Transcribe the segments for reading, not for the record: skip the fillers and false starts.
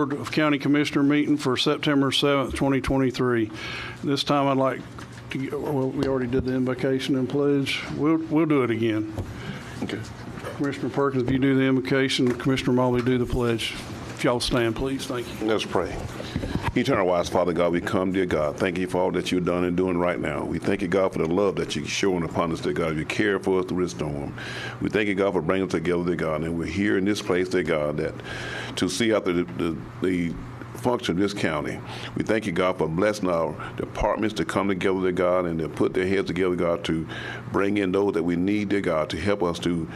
Board of County Commissioner meeting for September 7th, 2023. This time I'd like to, well, we already did the invocation and pledge. We'll do it again. Okay. Commissioner Perkins, if you do the invocation, Commissioner Mobley do the pledge. If y'all stand, please. Thank you. Let's pray. Eternal wise Father God, we come, dear God. Thank you for all that you've done and doing right now. We thank you, God, for the love that you're showing upon us, dear God. You care for us through this storm. We thank you, God, for bringing us together, dear God. And we're here in this place, dear God, that to see out the function of this county. We thank you, God, for blessing our departments to come together, dear God, and to put their heads together, God, to bring in those that we need, dear God, to help us to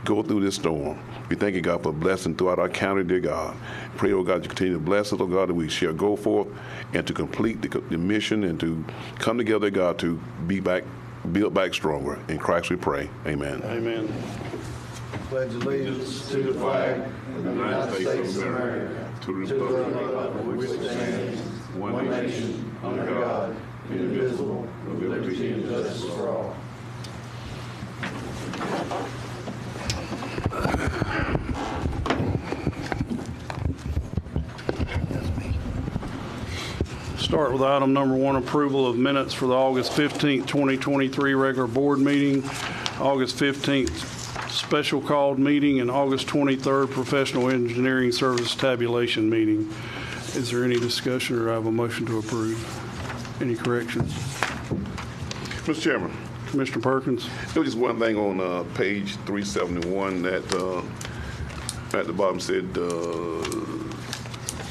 go through this storm. We thank you, God, for blessing throughout our county, dear God. Pray, oh God, you continue to bless us, oh God, that we shall go forth and to complete the mission and to come together, God, to be back, build back stronger. In Christ we pray. Amen. Amen. Pledge allegiance to the flag of the United States of America, to the republic for which it stands, one nation, under God, indivisible, with liberty and justice for all. Start with item number 1, approval of minutes for the August 15th, 2023 regular board meeting, August 15th special called meeting, and August 23rd professional engineering service tabulation meeting. Is there any discussion, or do I have a motion to approve? Any corrections? Mr. Chairman. Commissioner Perkins? There was just one thing on page 371 that at the bottom said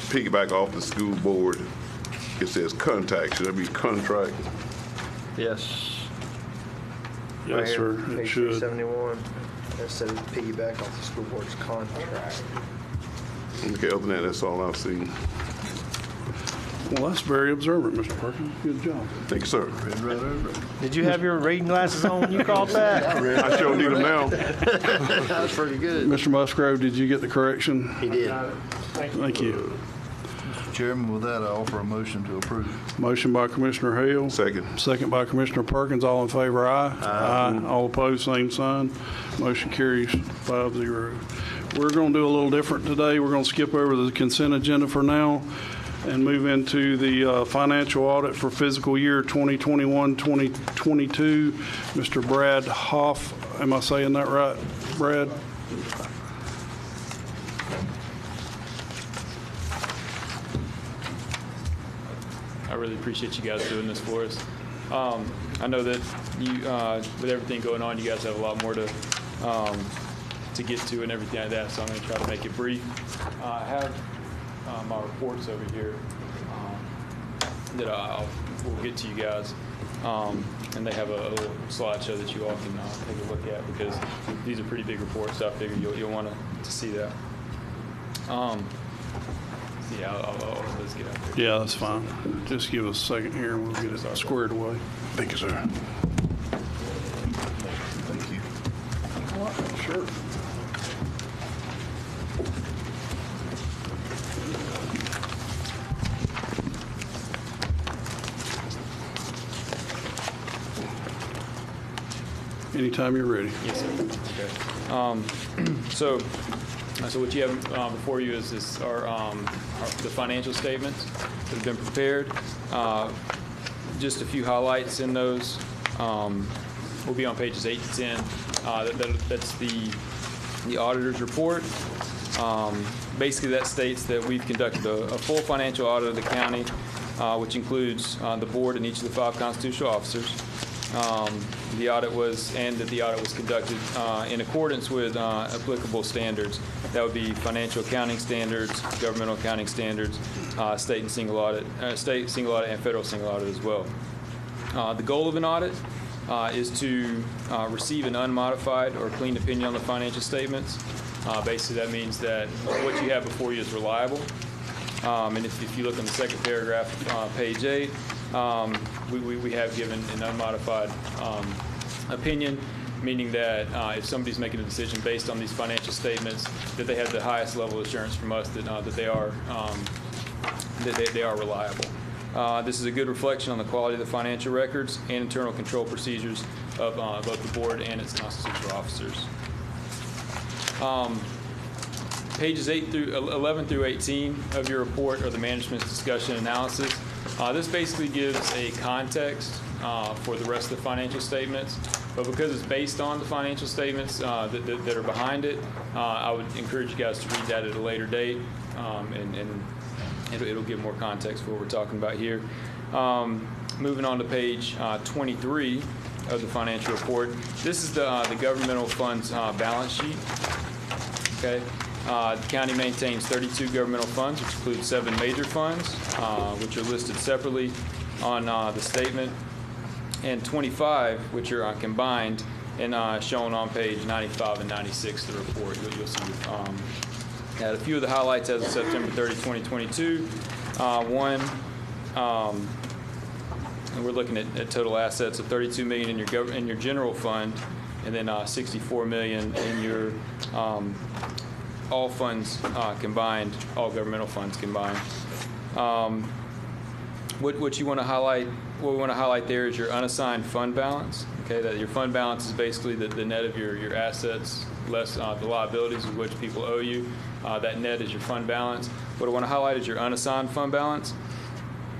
piggyback off the school board. It says contact. Should that be contract? Yes. Yes, Right sir. here, It page should. 371. That says piggyback off the school board's contract. Okay, other than that, that's all I've seen. Well, that's very observant, Mr. Perkins. Good job. Thank you, sir. Read right over it. Did you have your reading glasses on when you called back? I sure need them now. That's pretty good. Mr. Musgrove, did you get the correction? He did. Thank you. Mr. Chairman, with that, I offer a motion to approve. Motion by Commissioner Hale. Second. Second by Commissioner Perkins. All in favor, aye. Aye. All opposed, same sign. Motion carries 5-0. We're going to do a little different today. We're going to skip over the consent agenda for now and move into the financial audit for fiscal year 2021-2022. Mr. Brad Hoff, am I saying that right, Brad? I really appreciate you guys doing this for us. I know that you, with everything going on, you guys have a lot more to get to and everything like that, so I'm going to try to make it brief. I have my reports over here that we'll get to you guys, and they have a little slideshow that you all can take a look at, because these are pretty big reports, so I figure you'll want to see that. Yeah, let's get out there. Yeah, that's fine. Just give us a second here and we'll get it squared away. Thank you, sir. Thank you. Sure. Anytime you're ready. Yes, sir. Okay. So what you have before you is the financial statements that have been prepared. Just a few highlights in those. Will be on pages 8 to 10. That's the auditor's report. Basically, that states that we've conducted a full financial audit of the county, which includes the board and each of the 5 constitutional officers. The audit was conducted in accordance with applicable standards. That would be financial accounting standards, governmental accounting standards, state single audit, and federal single audit as well. The goal of an audit is to receive an unmodified or clean opinion on the financial statements. Basically, that means that what you have before you is reliable. And if you look in the second paragraph, page 8, we have given an unmodified opinion, meaning that if somebody's making a decision based on these financial statements, that they have the highest level of assurance from us that they are reliable. This is a good reflection on the quality of the financial records and internal control procedures of both the board and its constitutional officers. Pages 11 through 18 of your report are the management's discussion and analysis. This basically gives a context for the rest of the financial statements, but because it's based on the financial statements that are behind it, I would encourage you guys to read that at a later date, and it'll give more context for what we're talking about here. Moving on to page 23 of the financial report. This is the governmental funds balance sheet. Okay. The county maintains 32 governmental funds, which include 7 major funds, which are listed separately on the statement, and 25, which are combined and shown on page 95 and 96 of the report. You'll see that a few of the highlights as of September 30, 2022. One, and we're looking at total assets of $32 million in your general fund, and then $64 million in your all funds combined, all governmental funds combined. What you want to highlight, what we want to highlight there is your unassigned fund balance. Okay, that your fund balance is basically the net of your assets less the liabilities of which people owe you. That net is your fund balance. What I want to highlight is your unassigned fund balance.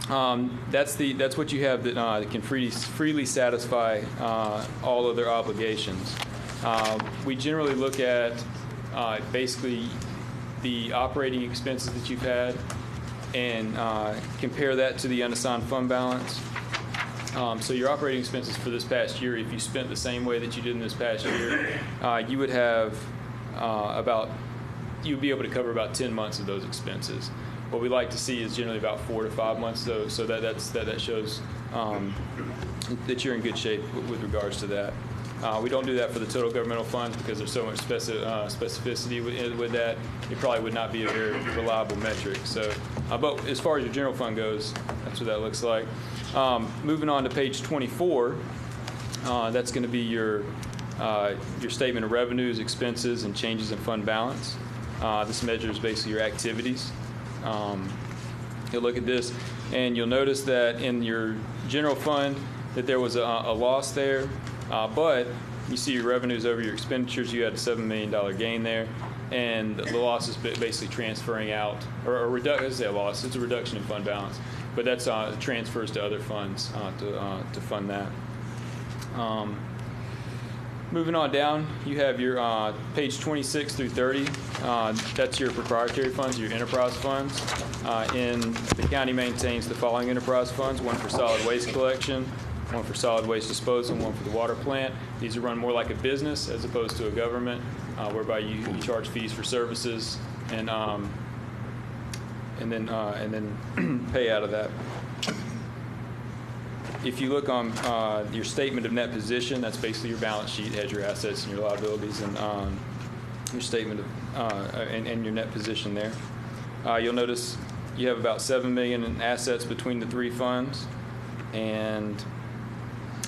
That's what you have that can freely satisfy all other obligations. We generally look at basically the operating expenses that you've had and compare that to the unassigned fund balance. So your operating expenses for this past year, if you spent the same way that you did in this past year, you would have you'd be able to cover about 10 months of those expenses. What we like to see is generally about 4 to 5 months, though, so that shows that you're in good shape with regards to that. We don't do that for the total governmental funds because there's so much specificity with that. It probably would not be a very reliable metric. So, but as far as your general fund goes, that's what that looks like. Moving on to page 24, that's going to be your statement of revenues, expenses, and changes in fund balance. This measures basically your activities. You'll look at this, and you'll notice that in your general fund that there was a loss there, but you see your revenues over your expenditures. You had a $7 million gain there, and the loss is basically transferring out, or a loss. It's a reduction in fund balance, but that's transfers to other funds to fund that. Moving on down, you have your page 26 through 30. That's your proprietary funds, your enterprise funds. The county maintains the following enterprise funds: one for solid waste collection, one for solid waste disposal, one for the water plant. These are run more like a business as opposed to a government, whereby you charge fees for services and then pay out of that. If you look on your statement of net position, that's basically your balance sheet, has your assets and your liabilities, and your statement of and your net position there. You'll notice you have about $7 million in assets between the 3 funds, and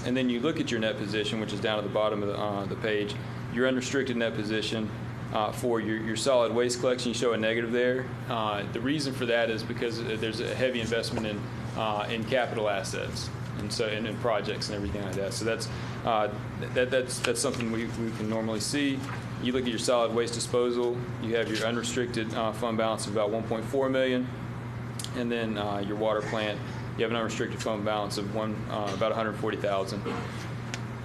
then you look at your net position, which is down at the bottom of the page. Your unrestricted net position for your solid waste collection, you show a negative there. The reason for that is because there's a heavy investment in capital assets. And so, and in projects and everything like that. So that's something we can normally see. You look at your solid waste disposal. You have your unrestricted fund balance of about $1.4 million, and then your water plant, you have an unrestricted fund balance of about $140,000.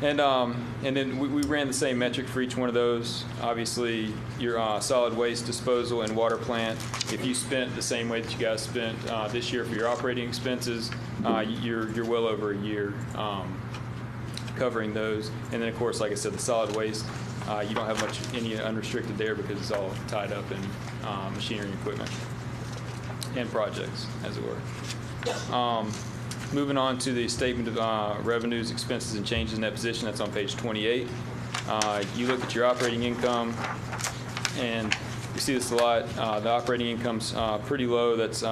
And then we ran the same metric for each one of those. Obviously, your solid waste disposal and water plant, if you spent the same way that you guys spent this year for your operating expenses, you're well over a year covering those. And then, of course, like I said, the solid waste, you don't have any unrestricted there because it's all tied up in machinery and equipment and projects, as it were. Moving on to the statement of revenues, expenses, and changes in that position. That's on page 28. You look at your operating income, and you see this a lot. The operating income's pretty low. That's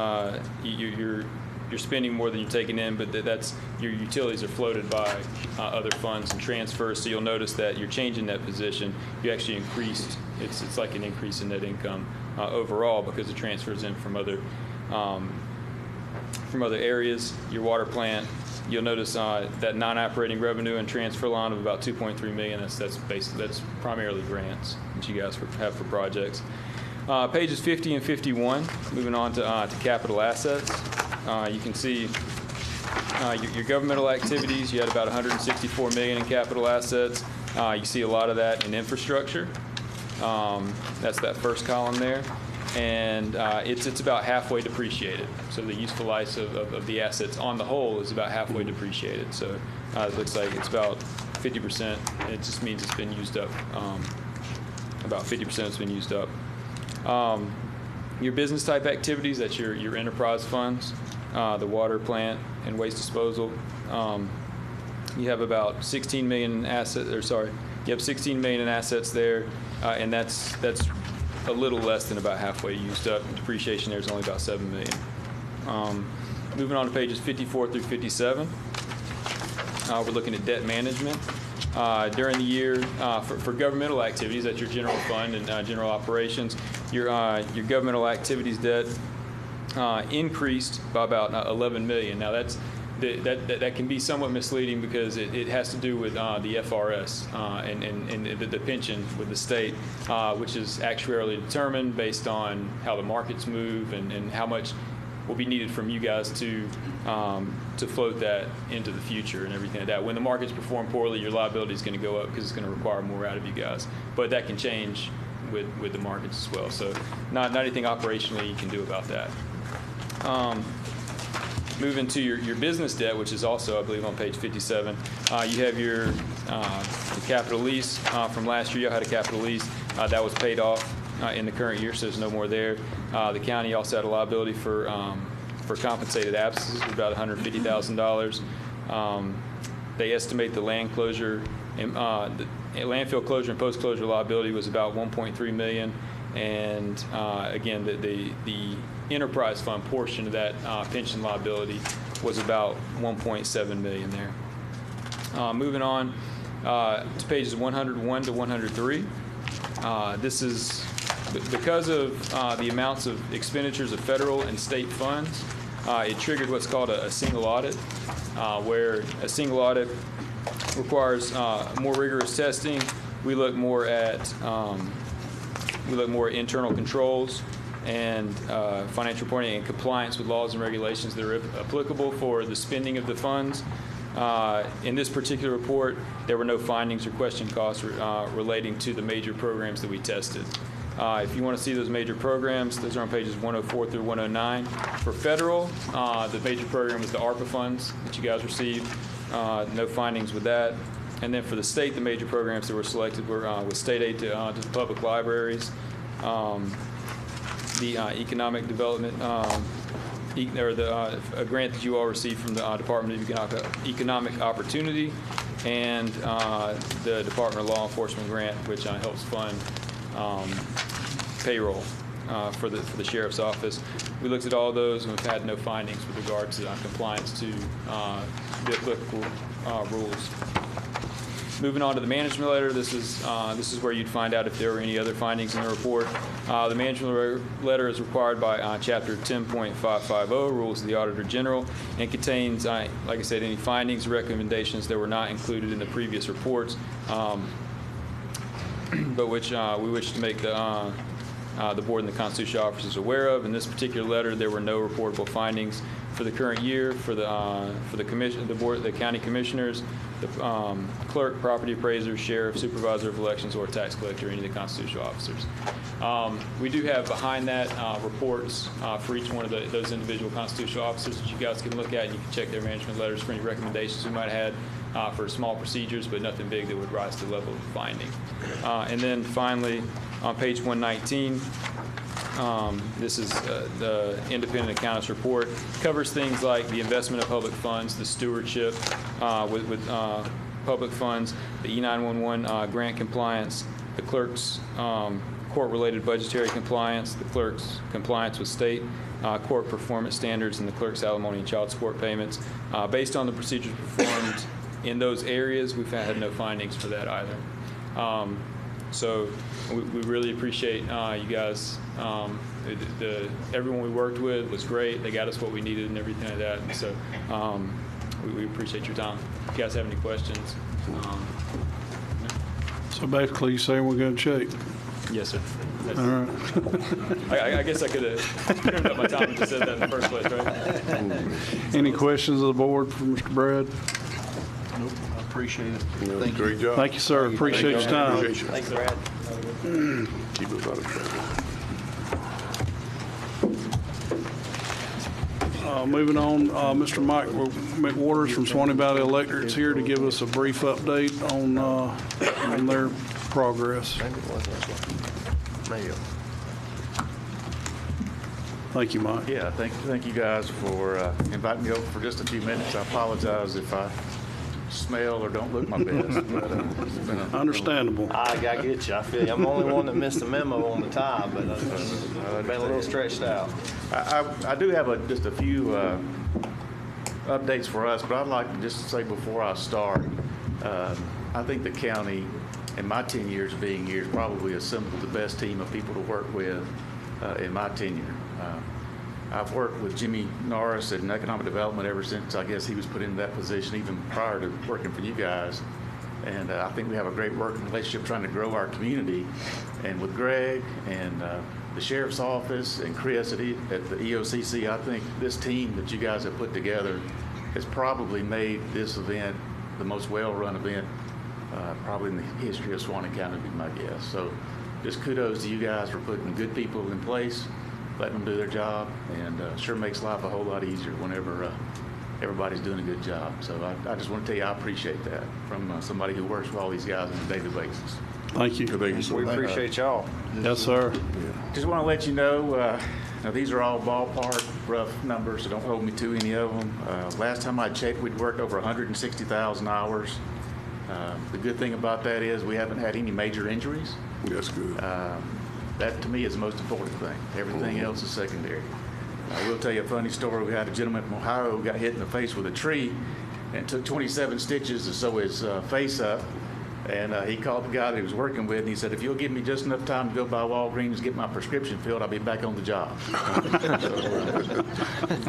you're spending more than you're taking in, but that's your utilities are floated by other funds and transfers. So you'll notice that your change in that position, you actually increased. It's like an increase in net income overall because it transfers in from other areas. Your water plant, you'll notice that non-operating revenue and transfer line of about $2.3 million. That's primarily grants that you guys have for projects. Pages 50 and 51, moving on to capital assets. You can see your governmental activities. You had about $164 million in capital assets. You see a lot of that in infrastructure. That's that first column there. And it's about halfway depreciated. So the useful life of the assets on the whole is about halfway depreciated. So it looks like it's about 50%. It just means it's been used up. About 50% has been used up. Your business type activities, that's your enterprise funds, the water plant and waste disposal. You have about $16 million in assets, you have $16 million in assets there, and that's a little less than about halfway used up. Depreciation there is only about $7 million. Moving on to pages 54 through 57, we're looking at debt management. During the year, for governmental activities, that's your general fund and general operations, your governmental activities debt increased by about $11 million. Now that can be somewhat misleading because it has to do with the FRS and the pension with the state, which is actuarially determined based on how the markets move and how much will be needed from you guys to float that into the future and everything like that. When the markets perform poorly, your liability is going to go up because it's going to require more out of you guys. But that can change with the markets as well. So not anything operationally you can do about that. Moving to your business debt, which is also, I believe, on page 57. You have your capital lease from last year. You had a capital lease that was paid off in the current year, so there's no more there. The county also had a liability for compensated absences of about $150,000. They estimate the land closure, the landfill closure and post-closure liability was about $1.3 million, and again, the enterprise fund portion of that pension liability was about $1.7 million there. Moving on to pages 101 to 103. This is because of the amounts of expenditures of federal and state funds. It triggered what's called a single audit, where a single audit requires more rigorous testing. We look more at internal controls and financial reporting and compliance with laws and regulations that are applicable for the spending of the funds. In this particular report, there were no findings or question costs relating to the major programs that we tested. If you want to see those major programs, those are on pages 104 through 109. For federal, the major program was the ARPA funds that you guys received. No findings with that. And then for the state, the major programs that were selected were with state aid to the public libraries, the economic development, a grant that you all received from the Department of Economic Opportunity, and the Department of Law Enforcement grant, which helps fund payroll for the sheriff's office. We looked at all those and we've had no findings with regards to compliance to the applicable rules. Moving on to the management letter, this is where you'd find out if there were any other findings in the report. The management letter is required by Chapter 10.550, Rules of the Auditor General, and contains, like I said, any findings or recommendations that were not included in the previous reports, but which we wish to make the board and the constitutional officers aware of. In this particular letter, there were no reportable findings for the current year for the commission, the board, the county commissioners, the clerk, property appraiser, sheriff, supervisor of elections, or tax collector, any of the constitutional officers. We do have behind that reports for each one of those individual constitutional officers that you guys can look at, and you can check their management letters for any recommendations we might have had for small procedures, but nothing big that would rise to the level of finding. And then finally, on page 119, this is the independent accountant's report. Covers things like the investment of public funds, the stewardship with public funds, the E911 grant compliance, the clerk's court-related budgetary compliance, the clerk's compliance with state court performance standards, and the clerk's alimony and child support payments. Based on the procedures performed in those areas, we've had no findings for that either. So we really appreciate you guys. Everyone we worked with was great. They got us what we needed and everything like that. And so we appreciate your time. If you guys have any questions. So basically, you're saying we're going to check? Yes, sir. I guess I could have trimmed up my time and just said that in the first place, right? Any questions of the board for Mr. Brad? Nope, I appreciate it. Thank you. Great job. Thank you, sir. Appreciate your time. Appreciate you. Thanks, Brad. Keep us out of trouble. Moving on, Mr. Mike McWaters from Suwannee Valley Electric is here to give us a brief update on their progress. Maybe it was this one. Maybe. Thank you, Mike. Yeah, thank you guys for inviting me over for just a few minutes. I apologize if I smell or don't look my best, but it's been Understandable. I get you. I feel you. I'm the only one that missed the memo on the tie, but I've been a little stretched out. I do have just a few updates for us, but I'd like to just say before I start, I think the county, in my 10 years being here, probably assembled the best team of people to work with in my tenure. I've worked with Jimmy Norris in economic development ever since, I guess, he was put in that position, even prior to working for you guys. And I think we have a great working relationship trying to grow our community. And with Greg and the Sheriff's Office and Chris at the EOCC, I think this team that you guys have put together has probably made this event the most well-run event probably in the history of Suwannee County, would be my guess. So just kudos to you guys for putting good people in place, letting them do their job, and sure makes life a whole lot easier whenever everybody's doing a good job. So I just want to tell you I appreciate that from somebody who works with all these guys on a daily basis. Thank you. Thank you, sir. We appreciate y'all. Yes, sir. Just want to let you know, now these are all ballpark rough numbers, so don't hold me to any of them. Last time I checked, we'd worked over 160,000 hours. The good thing about that is we haven't had any major injuries. That's good. That to me is the most important thing. Everything else is secondary. I will tell you a funny story. We had a gentleman from Ohio who got hit in the face with a tree and took 27 stitches to sew his face up. And he called the guy that he was working with, and he said, if you'll give me just enough time to go by Walgreens and get my prescription filled, I'll be back on the job. So,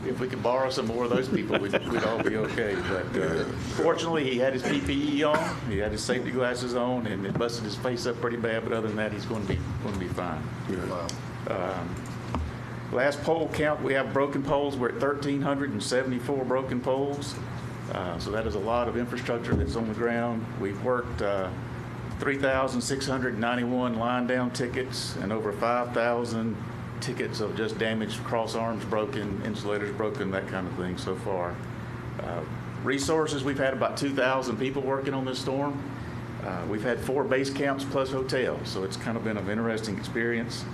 if we could borrow some more of those people, we'd all be okay. But fortunately, he had his PPE on, he had his safety glasses on, and it busted his face up pretty bad. But other than that, he's going to be fine. Yeah. Last poll count, we have broken poles. We're at 1,374 broken poles. So that is a lot of infrastructure that's on the ground. We've worked 3,691 line down tickets and over 5,000 tickets of just damaged cross arms broken, insulators broken, that kind of thing so far. Resources, we've had about 2,000 people working on this storm. We've had 4 base camps plus hotels, so it's kind of been an interesting experience.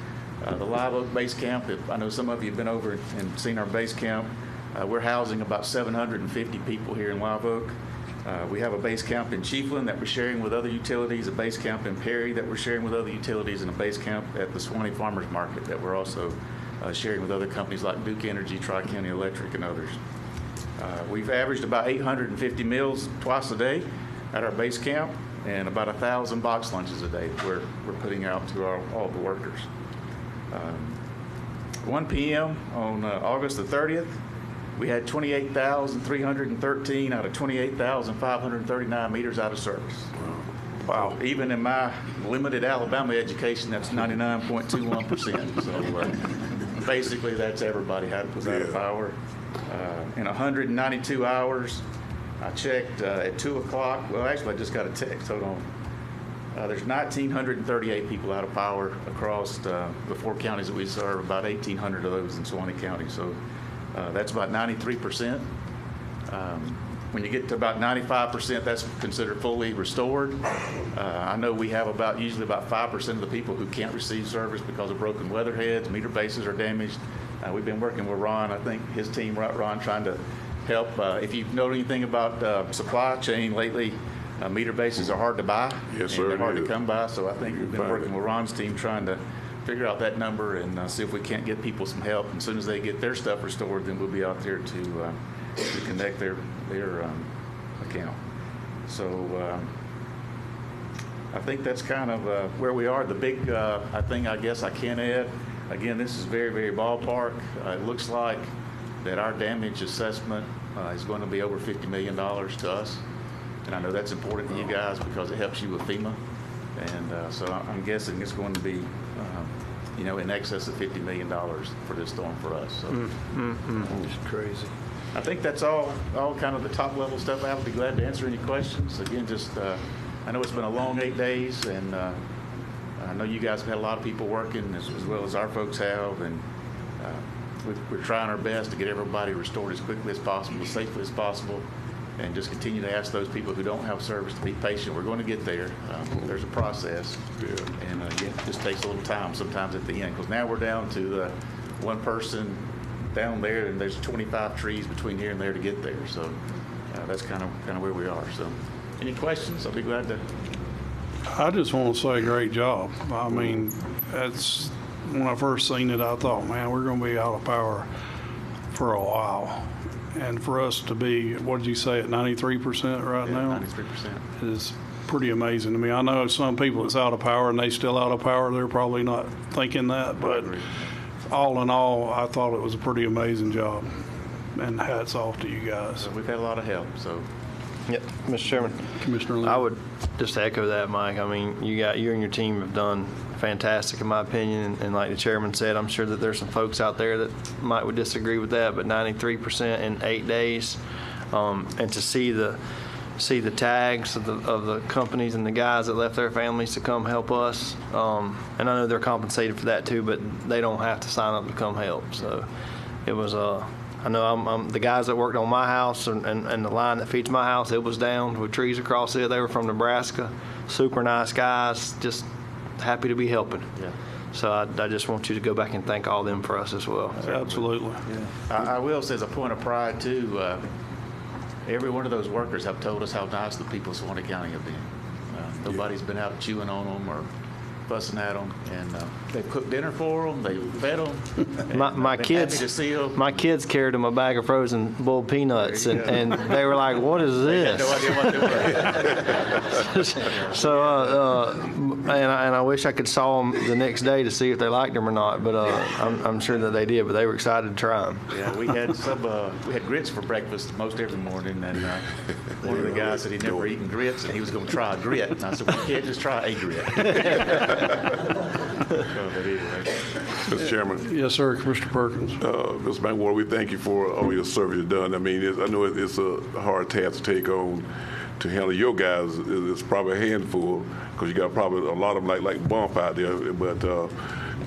The Live Oak base camp, I know some of you have been over and seen our base camp. We're housing about 750 people here in Live Oak. We have a base camp in Chiefland that we're sharing with other utilities, a base camp in Perry that we're sharing with other utilities, and a base camp at the Suwannee Farmers Market that we're also sharing with other companies like Duke Energy, Tri-County Electric, and others. We've averaged about 850 meals twice a day at our base camp, and about 1,000 box lunches a day we're putting out to all the workers. 1 p.m. on August the 30th, we had 28,313 out of 28,539 meters out of service. Wow. Even in my limited Alabama education, that's 99.21%. So basically, that's everybody had to put out of power. In 192 hours, I checked at 2 o'clock. Well, actually, I just got a text. Hold on. There's 1,938 people out of power across the 4 counties that we serve, about 1,800 of those in Suwannee County. So that's about 93%. When you get to about 95%, that's considered fully restored. I know we have usually about 5% of the people who can't receive service because of broken weather heads, meter bases are damaged. We've been working with Ron, I think his team, Ron, trying to help. If you know anything about supply chain lately, meter bases are hard to buy. Yes, sir. And they're hard to come by, so I think we've been working with Ron's team trying to figure out that number and see if we can't get people some help. And as soon as they get their stuff restored, then we'll be out there to connect their account. So I think that's kind of where we are. The big thing I guess I can add, again, this is very, very ballpark. It looks like that our damage assessment is going to be over $50 million to us. And I know that's important to you guys because it helps you with FEMA. And so I'm guessing it's going to be in excess of $50 million for this storm for us. So It's crazy. I think that's all kind of the top level stuff. I'll be glad to answer any questions. Again, just I know it's been a long 8 days, and I know you guys have had a lot of people working as well as our folks have, and we're trying our best to get everybody restored as quickly as possible, as safely as possible, and just continue to ask those people who don't have service to be patient. We're going to get there. There's a process, and again, it just takes a little time sometimes at the end, because now we're down to the one person down there, and there's 25 trees between here and there to get there. So that's kind of where we are. So any questions? I'll be glad to. I just want to say great job. I mean, that's when I first seen it, I thought, man, we're going to be out of power for a while. And for us to be, what did you say, at 93% right now? 93%. Is pretty amazing to me. I know some people it's out of power and they still out of power. They're probably not thinking that, but all in all, I thought it was a pretty amazing job. And hats off to you guys. So we've had a lot of help. So. Yep, Mr. Chairman. Commissioner Lee. I would just echo that, Mike. I mean, you and your team have done fantastic, in my opinion. And like the chairman said, I'm sure that there's some folks out there that would disagree with that. But 93% in 8 days, and to see the tags of the companies and the guys that left their families to come help us. And I know they're compensated for that too, but they don't have to sign up to come help. So it was I know I'm the guys that worked on my house and the line that feeds my house, it was down with trees across it. They were from Nebraska. Super nice guys, just happy to be helping. Yeah. So I just want you to go back and thank all of them for us as well. Absolutely. I will say, as a point of pride too, every one of those workers have told us how nice the people of Suwannee County have been. Nobody's been out chewing on them or fussing at them, and they've cooked dinner for them, they fed them. My kids, happy to see them. My kids carried them a bag of frozen boiled peanuts, and they were like, "What is this?" No idea what they were. So, and I wish I could saw them the next day to see if they liked them or not, but I'm sure that they did. But they were excited to try them. Yeah, we had grits for breakfast most every morning, and one of the guys said he'd never eaten grits, and he was going to try a grit. And I said, "Well, you can't just try a grit." Mr. Chairman. Yes, sir, Commissioner Perkins. Mr. Bankwater, we thank you for all your service you've done. I mean, I know it's a hard task to take on. To handle your guys, it's probably a handful, because you got probably a lot of them like bump out there. But to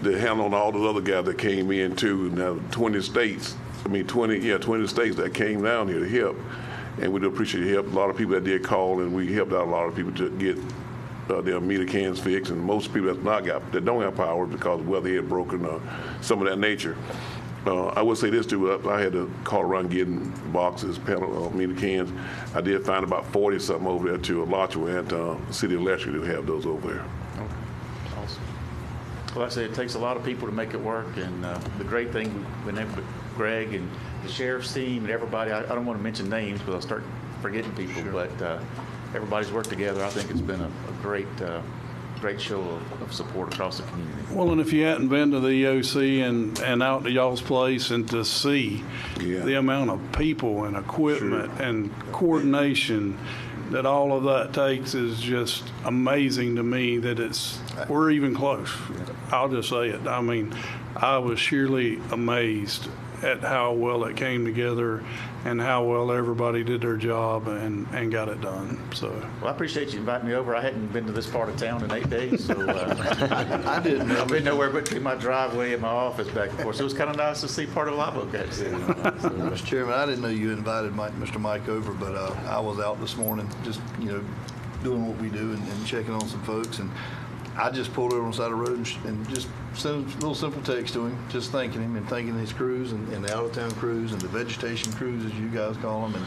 handle on all those other guys that came in too. Now 20 states states that came down here to help, and we do appreciate your help. A lot of people that did call, and we helped out a lot of people to get their meter cans fixed, and most people that don't have power because weather had broken or some of that nature. I would say this too, I had to call around getting boxes, panel meter cans. I did find about 40 something over there to Alachua and City Electric to have those over there. Okay. Awesome. Well, like I said, it takes a lot of people to make it work, and the great thing we've been able to, Greg and the sheriff's team and everybody, I don't want to mention names because I'll start forgetting people, but everybody's worked together. I think it's been a great show of support across the community. Well, and if you hadn't been to the EOC and out to y'all's place and to see the amount of people and equipment and coordination that all of that takes is just amazing to me that we're even close. I'll just say it. I mean, I was sheerly amazed at how well it came together and how well everybody did their job and got it done. So, well, I appreciate you inviting me over. I hadn't been to this part of town in 8 days, so I didn't know. I've been nowhere but between my driveway and my office back and forth. So it was kind of nice to see part of Live Oak. Mr. Chairman, I didn't know you invited Mr. Mike over, but I was out this morning just doing what we do and checking on some folks, and I just pulled over on the side of the road and just sent a little simple text to him, just thanking him and thanking his crews and the out-of-town crews and the vegetation crews, as you guys call them. And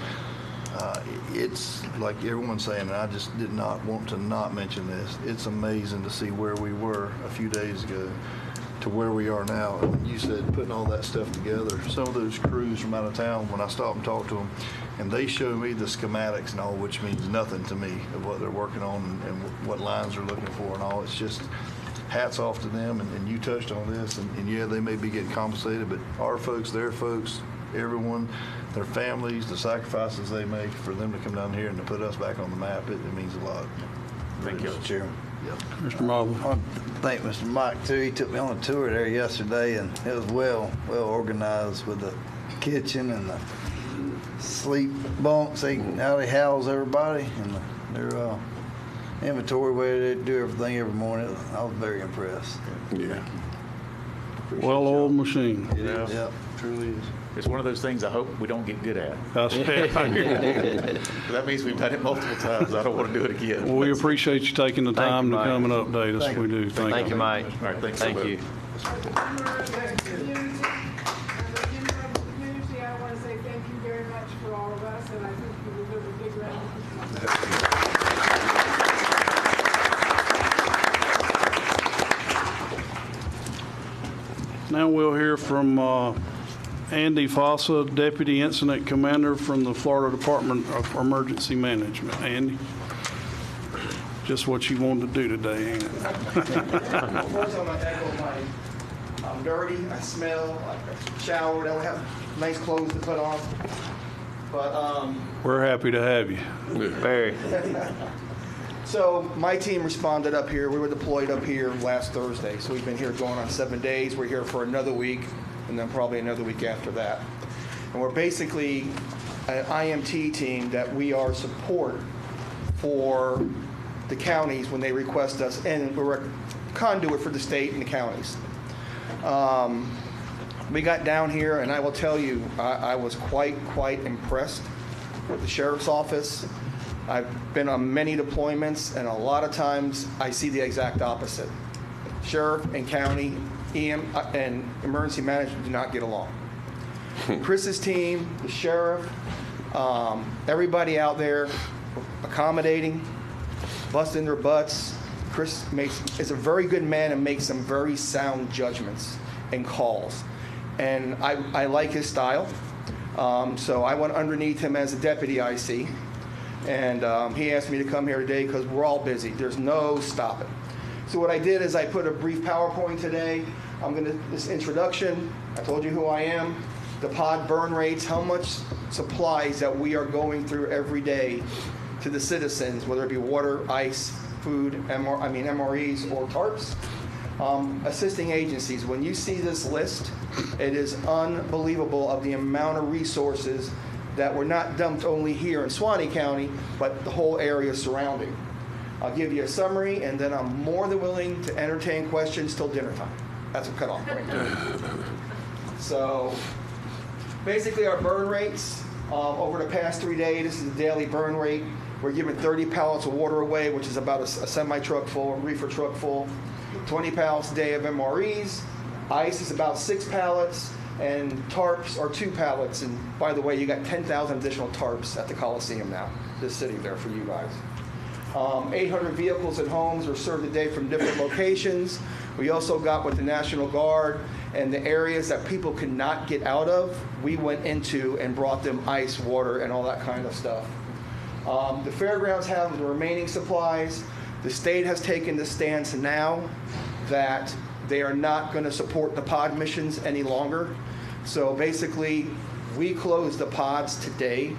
it's like everyone's saying, and I just did not want to not mention this. It's amazing to see where we were a few days ago to where we are now. And you said putting all that stuff together. Some of those crews from out of town, when I stopped and talked to them, and they show me the schematics and all, which means nothing to me, of what they're working on and what lines they're looking for and all. It's just hats off to them, and you touched on this, and yeah, they may be getting compensated, but our folks, their folks, everyone, their families, the sacrifices they make for them to come down here and to put us back on the map, it means a lot. Thank you, Chairman. Mr. Marble. I want to thank Mr. Mike, too. He took me on a tour there yesterday, and it was well organized with the kitchen and the sleep bunks, how they house everybody, and their inventory, where they do everything every morning. I was very impressed. Yeah. Well-oiled machine. Yep, truly is. It's one of those things I hope we don't get good at. That's it. That means we've done it multiple times. I don't want to do it again. Well, we appreciate you taking the Thank time you, to Mike. come and update us. Thank you. We do. Thank you, Mike. All right, thanks. Thank you. Community, I want to say thank you very much for all of us, and I think you deserve a big round of applause. Now we'll hear from Andy Fossa, Deputy Incident Commander from the Florida Department of Emergency Management. Andy, just what you wanted to do today, ain't it? First, I'm gonna echo Mike. I'm dirty, I smell, I showered, I don't have nice clothes to put on. But, We're happy to have you. Barry. so my team responded up here. We were deployed up here last Thursday. So we've been here going on 7 days. We're here for another week, and then probably another week after that. And we're basically an IMT team that we are support for the counties when they request us, and we're a conduit for the state and the counties. We got down here, and I will tell you, I was quite impressed with the sheriff's office. I've been on many deployments, and a lot of times I see the exact opposite. Sheriff and county, EM, and emergency management do not get along. Chris's team, the sheriff, everybody out there accommodating, busting their butts. Chris is a very good man and makes some very sound judgments and calls. And I like his style. So I went underneath him as a deputy IC. And he asked me to come here today because we're all busy. There's no stopping. So what I did is I put a brief PowerPoint today. This introduction, I told you who I am, the pod burn rates, how much supplies that we are going through every day to the citizens, whether it be water, ice, food, MREs or tarps. Assisting agencies, when you see this list, it is unbelievable of the amount of resources that were not dumped only here in Suwannee County, but the whole area surrounding. I'll give you a summary, and then I'm more than willing to entertain questions till dinner time. That's a cutoff point. So basically our burn rates over the past 3 days, this is the daily burn rate. We're giving 30 pallets of water away, which is about a semi-truck full, a reefer truck full. 20 pallets a day of MREs. Ice is about 6 pallets, and tarps are 2 pallets. And by the way, you got 10,000 additional tarps at the Coliseum now, just sitting there for you guys. 800 vehicles and homes are served today from different locations. We also got with the National Guard and the areas that people could not get out of, we went into and brought them ice, water, and all that kind of stuff. The fairgrounds have the remaining supplies. The state has taken the stance now that they are not going to support the pod missions any longer. So basically, we closed the pods today,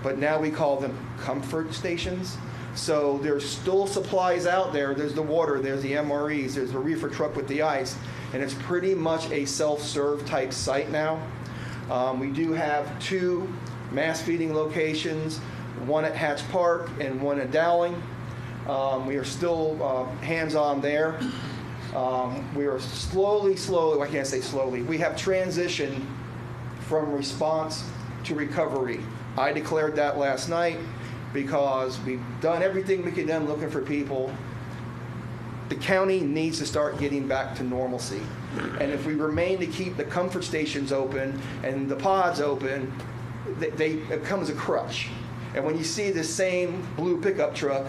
but now we call them comfort stations. So there's still supplies out there. There's the water, there's the MREs, there's the reefer truck with the ice, and it's pretty much a self-serve type site now. We do have 2 mass feeding locations, one at Hatch Park and one at Dowling. We are still hands-on there. We are slowly, I can't say slowly, we have transitioned from response to recovery. I declared that last night because we've done everything we could done looking for people. The county needs to start getting back to normalcy. And if we remain to keep the comfort stations open and the pods open, it becomes a crutch. And when you see the same blue pickup truck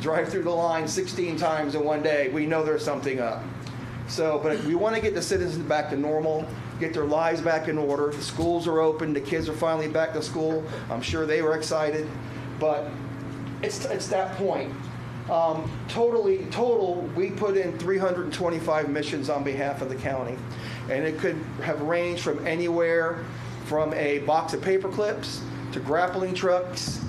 drive through the line 16 times in one day, we know there's something up. So, but we want to get the citizens back to normal, get their lives back in order. The schools are open. The kids are finally back to school. I'm sure they were excited. But it's that point. Total, we put in 325 missions on behalf of the county. And it could have ranged from anywhere from a box of paper clips to grappling trucks.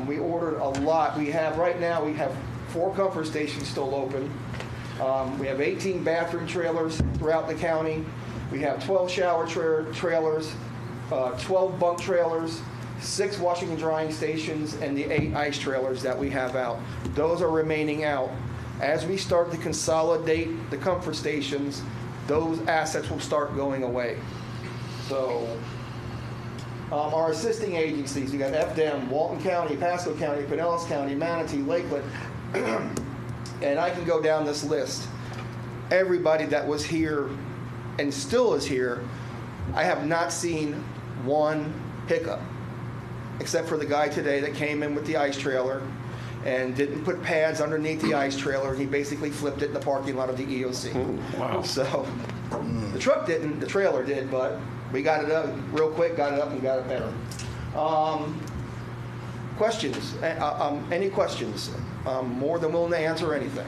We ordered a lot. Right now we have 4 comfort stations still open. We have 18 bathroom trailers throughout the county. We have 12 shower trailers, 12 bunk trailers, 6 washing and drying stations, and the 8 ice trailers that we have out. Those are remaining out. As we start to consolidate the comfort stations, those assets will start going away. So our assisting agencies, we got FDEM, Walton County, Pasco County, Pinellas County, Manatee, Lakeland, and I can go down this list. Everybody that was here and still is here, I have not seen one hiccup, except for the guy today that came in with the ice trailer and didn't put pads underneath the ice trailer. He basically flipped it in the parking lot of the EOC. Wow. So the truck didn't, the trailer did, but we got it up real quick, got it up and got it better. Questions? Any questions? More than willing to answer anything.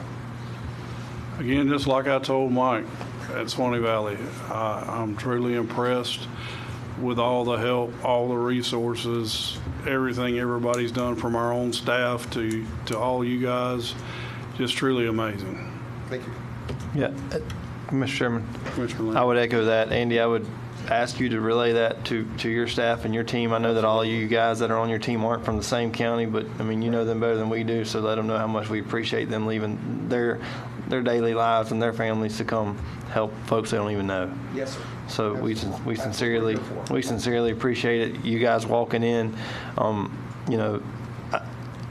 Again, just like I told Mike at Suwannee Valley, I'm truly impressed with all the help, all the resources, everything everybody's done, from our own staff to all you guys. Just truly amazing. Thank you. Yeah, Mr. Chairman, Commissioner Lynn. I would echo that. Andy, I would ask you to relay that to your staff and your team. I know that all you guys that are on your team aren't from the same county, but I mean, you know them better than we do, so let them know how much we appreciate them leaving their daily lives and their families to come help folks they don't even know. Yes, sir. So we Absolutely. sincerely appreciate it. You guys walking in, you know,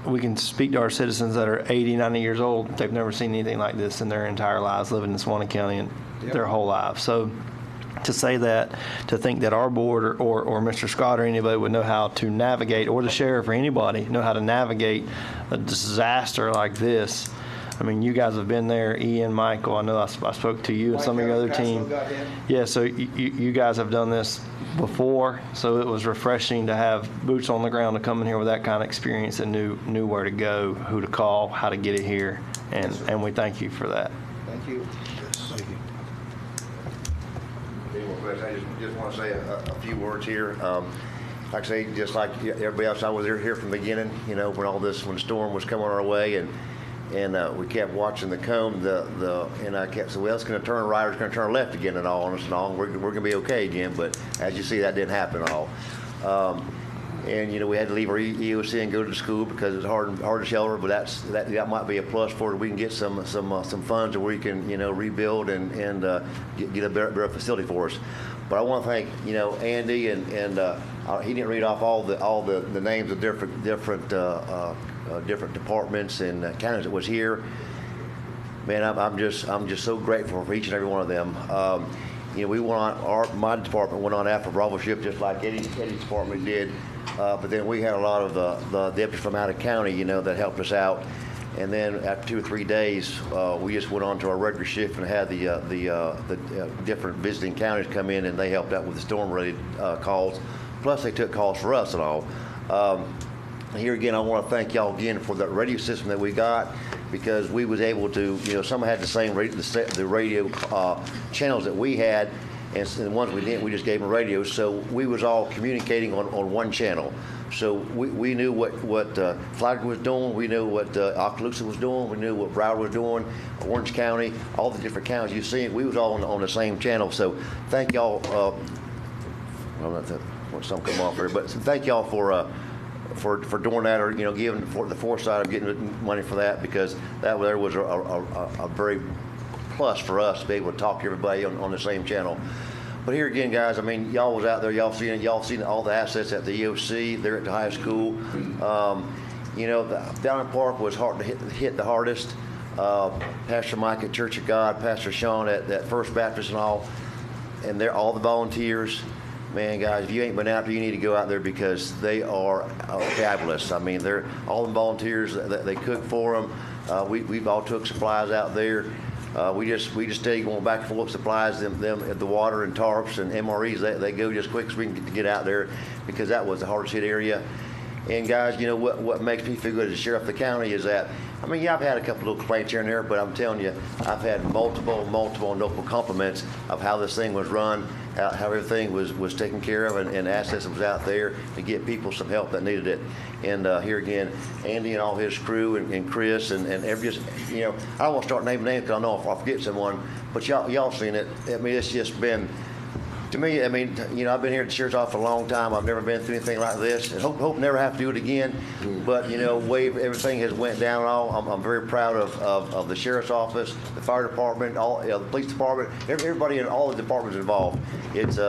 we can speak to our citizens that are 80, 90 years old. They've never seen anything like this in their entire lives, living in Suwannee County and their whole lives. So to say that, to think that our board or Mr. Scott or anybody would know how to navigate, or the sheriff or anybody know how to navigate a disaster like this. I mean, you guys have been there, Ian, Michael. I know I spoke to you and some of your other team. Yeah, so you guys have done this before, so it was refreshing to have boots on the ground to come in here with that kind of experience and knew where to go, who to call, how to get it here, and we thank you for that. Thank you. I just want to say a few words here. Like I say, just like everybody else, I was here from the beginning, you know, when the storm was coming our way, and we kept watching the cone, and I kept saying, well, it's going to turn right, or it's going to turn left again, and all, and all. We're going to be okay again, but as you see, that didn't happen at all. And you know, we had to leave our EOC and go to the school because it's hard to shelter, but that might be a plus for it. We can get some funds where we can, you know, rebuild and get a better facility for us. But I want to thank, you know, Andy and he didn't read off all the names of different departments and counties that was here. Man, I'm just so grateful for each and every one of them. You know, my department went on after Bravo ship just like Eddie's department did. But then we had a lot of the deputies from out of county, you know, that helped us out. And then after 2 or 3 days, we just went on to our regular shift and had the different visiting counties come in, and they helped out with the storm-related calls. Plus, they took calls for us and all. Here again, I want to thank y'all again for that radio system that we got, because we was able to, you know, some had the same the radio channels that we had, and the ones we didn't, we just gave them radios. So we was all communicating on one channel. So we knew what Flagler was doing. We knew what Okaloosa was doing. We knew what Broward was doing, Orange County, all the different counties you see. We was all on the same channel. So thank y'all. Well, not that some come off here, but thank y'all for doing that, or, you know, giving the foresight of getting money for that, because that there was a very plus for us to be able to talk to everybody on the same channel. But here again, guys, I mean, y'all was out there, y'all seen all the assets at the EOC, there at the high school. You know, down in Park was hard to hit the hardest. Pastor Mike at Church of God, Pastor Sean at First Baptist and all, and they're all the volunteers. Man, guys, if you ain't been out there, you need to go out there, because they are fabulous. I mean, they're all the volunteers. They cook for them. We've all took supplies out there. We just tell you, going back and forth supplies, them the water and tarps and MREs. They go just quick as we can get out there, because that was the hardest hit area. And guys, you know, what makes me feel good as sheriff of the county is that, I mean, yeah, I've had a couple little complaints here and there, but I'm telling you, I've had multiple notable compliments of how this thing was run, how everything was taken care of, and assets that was out there to get people some help that needed it. And here again, Andy and all his crew, and Chris, and every, just, you know, I don't want to start naming names because I know if I forget someone, but y'all seen it. I mean, it's just been, to me, I mean, you know, I've been here at the sheriff's office for a long time. I've never been through anything like this, and hope never have to do it again. But you know, everything has went down. I'm very proud of the sheriff's office, the fire department, the police department, everybody in all the departments involved. It's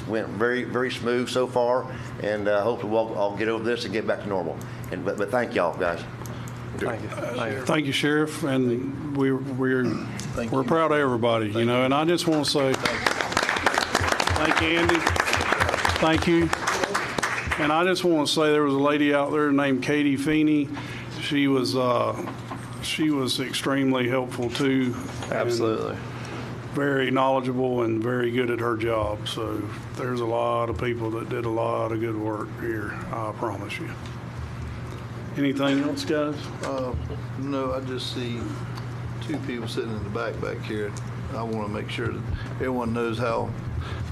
went very smooth so far, and hopefully I'll get over this and get back to normal. But thank y'all guys. Thank you. Thank you, Sheriff, and we're proud of everybody, you know. And I just want to say thank you, Andy. Thank you. And I just want to say there was a lady out there named Katie Feeney. She was extremely helpful too. Absolutely. Very knowledgeable and very good at her job. So there's a lot of people that did a lot of good work here, I promise you. Anything else, guys? No, I just see two people sitting in the back here. I want to make sure that everyone knows how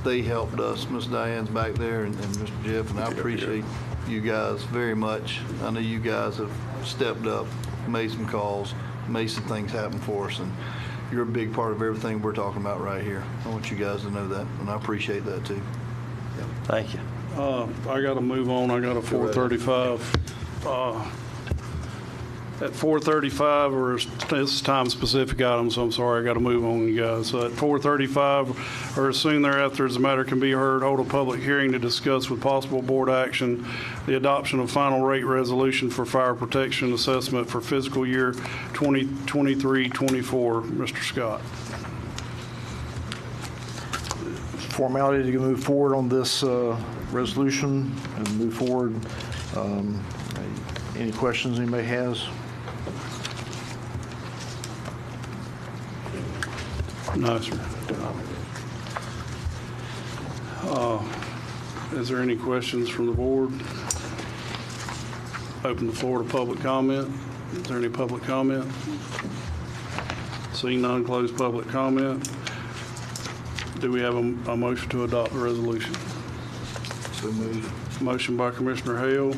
they helped us. Miss Diane's back there and Mr. Jeff, and I appreciate you guys very much. I know you guys have stepped up, made some calls, made some things happen for us, and you're a big part of everything we're talking about right here. I want you guys to know that, and I appreciate that too. Thank you. I got to move on. I got a 4:35. At 4:35, or this is time-specific items, so I'm sorry, I got to move on, you guys. At 4:35, or as soon thereafter as the matter can be heard, hold a public hearing to discuss with possible board action the adoption of final rate resolution for fire protection assessment for fiscal year 2023-24. Mr. Scott. Formality to move forward on this resolution and move forward. Any questions anybody has? No, sir. Is there any questions from the board? Open the floor to public comment. Is there any public comment? Seeing none, close public comment. Do we have a motion to adopt the resolution? So moved. Motion by Commissioner Hale.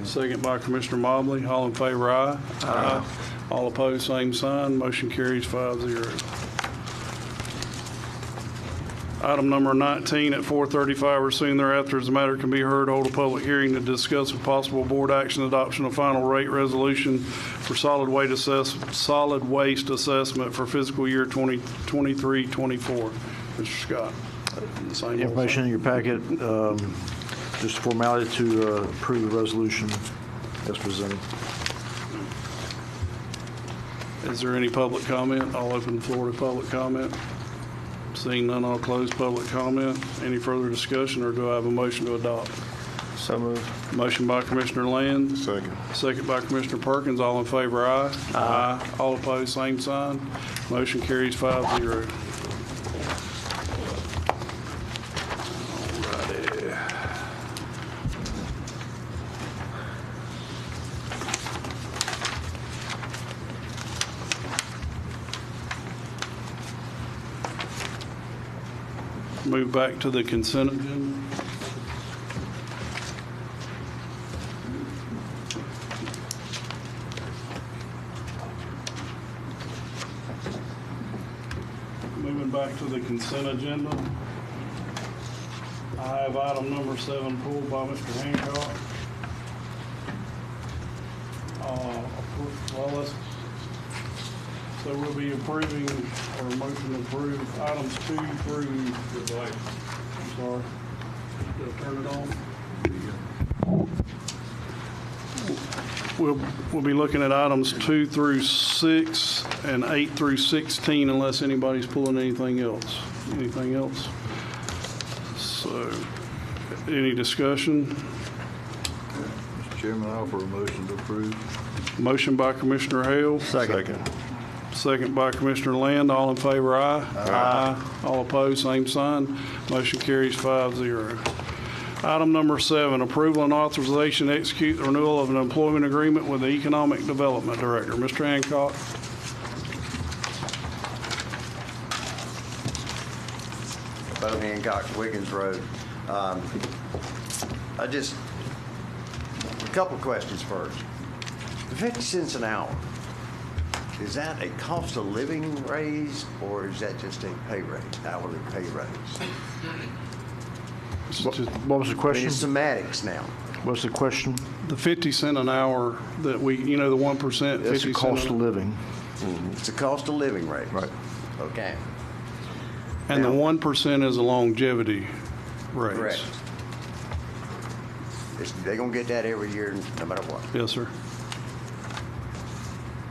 Second by Commissioner Mobley. All in favor, aye. Aye. All opposed, same sign. Motion carries 5-0. Item number 19 at 4:35 or soon thereafter as the matter can be heard, hold a public hearing to discuss with possible board action adoption of final rate resolution for solid waste assessment for fiscal year 2023-24. Mr. Scott. Same Information in your packet. Just formality to approve the resolution as presented. Is there any public comment? I'll open the floor to public comment. Seeing none, I'll close public comment. Any further discussion, or do I have a motion to adopt? So moved. Motion by Commissioner Land. Second. Second by Commissioner Perkins. All in favor, aye. Aye. All opposed, same sign. Motion carries 5-0. Move back to the consent agenda. Moving back to the consent agenda. I have item number 7 pulled by Mr. Hancock. So we'll be approving, or motion to approve items 2 through, I'm sorry, did I turn it on? We'll be looking at items 2 through 6 and 8 through 16 unless anybody's pulling anything else. Anything else? So, any discussion? Mr. Chairman, I offer a motion to approve. Motion by Commissioner Hale. Second. Second by Commissioner Land. All in favor, aye. Aye. All opposed, same sign. Motion carries 5-0. Item number 7, approval and authorization to execute the renewal of an employment agreement with the Economic Development Director. Mr. Hancock. Bo Hancock, Wiggins Road. A couple of questions first. The 50 cents an hour, is that a cost of living raise or is that just a pay raise, hourly pay raise? What was the I mean, question? it's semantics now. What's the question? The 50 cent an hour that we, the 1%, 50 It's a cent cost of an- living. It's a cost of living raise. Right. Okay, And the 1% is a longevity raise. correct. They're going to get that every year, no matter what. Yes, sir.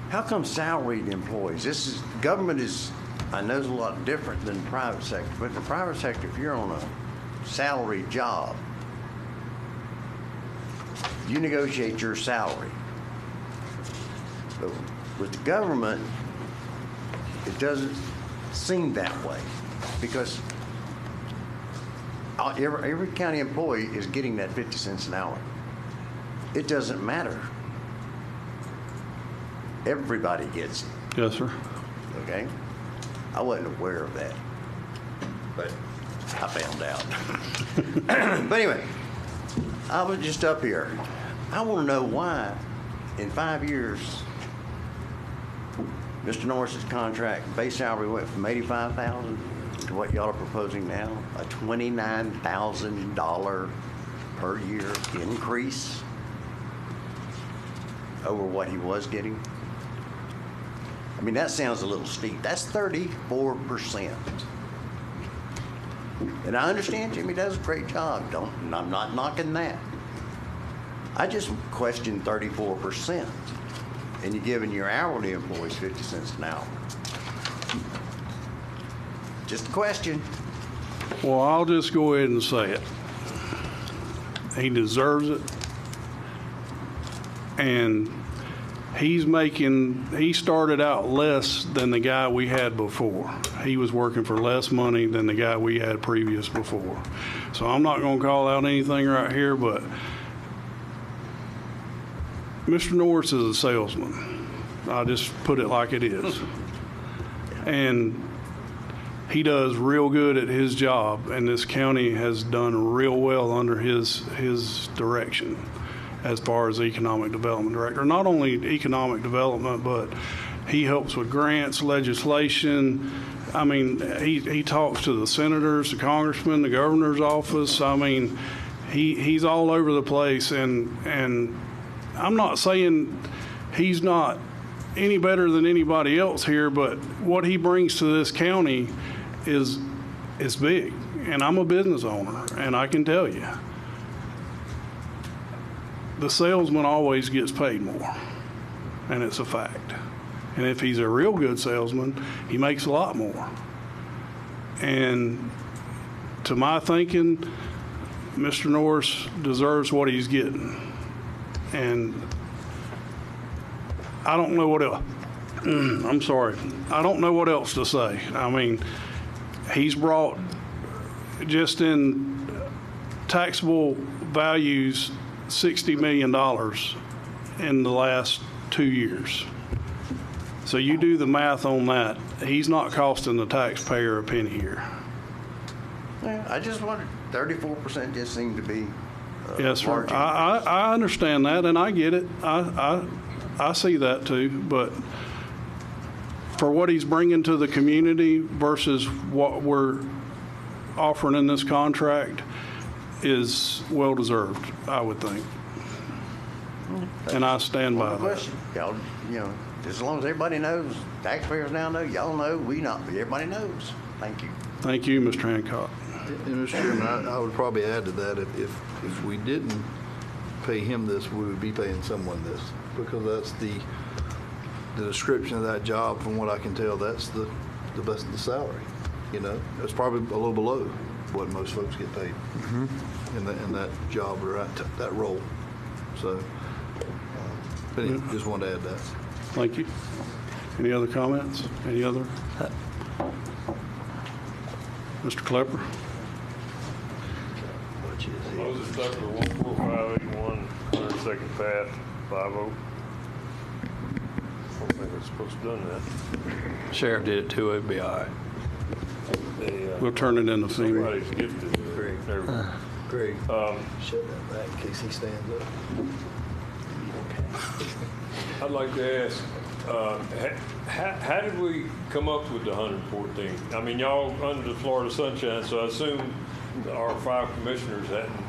How come salaried employees? Government is, I know it's a lot different than the private sector, but in the private sector, if you're on a salaried job, you negotiate your salary. But with the government, it doesn't seem that way because every county employee is getting that 50 cents an hour. It doesn't matter. Everybody gets it, Yes, sir. okay? I wasn't aware of that, but I found out. But anyway, I was just up here. I want to know why, in 5 years, Mr. Norris's contract base salary went from $85,000 to what y'all are proposing now, a $29,000 per year increase over what he was getting. I mean, that sounds a little steep. That's 34%. And I understand Jimmy does a great job. I'm not knocking that. I just question 34%. And you're giving your hourly employees 50 cents an hour. Just a question. Well, I'll just go ahead and say it. He deserves it. And he started out less than the guy we had before. He was working for less money than the guy we had previous before. So I'm not going to call out anything right here, but Mr. Norris is a salesman. I'll just put it like it is. And he does real good at his job, and this county has done real well under his direction as far as economic development director. Not only economic development, but he helps with grants, legislation. I mean, he talks to the senators, the congressmen, the governor's office. I mean, he's all over the place, and I'm not saying he's not any better than anybody else here, but what he brings to this county is big. And I'm a business owner, and I can tell you, the salesman always gets paid more, and it's a fact. And if he's a real good salesman, he makes a lot more. And to my thinking, Mr. Norris deserves what he's getting. And I don't know what else. I'm sorry. I don't know what else to say. I mean, he's brought, just in taxable values, $60 million in the last 2 years. So you do the math on that. He's not costing the taxpayer a penny here. Yeah, I just wondered, 34% just seemed to be Yes, sir. large I understand that, and I get it. I see that too. But for what he's bringing to the community versus what we're offering in this contract is well deserved, I would think. And I stand by One that. question. Y'all, as long as everybody knows, taxpayers now know, y'all know, we not, everybody knows. Thank you. Thank you, Mr. Hancock. And Mr. Chairman, I would probably add to that, if we didn't pay him this, we would be paying someone this, because that's the description of that job. From what I can tell, that's the best of the salary. It's probably a little below what most folks get paid in that job or that role. So, but anyway, just wanted to add that. Thank you. Any other comments? Any other? Mr. Klepper? Moses Tucker, 14581, 102nd Path, 5-0. I don't think we're supposed to have done that. Sheriff did it too, it'd be all right. We'll turn it into FEMA. Somebody's gifted. There we go. Greg, shut that back in case he stands up. I'd like to ask, how did we come up with the 114? I mean, y'all under the Florida sunshine, so I assume our 5 commissioners hadn't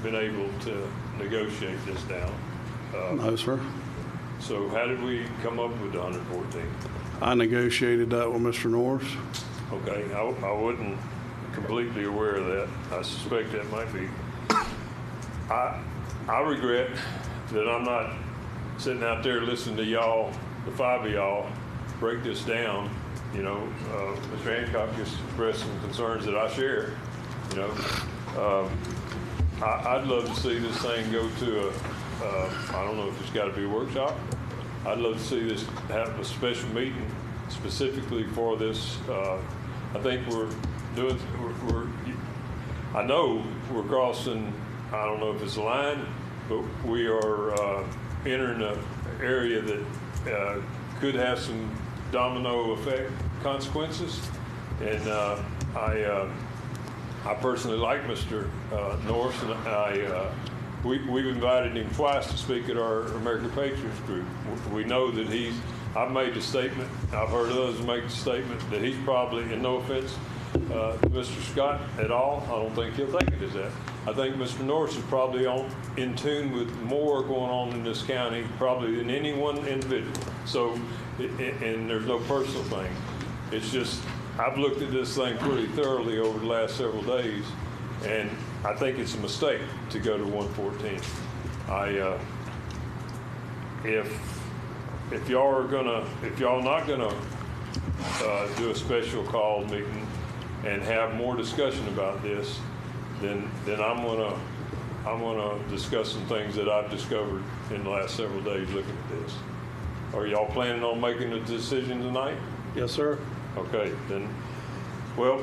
been able to negotiate this down. No, sir. So how did we come up with the 114? I negotiated that with Mr. Norris. Okay, I wasn't completely aware of that. I suspect that might be. I regret that I'm not sitting out there listening to y'all, the 5 of y'all, break this down. You know, Mr. Hancock just expressed some concerns that I share. You know, I'd love to see this thing go to I don't know if it's got to be a workshop. I'd love to see this have a special meeting specifically for this. I think I know we're crossing, I don't know if it's a line, but we are entering an area that could have some domino effect consequences. And I personally like Mr. Norris, and we've invited him twice to speak at our American Patriots group. We know that I've made the statement, I've heard others make the statement that he's probably, and no offense to Mr. Scott at all, I don't think he'll take it as that. I think Mr. Norris is probably in tune with more going on in this county probably than any one individual. So, and there's no personal thing. It's just, I've looked at this thing pretty thoroughly over the last several days, and I think it's a mistake to go to 114. If y'all not gonna do a special call meeting and have more discussion about this, then I'm gonna discuss some things that I've discovered in the last several days looking at this. Are y'all planning on making a decision tonight? Yes, sir. Okay, then, well,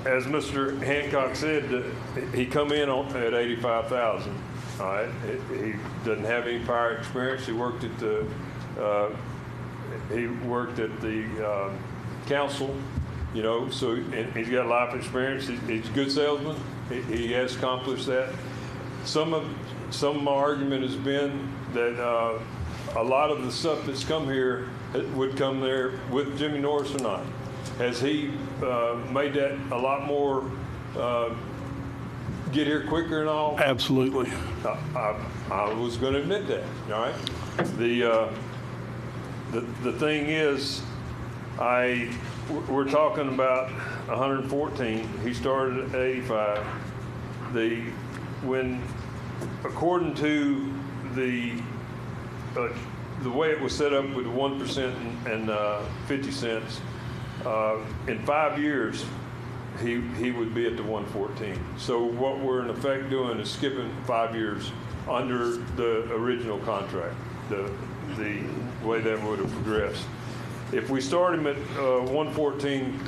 as Mr. Hancock said, he come in at 85,000. All right, he doesn't have any prior experience. He worked at the council, you know. So and he's got life experience. He's a good salesman. He has accomplished that. Some of my argument has been that a lot of the stuff that's come here would come there with Jimmy Norris or not. Has he made that a lot more get here quicker and all? Absolutely. I was going to admit that. All right. The thing is, we're talking about 114. He started at 85. According to the way it was set up with 1% and 50 cents, in 5 years, he would be at the 114. So what we're in effect doing is skipping 5 years under the original contract, the way that would have progressed. If we start him at 114,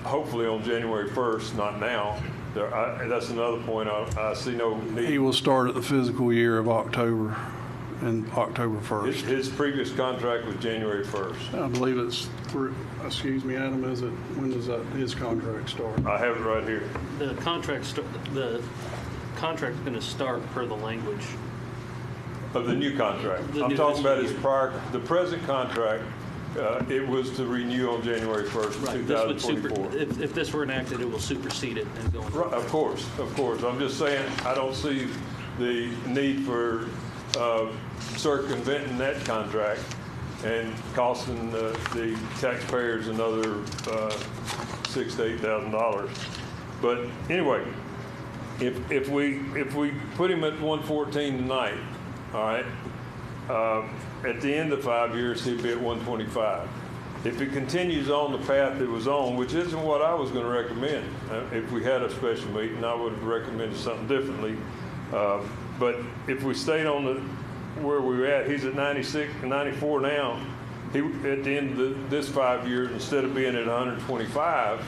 hopefully on January 1st, not now. That's another point. I see no need. He will start at the fiscal year of October 1st. His previous contract was January 1st. I believe it's through, excuse me, Adam, when does his contract start? I have it right here. The contract's going to start per the language of the new contract. I'm talking about the present contract. It was to renew on January 1st, right. 2024. If this were enacted, it will supersede it and go on. Right, of course. I'm just saying I don't see the need for circumventing that contract and costing the taxpayers another $6,000 to $8,000. But anyway, if we put him at 114 tonight, all right, at the end of 5 years he'd be at 125. If he continues on the path it was on, which isn't what I was going to recommend, if we had a special meeting, I would have recommended something differently. But if we stayed on where we were at, he's at 96, 94 now. At the end of this 5 years, instead of being at 125,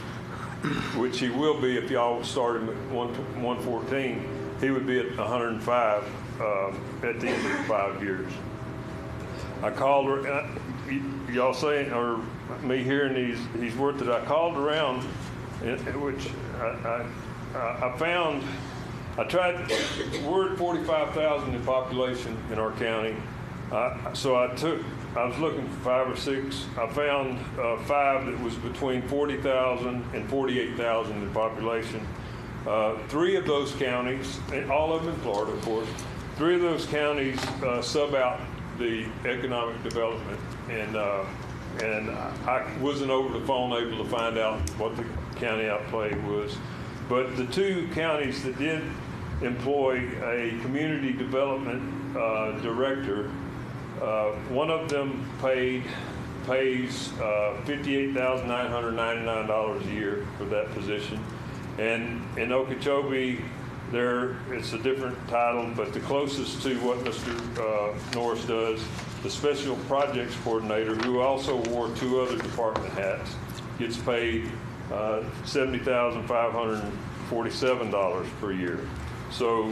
which he will be if y'all start him at 114, he would be at 105 at the end of 5 years. I called her, y'all saying, or me hearing he's worth it. I called around, which I found, we're at 45,000 in population in our county. So I was looking for 5 or 6. I found 5 that was between 40,000 and 48,000 in population. 3 of those counties, and all of them in Florida, of course, 3 of those counties sub out the economic development, and I wasn't over the phone able to find out what the county outlay was. But the 2 counties that did employ a community development director, one of them pays $58,999 a year for that position. And in Okeechobee, it's a different title, but the closest to what Mr. Norris does, the Special Projects Coordinator, who also wore 2 other department hats, gets paid $70,547 per year. So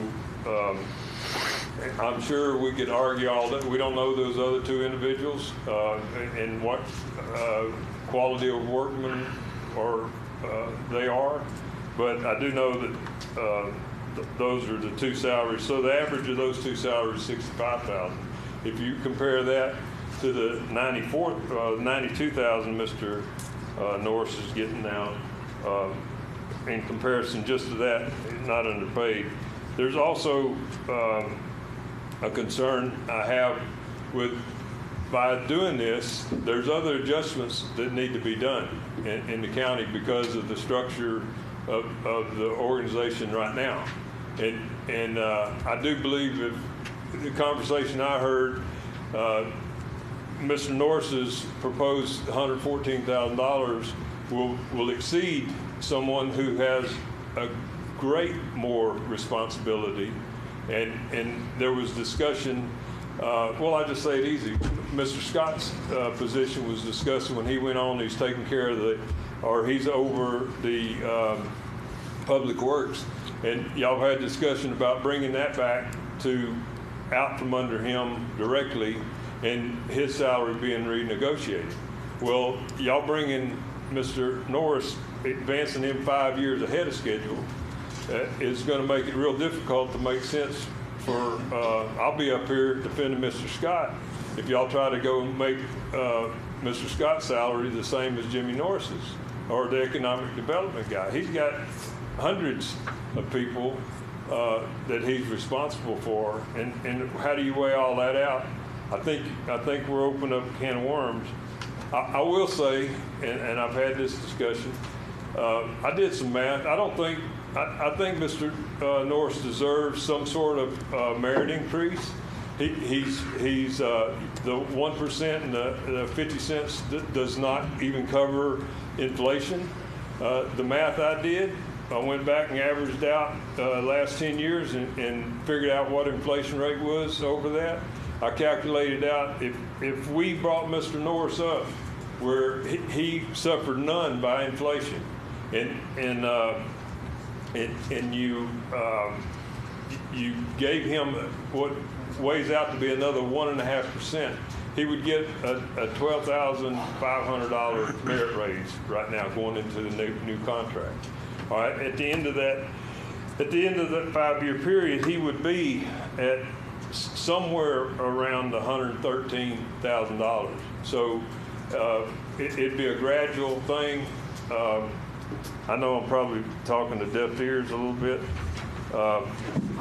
I'm sure we could argue all that. We don't know those other 2 individuals and what quality of workmen they are, but I do know that those are the 2 salaries. So the average of those 2 salaries is $65,000. If you compare that to the $92,000 Mr. Norris is getting now, in comparison just to that, not underpaid. There's also a concern I have with, by doing this, there's other adjustments that need to be done in the county because of the structure of the organization right now. And I do believe if the conversation I heard, Mr. Norris's proposed $114,000 will exceed someone who has a great more responsibility. And there was discussion, well, I just say it easy. Mr. Scott's position was discussed when he went on. He's taking care of he's over the public works. And y'all had discussion about bringing that back to out from under him directly and his salary being renegotiated. Well, y'all bringing Mr. Norris, advancing him 5 years ahead of schedule, is going to make it real difficult to make sense for, I'll be up here defending Mr. Scott if y'all try to go and make Mr. Scott's salary the same as Jimmy Norris's or the economic development guy. He's got hundreds of people that he's responsible for, and how do you weigh all that out? I think we're opening up a can of worms. I will say, and I've had this discussion, I did some math. I think Mr. Norris deserves some sort of merit increase. He's the 1% and the 50 cents does not even cover inflation. The math I did, I went back and averaged out last 10 years and figured out what inflation rate was over that. I calculated out if we brought Mr. Norris up where he suffered none by inflation, and you gave him what weighs out to be another 1.5%, he would get a $12,500 merit raise right now going into the new contract. All right, at the end of that 5-year period, he would be at somewhere around $113,000. So it'd be a gradual thing. I know I'm probably talking to deaf ears a little bit. I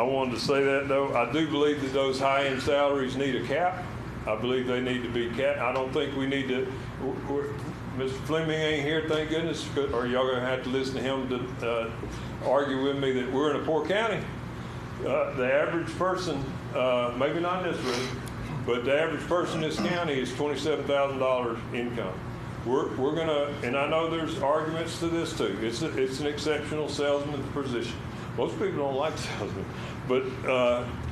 wanted to say that, though. I do believe that those high-end salaries need a cap. I believe they need to be capped. I don't think we need to. Mr. Fleming ain't here, thank goodness, or y'all going to have to listen to him to argue with me that we're in a poor county. The average person, maybe not in this room, but the average person in this county is $27,000 income. We're going to, and I know there's arguments to this too. It's an exceptional salesman position. Most people don't like salesmen, but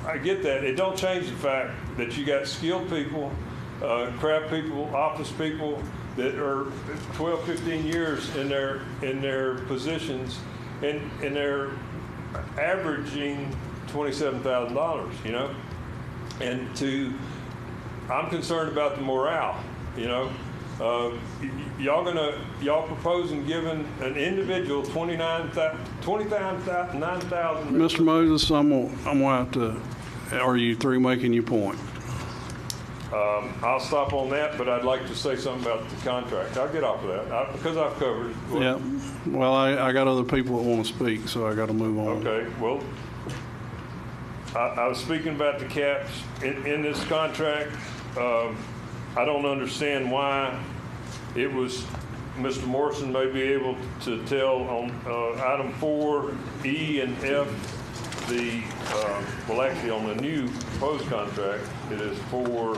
I get that. It don't change the fact that you got skilled people, craft people, office people, that are 12, 15 years in their positions, and they're averaging $27,000, you know? And I'm concerned about the morale, you know? Y'all proposing giving an individual $29,000. Mr. Moses, I'm gonna have to, are you through making your point? I'll stop on that, but I'd like to say something about the contract. I'll get off of that because I've covered it. Yeah. Well, I got other people that want to speak, so I got to move on. Okay. Well, I was speaking about the caps in this contract. I don't understand why it was. Mr. Morrison may be able to tell on item 4, E and F. Well, actually, on the new proposed contract, it is for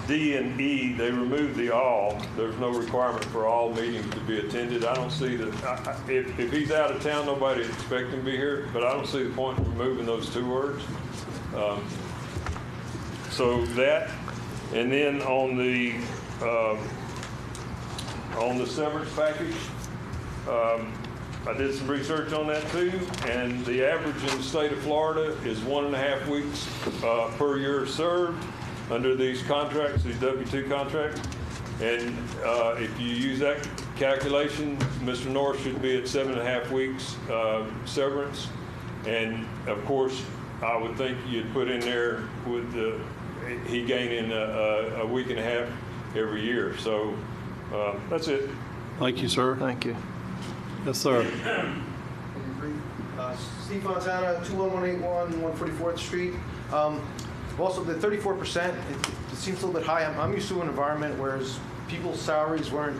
D and E. They removed the all. There's no requirement for all meetings to be attended. I don't see that. If he's out of town, nobody expect him to be here. But I don't see the point in removing those 2 words. So that, and then on the severance package. I did some research on that too, and the average in the state of Florida is 1.5 weeks per year served under these contracts, these W-2 contracts. And if you use that calculation, Mr. North should be at 7.5 weeks severance. And of course, I would think you'd put in there with he gaining a week and a half every year. So that's it. Thank you, sir. Thank you. Yes, sir. Steve Fontana, 21181 144th Street. Also, the 34%, it seems a little bit high. I'm used to an environment where people's salaries weren't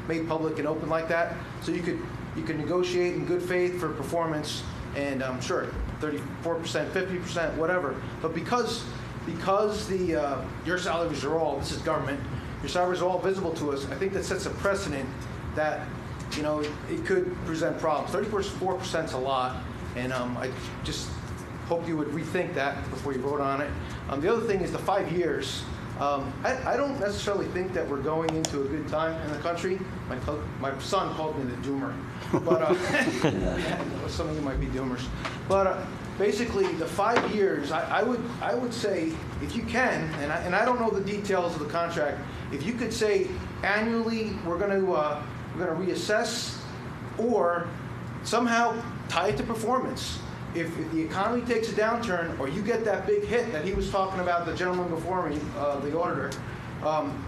made public and open like that. So you could negotiate in good faith for performance, and sure, 34%, 50%, whatever. But because your salaries are all, this is government, your salaries are all visible to us, I think that sets a precedent that, you know, it could present problems. 34% is a lot, and I just hope you would rethink that before you vote on it. The other thing is the 5 years. I don't necessarily think that we're going into a good time in the country. My son called me the doomer, but some of you might be doomers. But basically, the 5 years, I would say, if you can, and I don't know the details of the contract, if you could say annually we're going to reassess, or somehow tie it to performance. If the economy takes a downturn, or you get that big hit that he was talking about, the gentleman before me, the auditor,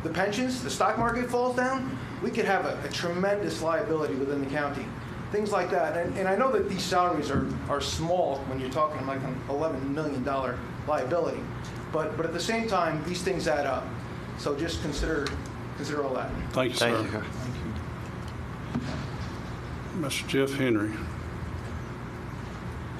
the pensions, the stock market falls down, we could have a tremendous liability within the county. Things like that. And I know that these salaries are small when you're talking like an $11 million liability. But at the same time, these things add up. So just consider all that. Thank you, sir. Thank you. Mr. Jeff Henry.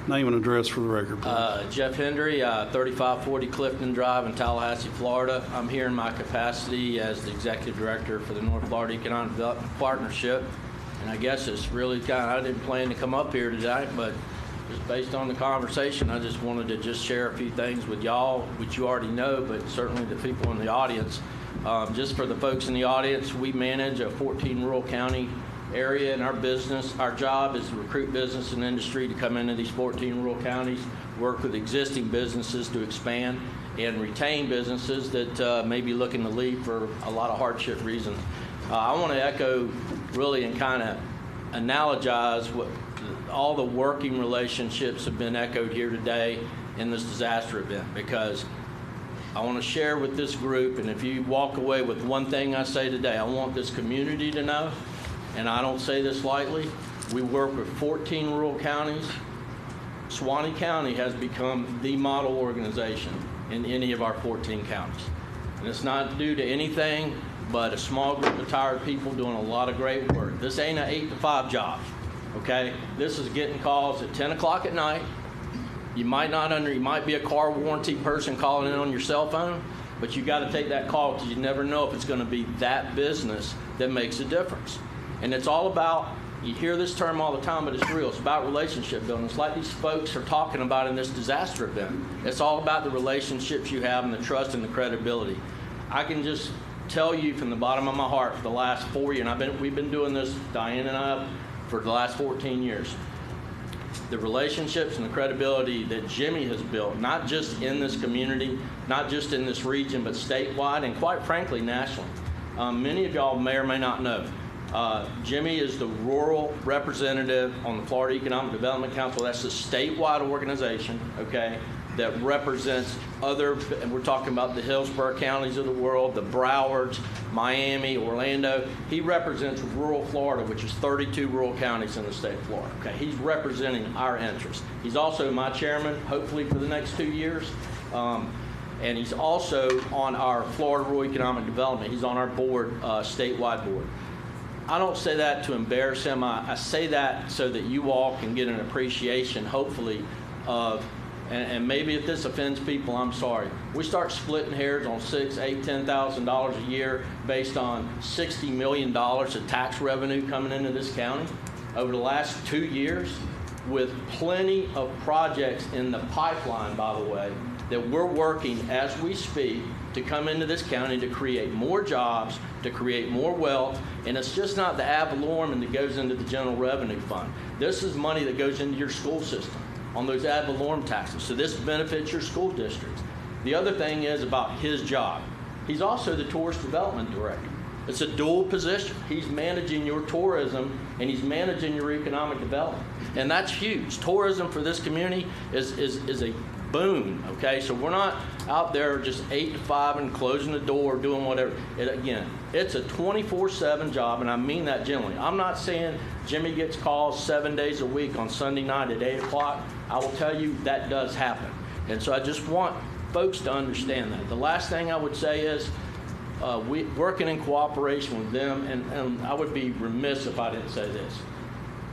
Name and address for the record, please. Jeff Hendry, 3540 Clifton Drive in Tallahassee, Florida. I'm here in my capacity as the Executive Director for the North Florida Economic Development Partnership. And I guess it's really I didn't plan to come up here today, but just based on the conversation, I just wanted to just share a few things with y'all, which you already know, but certainly the people in the audience. Just for the folks in the audience, we manage a 14 rural county area in our business. Our job is to recruit business and industry to come into these 14 rural counties, work with existing businesses to expand, and retain businesses that may be looking to leave for a lot of hardship reasons. I want to echo really and kind of analogize what all the working relationships have been echoed here today in this disaster event, because I want to share with this group, and if you walk away with one thing I say today, I want this community to know, and I don't say this lightly, we work with 14 rural counties. Suwannee County has become the model organization in any of our 14 counties. And it's not due to anything but a small group of tired people doing a lot of great work. This ain't an 8 to 5 job, okay? This is getting calls at 10 o'clock at night. You might be a car warranty person calling in on your cell phone, but you got to take that call because you never know if it's going to be that business that makes a difference. And it's all about, you hear this term all the time, but it's real. It's about relationship building. It's like these folks are talking about in this disaster event. It's all about the relationships you have and the trust and the credibility. I can just tell you from the bottom of my heart for the last 4 years, and we've been doing this, Diane and I, for the last 14 years. The relationships and the credibility that Jimmy has built, not just in this community, not just in this region, but statewide and quite frankly, nationally. Many of y'all may or may not know, Jimmy is the rural representative on the Florida Economic Development Council. That's a statewide organization, okay, that represents other, and we're talking about the Hillsborough counties of the world, the Browards, Miami, Orlando. He represents rural Florida, which is 32 rural counties in the state of Florida. Okay, he's representing our interests. He's also my chairman, hopefully for the next 2 years. And he's also on our Florida Rural Economic Development. He's on our board, statewide board. I don't say that to embarrass him. I say that so that you all can get an appreciation, hopefully, of, and maybe if this offends people, I'm sorry. We start splitting hairs on $6,000, $8,000, $10,000 a year based on $60 million of tax revenue coming into this county over the last 2 years, with plenty of projects in the pipeline, by the way, that we're working as we speak to come into this county to create more jobs, to create more wealth. And it's just not the ad valorem that goes into the general revenue fund. This is money that goes into your school system on those ad valorem taxes. So this benefits your school districts. The other thing is about his job. He's also the tourist development director. It's a dual position. He's managing your tourism and he's managing your economic development. And that's huge. Tourism for this community is a boon, okay? So we're not out there just 8 to 5 and closing the door, doing whatever. Again, it's a 24/7 job, and I mean that generally. I'm not saying Jimmy gets calls 7 days a week on Sunday night at 8 o'clock. I will tell you that does happen. And so I just want folks to understand that. The last thing I would say is we working in cooperation with them, and I would be remiss if I didn't say this.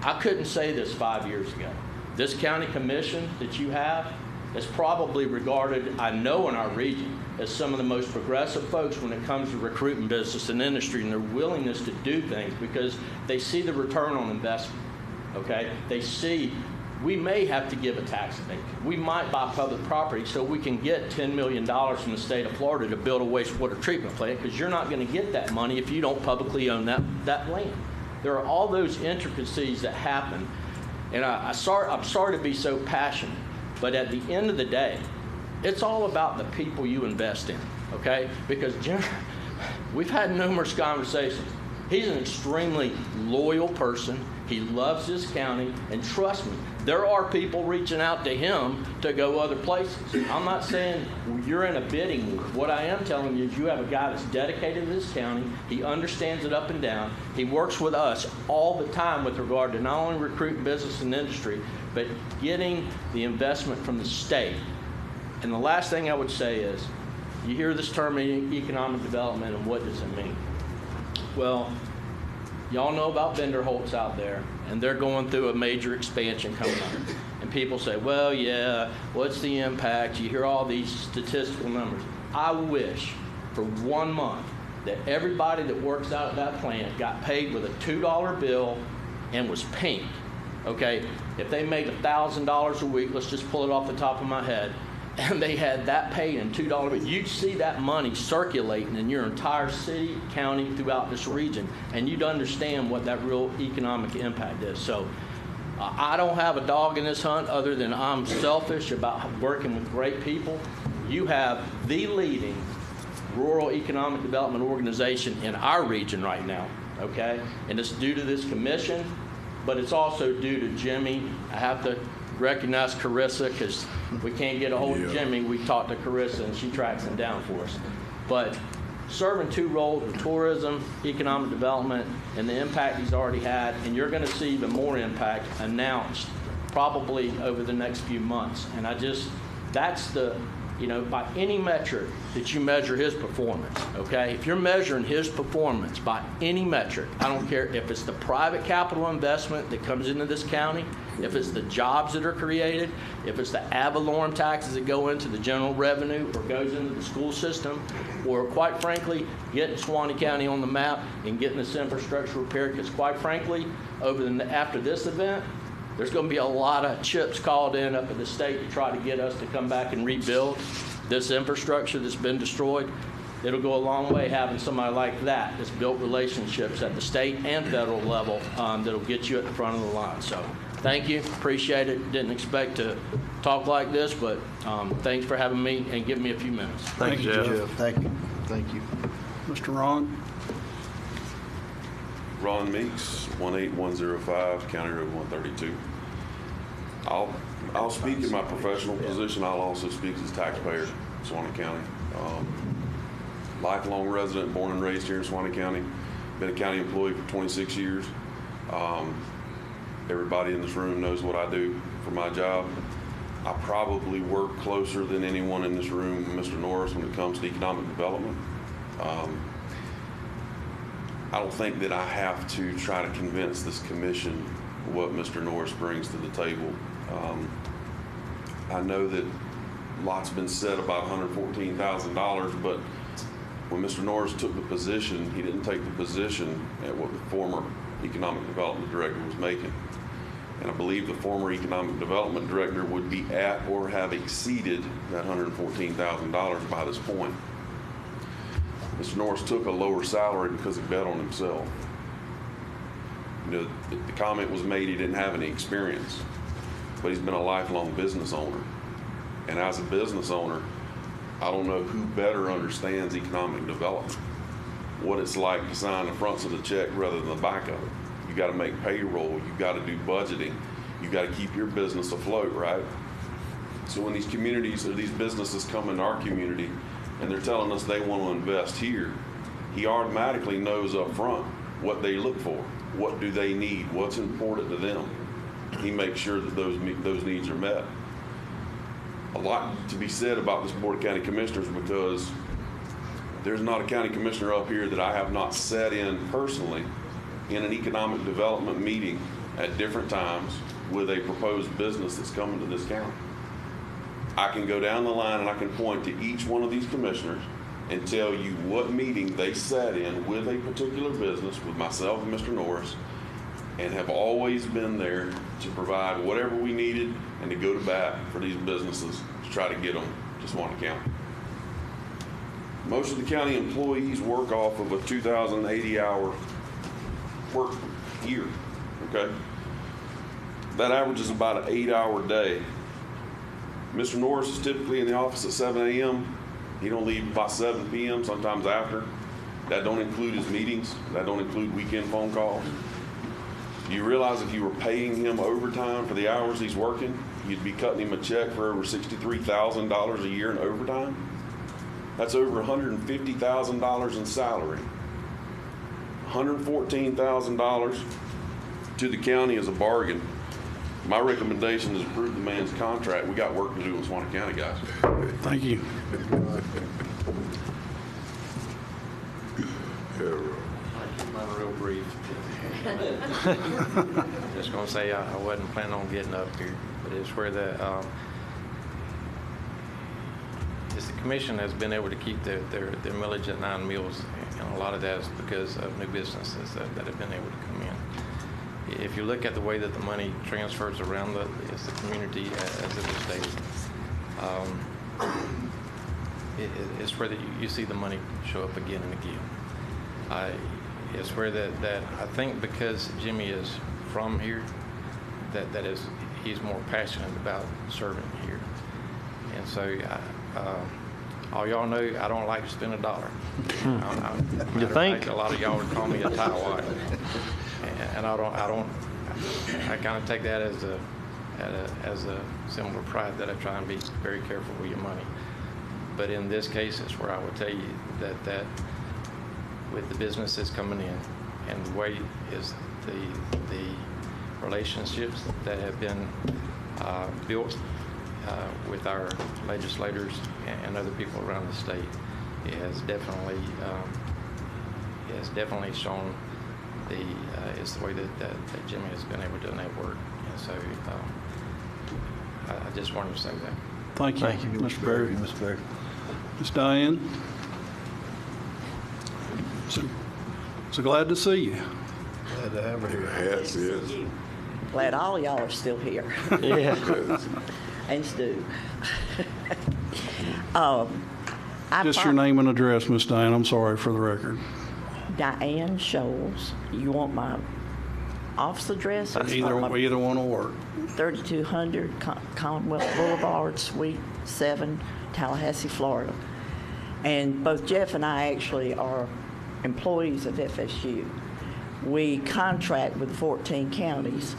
I couldn't say this 5 years ago. This county commission that you have is probably regarded, I know in our region, as some of the most progressive folks when it comes to recruiting business and industry and their willingness to do things because they see the return on investment, okay? They see we may have to give a tax abatement. We might buy public property so we can get $10 million from the state of Florida to build a wastewater treatment plant, because you're not going to get that money if you don't publicly own that land. There are all those intricacies that happen, and I'm sorry to be so passionate, but at the end of the day, it's all about the people you invest in, okay? Because we've had numerous conversations. He's an extremely loyal person. He loves this county, and trust me, there are people reaching out to him to go other places. I'm not saying you're in a bidding war. What I am telling you is you have a guy that's dedicated to this county. He understands it up and down. He works with us all the time with regard to not only recruiting business and industry, but getting the investment from the state. And the last thing I would say is, you hear this term economic development, and what does it mean? Well, y'all know about Vanderholt's out there, and they're going through a major expansion coming up. And people say, well, yeah, what's the impact? You hear all these statistical numbers. I wish for 1 month that everybody that works out at that plant got paid with a $2 bill and was pink, okay? If they made $1,000 a week, let's just pull it off the top of my head, and they had that paid in $2 bills, you'd see that money circulating in your entire city, county, throughout this region, and you'd understand what that real economic impact is. So I don't have a dog in this hunt other than I'm selfish about working with great people. You have the leading rural economic development organization in our region right now, okay? And it's due to this commission, but it's also due to Jimmy. I have to recognize Carissa, because we can't get a hold of Jimmy. We talked to Carissa, and she tracks him down for us. But serving 2 roles with tourism, economic development, and the impact he's already had, and you're going to see even more impact announced probably over the next few months. And that's the, by any metric that you measure his performance, okay? If you're measuring his performance by any metric, I don't care if it's the private capital investment that comes into this county, if it's the jobs that are created, if it's the ad valorem taxes that go into the general revenue or goes into the school system, or quite frankly, getting Suwannee County on the map and getting this infrastructure repaired, because quite frankly, after this event, there's going to be a lot of chips called in up at the state to try to get us to come back and rebuild this infrastructure that's been destroyed. it'll go a long way having somebody like that that's built relationships at the state and federal level that'll get you at the front of the line. So thank you, appreciate it. Didn't expect to talk like this, but thanks for having me and giving me a few minutes. Thank you, Jeff. Thank you. Thank you. Mr. Ron? Ron Meeks, 18105, County Road 132. I'll speak in my professional position. I'll also speak as a taxpayer in Suwannee County. Lifelong resident, born and raised here in Suwannee County. Been a county employee for 26 years. Everybody in this room knows what I do for my job. I probably work closer than anyone in this room, Mr. Norris, when it comes to economic development. I don't think that I have to try to convince this commission what Mr. Norris brings to the table. I know that lots been said about $114,000, but when Mr. Norris took the position, he didn't take the position at what the former economic development director was making. And I believe the former economic development director would be at or have exceeded that $114,000 by this point. Mr. Norris took a lower salary because he bet on himself. You know, the comment was made he didn't have any experience, but he's been a lifelong business owner. And as a business owner, I don't know who better understands economic development, what it's like to sign the fronts of the check rather than the back of it. You got to make payroll, you got to do budgeting, you got to keep your business afloat, right? So when these communities or these businesses come into our community and they're telling us they want to invest here, he automatically knows up front what they look for, what do they need, what's important to them. He makes sure that those needs are met. A lot to be said about this Board of County Commissioners, because there's not a county commissioner up here that I have not sat in personally in an economic development meeting at different times with a proposed business that's coming to this county. I can go down the line and I can point to each one of these commissioners and tell you what meeting they sat in with a particular business, with myself and Mr. Norris, and have always been there to provide whatever we needed and to go to bat for these businesses to try to get them to Suwannee County. Most of the county employees work off of a 2,080-hour work year, okay? That averages about an 8-hour day. Mr. Norris is typically in the office at 7 a.m. He don't leave by 7 p.m., sometimes after. That don't include his meetings. That don't include weekend phone calls. Do you realize if you were paying him overtime for the hours he's working, you'd be cutting him a check for over $63,000 a year in overtime? That's over $150,000 in salary. $114,000 to the county is a bargain. My recommendation is approve the man's contract. We got work to do in Suwannee County, guys. Thank you. I'll keep mine real brief. Just going to say I wasn't planning on getting up here, but it's where the commission has been able to keep their millage at 9 mills, and a lot of that is because of new businesses that have been able to come in. If you look at the way that the money transfers around the community, as it was stated, it's where you see the money show up again and again. It's where that I think because Jimmy is from here, he's more passionate about serving here. And so all y'all know I don't like to spend a dollar. You think? A lot of y'all would call me a tightwad, and I kind of take that as a symbol of pride that I try and be very careful with your money. But in this case, it's where I would tell you that with the businesses coming in and the way is the relationships that have been built with our legislators and other people around the state, it has definitely shown it's the way that Jimmy has been able to network. And so I just wanted to say that. Thank you, Mr. Berry. Mr. Berry. Ms. Diane? So glad to see you. Glad to have her here. Yes, yes. Glad all y'all are still here. Yeah. And Stu. Just your name and address, Miss Diane. I'm sorry for the record. Diane Scholes. You want my office address? Or Either one will work. 3200 Commonwealth Boulevard, Suite 7, Tallahassee, Florida. And both Jeff and I actually are employees of FSU. We contract with 14 counties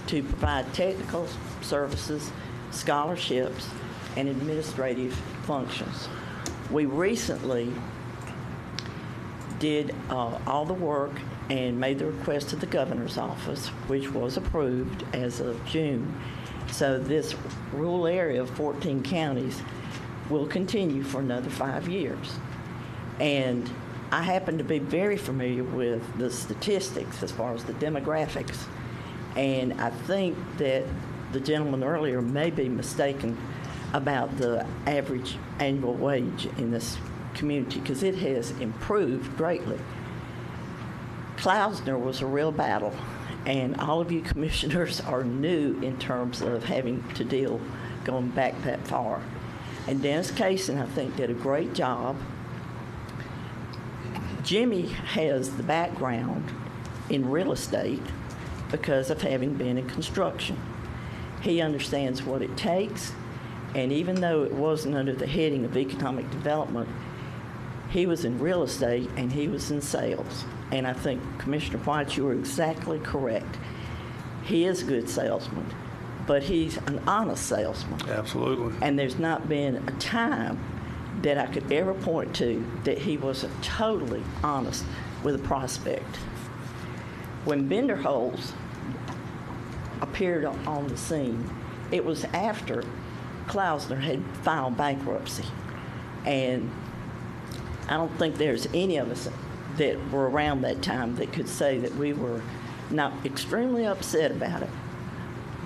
to provide technical services, scholarships, and administrative functions. We recently did all the work and made the request to the governor's office, which was approved as of June. So this rural area of 14 counties will continue for another 5 years. And I happen to be very familiar with the statistics as far as the demographics. And I think that the gentleman earlier may be mistaken about the average annual wage in this community, because it has improved greatly. Klausner was a real battle, and all of you commissioners are new in terms of having to deal going back that far. And Dennis Kaysen, I think, did a great job. Jimmy has the background in real estate because of having been in construction. He understands what it takes, and even though it wasn't under the heading of economic development, he was in real estate and he was in sales. And I think, Commissioner White, you are exactly correct. He is a good salesman, but he's an honest salesman. Absolutely. And there's not been a time that I could ever point to that he wasn't totally honest with a prospect. When Benderholz appeared on the scene, it was after Klausner had filed bankruptcy. And I don't think there's any of us that were around that time that could say that we were not extremely upset about it.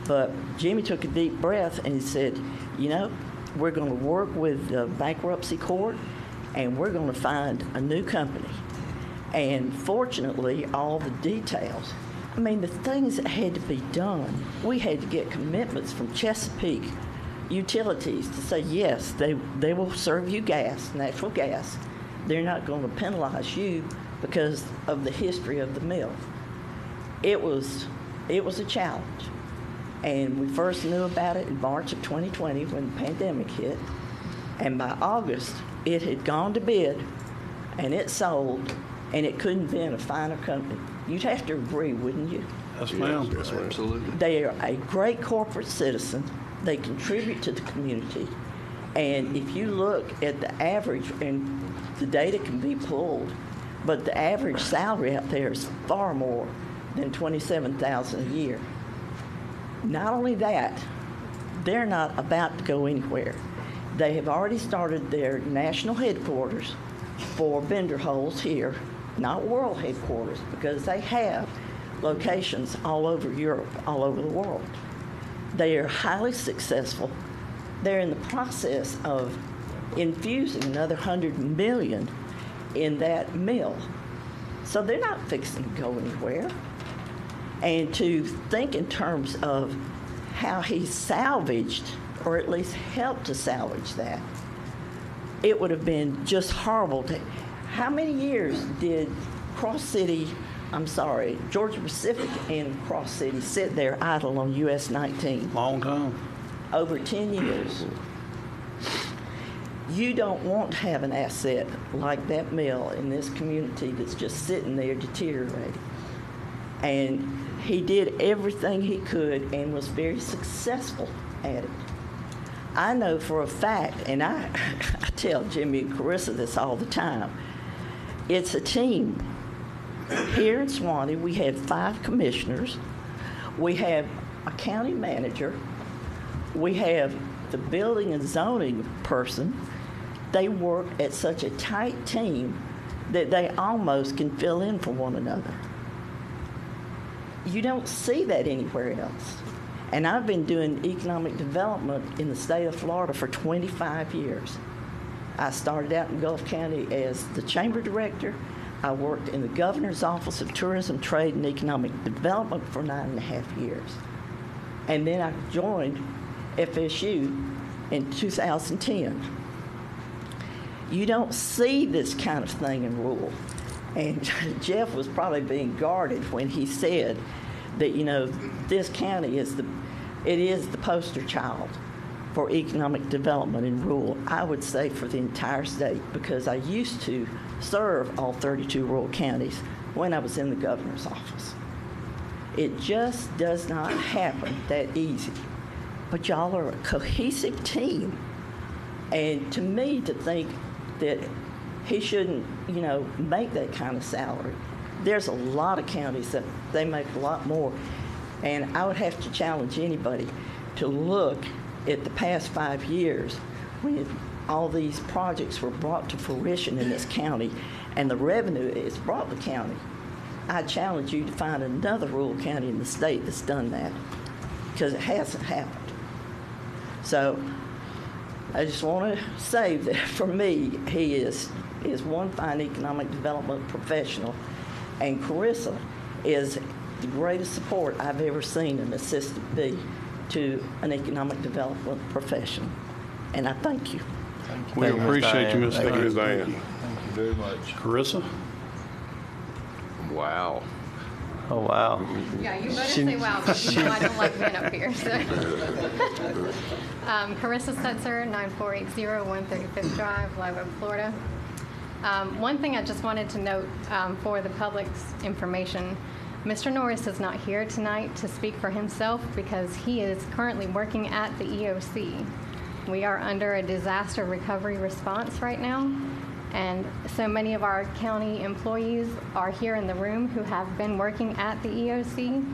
But Jimmy took a deep breath and he said, you know, we're going to work with the bankruptcy court and we're going to find a new company. And fortunately, all the details, I mean, the things that had to be done, we had to get commitments from Chesapeake Utilities to say, yes, they will serve you gas, natural gas. They're not going to penalize you because of the history of the mill. It was a challenge. And we first knew about it in March of 2020 when the pandemic hit. And by August, it had gone to bid and it sold, and it couldn't have been a finer company. You'd have to agree, wouldn't you? Yes, ma'am. Yes, absolutely. They are a great corporate citizen. They contribute to the community. And if you look at the average, and the data can be pulled, but the average salary out there is far more than $27,000 a year. Not only that, they're not about to go anywhere. They have already started their national headquarters for Benderholz here, not world headquarters, because they have locations all over Europe, all over the world. They are highly successful. They're in the process of infusing another $100 million in that mill. So they're not fixing to go anywhere. And to think in terms of how he salvaged, or at least helped to salvage that, it would have been just horrible to. How many years did Georgia Pacific and Cross City sit there idle on US 19? Long time. Over 10 years. You don't want to have an asset like that mill in this community that's just sitting there deteriorating. And he did everything he could and was very successful at it. I know for a fact, and I tell Jimmy and Carissa this all the time, it's a team. Here in Suwannee, we have 5 commissioners. We have a county manager. We have the building and zoning person. They work at such a tight team that they almost can fill in for one another. You don't see that anywhere else. And I've been doing economic development in the state of Florida for 25 years. I started out in Gulf County as the chamber director. I worked in the governor's office of tourism, trade, and economic development for 9.5 years. And then I joined FSU in 2010. You don't see this kind of thing in rural. And Jeff was probably being guarded when he said that, this county is the poster child for economic development in rural, I would say for the entire state, because I used to serve all 32 rural counties when I was in the governor's office. It just does not happen that easy. But y'all are a cohesive team. And to me, to think that he shouldn't, make that kind of salary. There's a lot of counties that they make a lot more. And I would have to challenge anybody to look at the past 5 years when all these projects were brought to fruition in this county and the revenue it's brought the county. I challenge you to find another rural county in the state that's done that, because it hasn't happened. So I just want to say that for me, he is one fine economic development professional, and Carissa is the greatest support I've ever seen an assistant be to an economic development professional. And I thank you. We appreciate you, Ms. Thank you, Ms. Diane. Diane. Thank you very much. Carissa? Wow. Oh, wow. Yeah, you better say wow, because I don't like being up here. So. Carissa Setzer, 9480 135th Drive, Live Oak, Florida. One thing I just wanted to note for the public's information, Mr. Norris is not here tonight to speak for himself because he is currently working at the EOC. We are under a disaster recovery response right now, and so many of our county employees are here in the room who have been working at the EOC.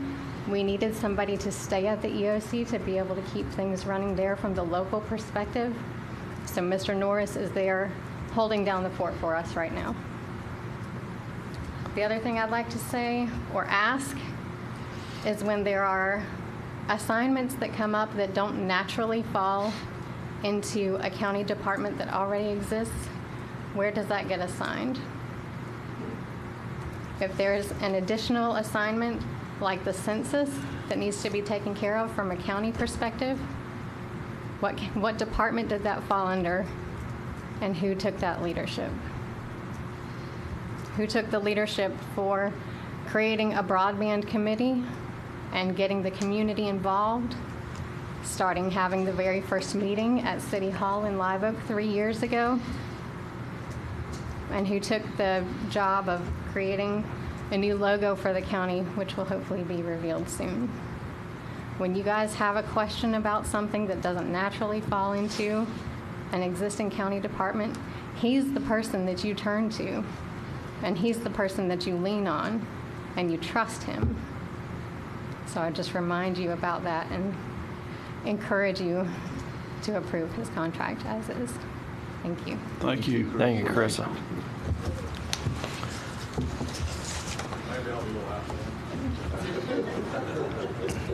We needed somebody to stay at the EOC to be able to keep things running there from the local perspective. So Mr. Norris is there holding down the fort for us right now. The other thing I'd like to say or ask is when there are assignments that come up that don't naturally fall into a county department that already exists, where does that get assigned? If there's an additional assignment like the census that needs to be taken care of from a county perspective, what department did that fall under, and who took that leadership? Who took the leadership for creating a broadband committee and getting the community involved, starting having the very first meeting at City Hall in Live Oak 3 years ago? And who took the job of creating a new logo for the county, which will hopefully be revealed soon? When you guys have a question about something that doesn't naturally fall into an existing county department, he's the person that you turn to, and he's the person that you lean on, and you trust him. So I just remind you about that and encourage you to approve his contract as is. Thank you. Thank you. Thank you, Carissa.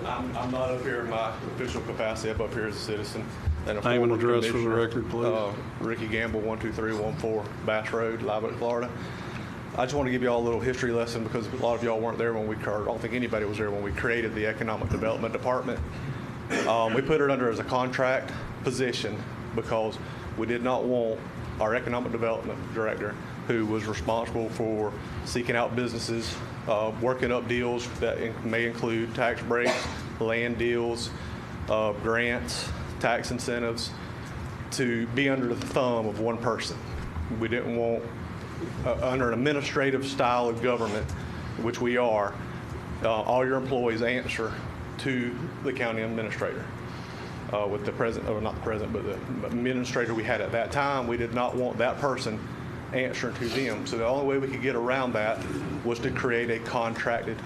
I'm not up here in my official capacity. I'm up here as a citizen. And a Name and former address for the commissioner. record, please. Ricky Gamble, 12314 Bass Road, Live Oak, Florida. I just want to give you all a little history lesson because a lot of y'all weren't there when I don't think anybody was there when we created the Economic Development Department. We put it under as a contract position because we did not want our Economic Development Director, who was responsible for seeking out businesses, working up deals that may include tax breaks, land deals, grants, tax incentives, to be under the thumb of one person. We didn't want, under an administrative style of government, which we are, all your employees answer to the county administrator. With the present, or not the present, but the administrator we had at that time, we did not want that person answering to them. So the only way we could get around that was to create a contracted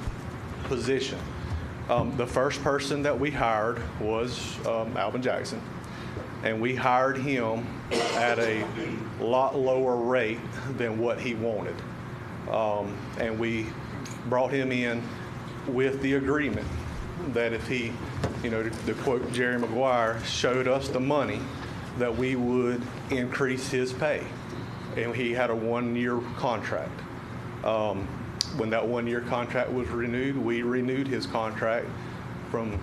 position. The first person that we hired was Alvin Jackson, and we hired him at a lot lower rate than what he wanted. And we brought him in with the agreement that if he, to quote Jerry Maguire, showed us the money, that we would increase his pay. And he had a 1-year contract. When that 1-year contract was renewed, we renewed his contract from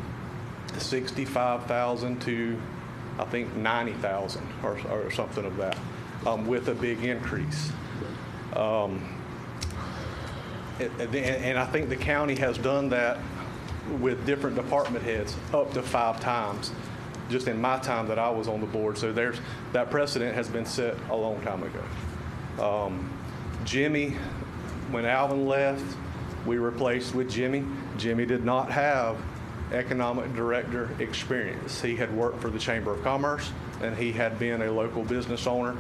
$65,000 to, I think, $90,000 or something of that. with a big increase. And I think the county has done that with different department heads up to 5 times, just in my time that I was on the board. So that precedent has been set a long time ago. Jimmy, when Alvin left, we replaced with Jimmy. Jimmy did not have economic director experience. He had worked for the Chamber of Commerce and he had been a local business owner,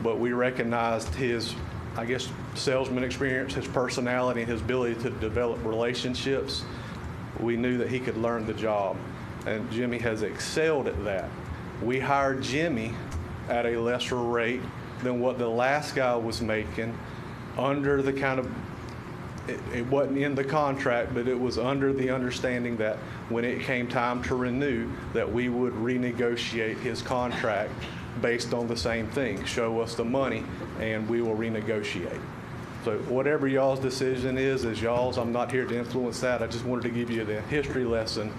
but we recognized his, I guess, salesman experience, his personality, and his ability to develop relationships. We knew that he could learn the job, and Jimmy has excelled at that. We hired Jimmy at a lesser rate than what the last guy was making, under the kind of, it wasn't in the contract, but it was under the understanding that when it came time to renew, that we would renegotiate his contract based on the same thing. Show us the money and we will renegotiate. So whatever y'all's decision is y'all's. I'm not here to influence that. I just wanted to give you the history lesson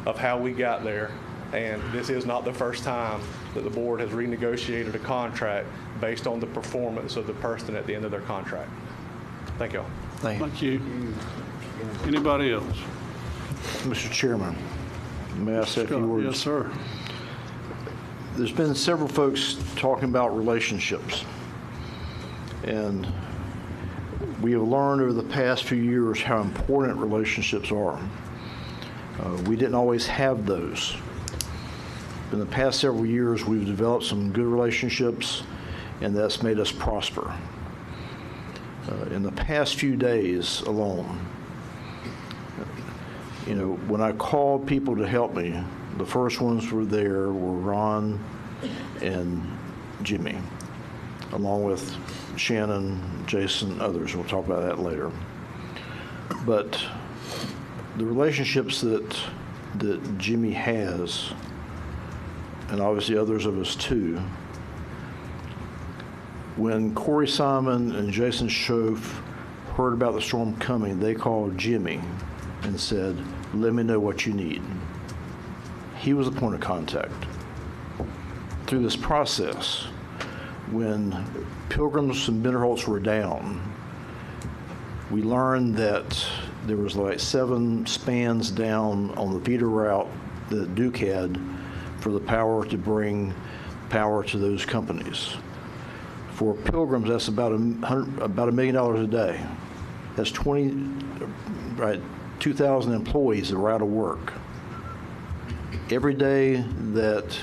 of how we got there. And this is not the first time that the board has renegotiated a contract based on the performance of the person at the end of their contract. Thank y'all. Thank you. Anybody else? Mr. Chairman, may I say a few words? Yes, sir. There's been several folks talking about relationships, and we have learned over the past few years how important relationships are. We didn't always have those. In the past several years, we've developed some good relationships, and that's made us prosper. In the past few days alone, when I called people to help me, the first ones were Ron and Jimmy, along with Shannon, Jason, others. We'll talk about that later. But the relationships that Jimmy has, and obviously others of us too, when Corey Simon and Jason Schoaf heard about the storm coming, they called Jimmy and said, "Let me know what you need." He was the point of contact. Through this process, when Pilgrims and Binderholtz were down, we learned that there was like 7 spans down on the feeder route that Duke had for the power to bring power to those companies. For Pilgrims, that's about $1 million a day. That's 2,000 employees that were out of work. Every day that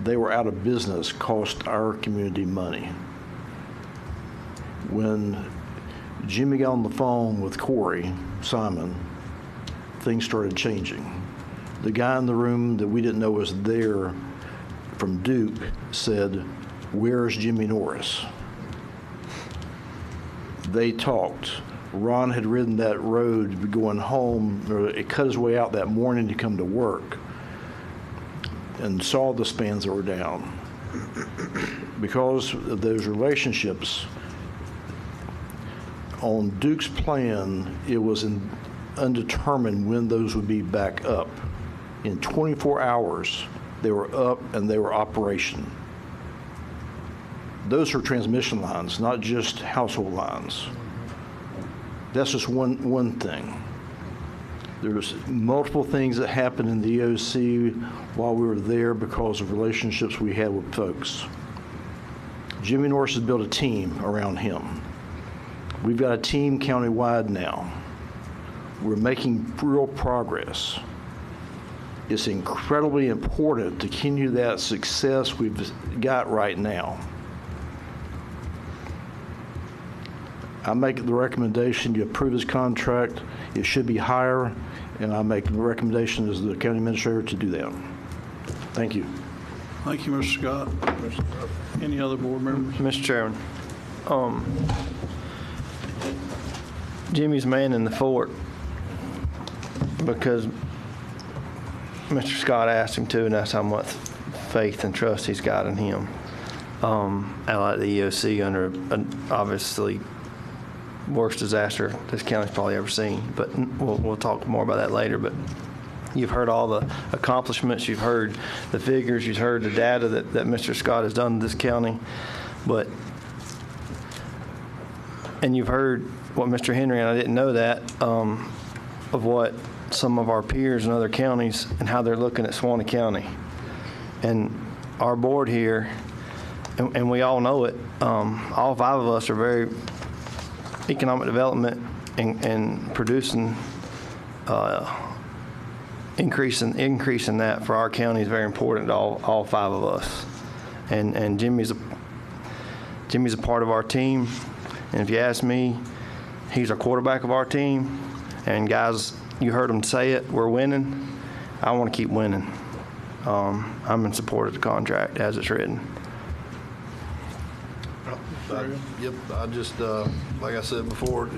they were out of business cost our community money. When Jimmy got on the phone with Corey Simon, things started changing. The guy in the room that we didn't know was there from Duke said, "Where's Jimmy Norris?" They talked. Ron had ridden that road going home, or it cut his way out that morning to come to work, and saw the spans that were down. Because of those relationships, on Duke's plan, it was undetermined when those would be back up. In 24 hours, they were up and they were operation. Those are transmission lines, not just household lines. That's just one thing. There's multiple things that happened in the EOC while we were there because of relationships we had with folks. Jimmy Norris has built a team around him. We've got a team countywide now. We're making real progress. It's incredibly important to continue that success we've got right now. I make the recommendation you approve his contract. It should be higher, and I make the recommendation as the county administrator to do that. Thank you. Thank you, Mr. Scott. Any other board members? Mr. Chairman, Jimmy's man in the fort because Mr. Scott asked him to, and that's how much faith and trust he's got in him. I like the EOC under an obviously worst disaster this county's probably ever seen, but we'll talk more about that later. But you've heard all the accomplishments, you've heard the figures, you've heard the data that Mr. Scott has done in this county. But, and you've heard what Mr. Henry, and I didn't know that, of what some of our peers in other counties and how they're looking at Suwannee County. And our board here, and we all know it, all 5 of us are very economic development and producing, increasing that for our county is very important to all 5 of us. And Jimmy's a part of our team. And if you ask me, he's our quarterback of our team. And guys, you heard him say it, we're winning. I want to keep winning. I'm in support of the contract as it's written. Yep, I just, like I said before,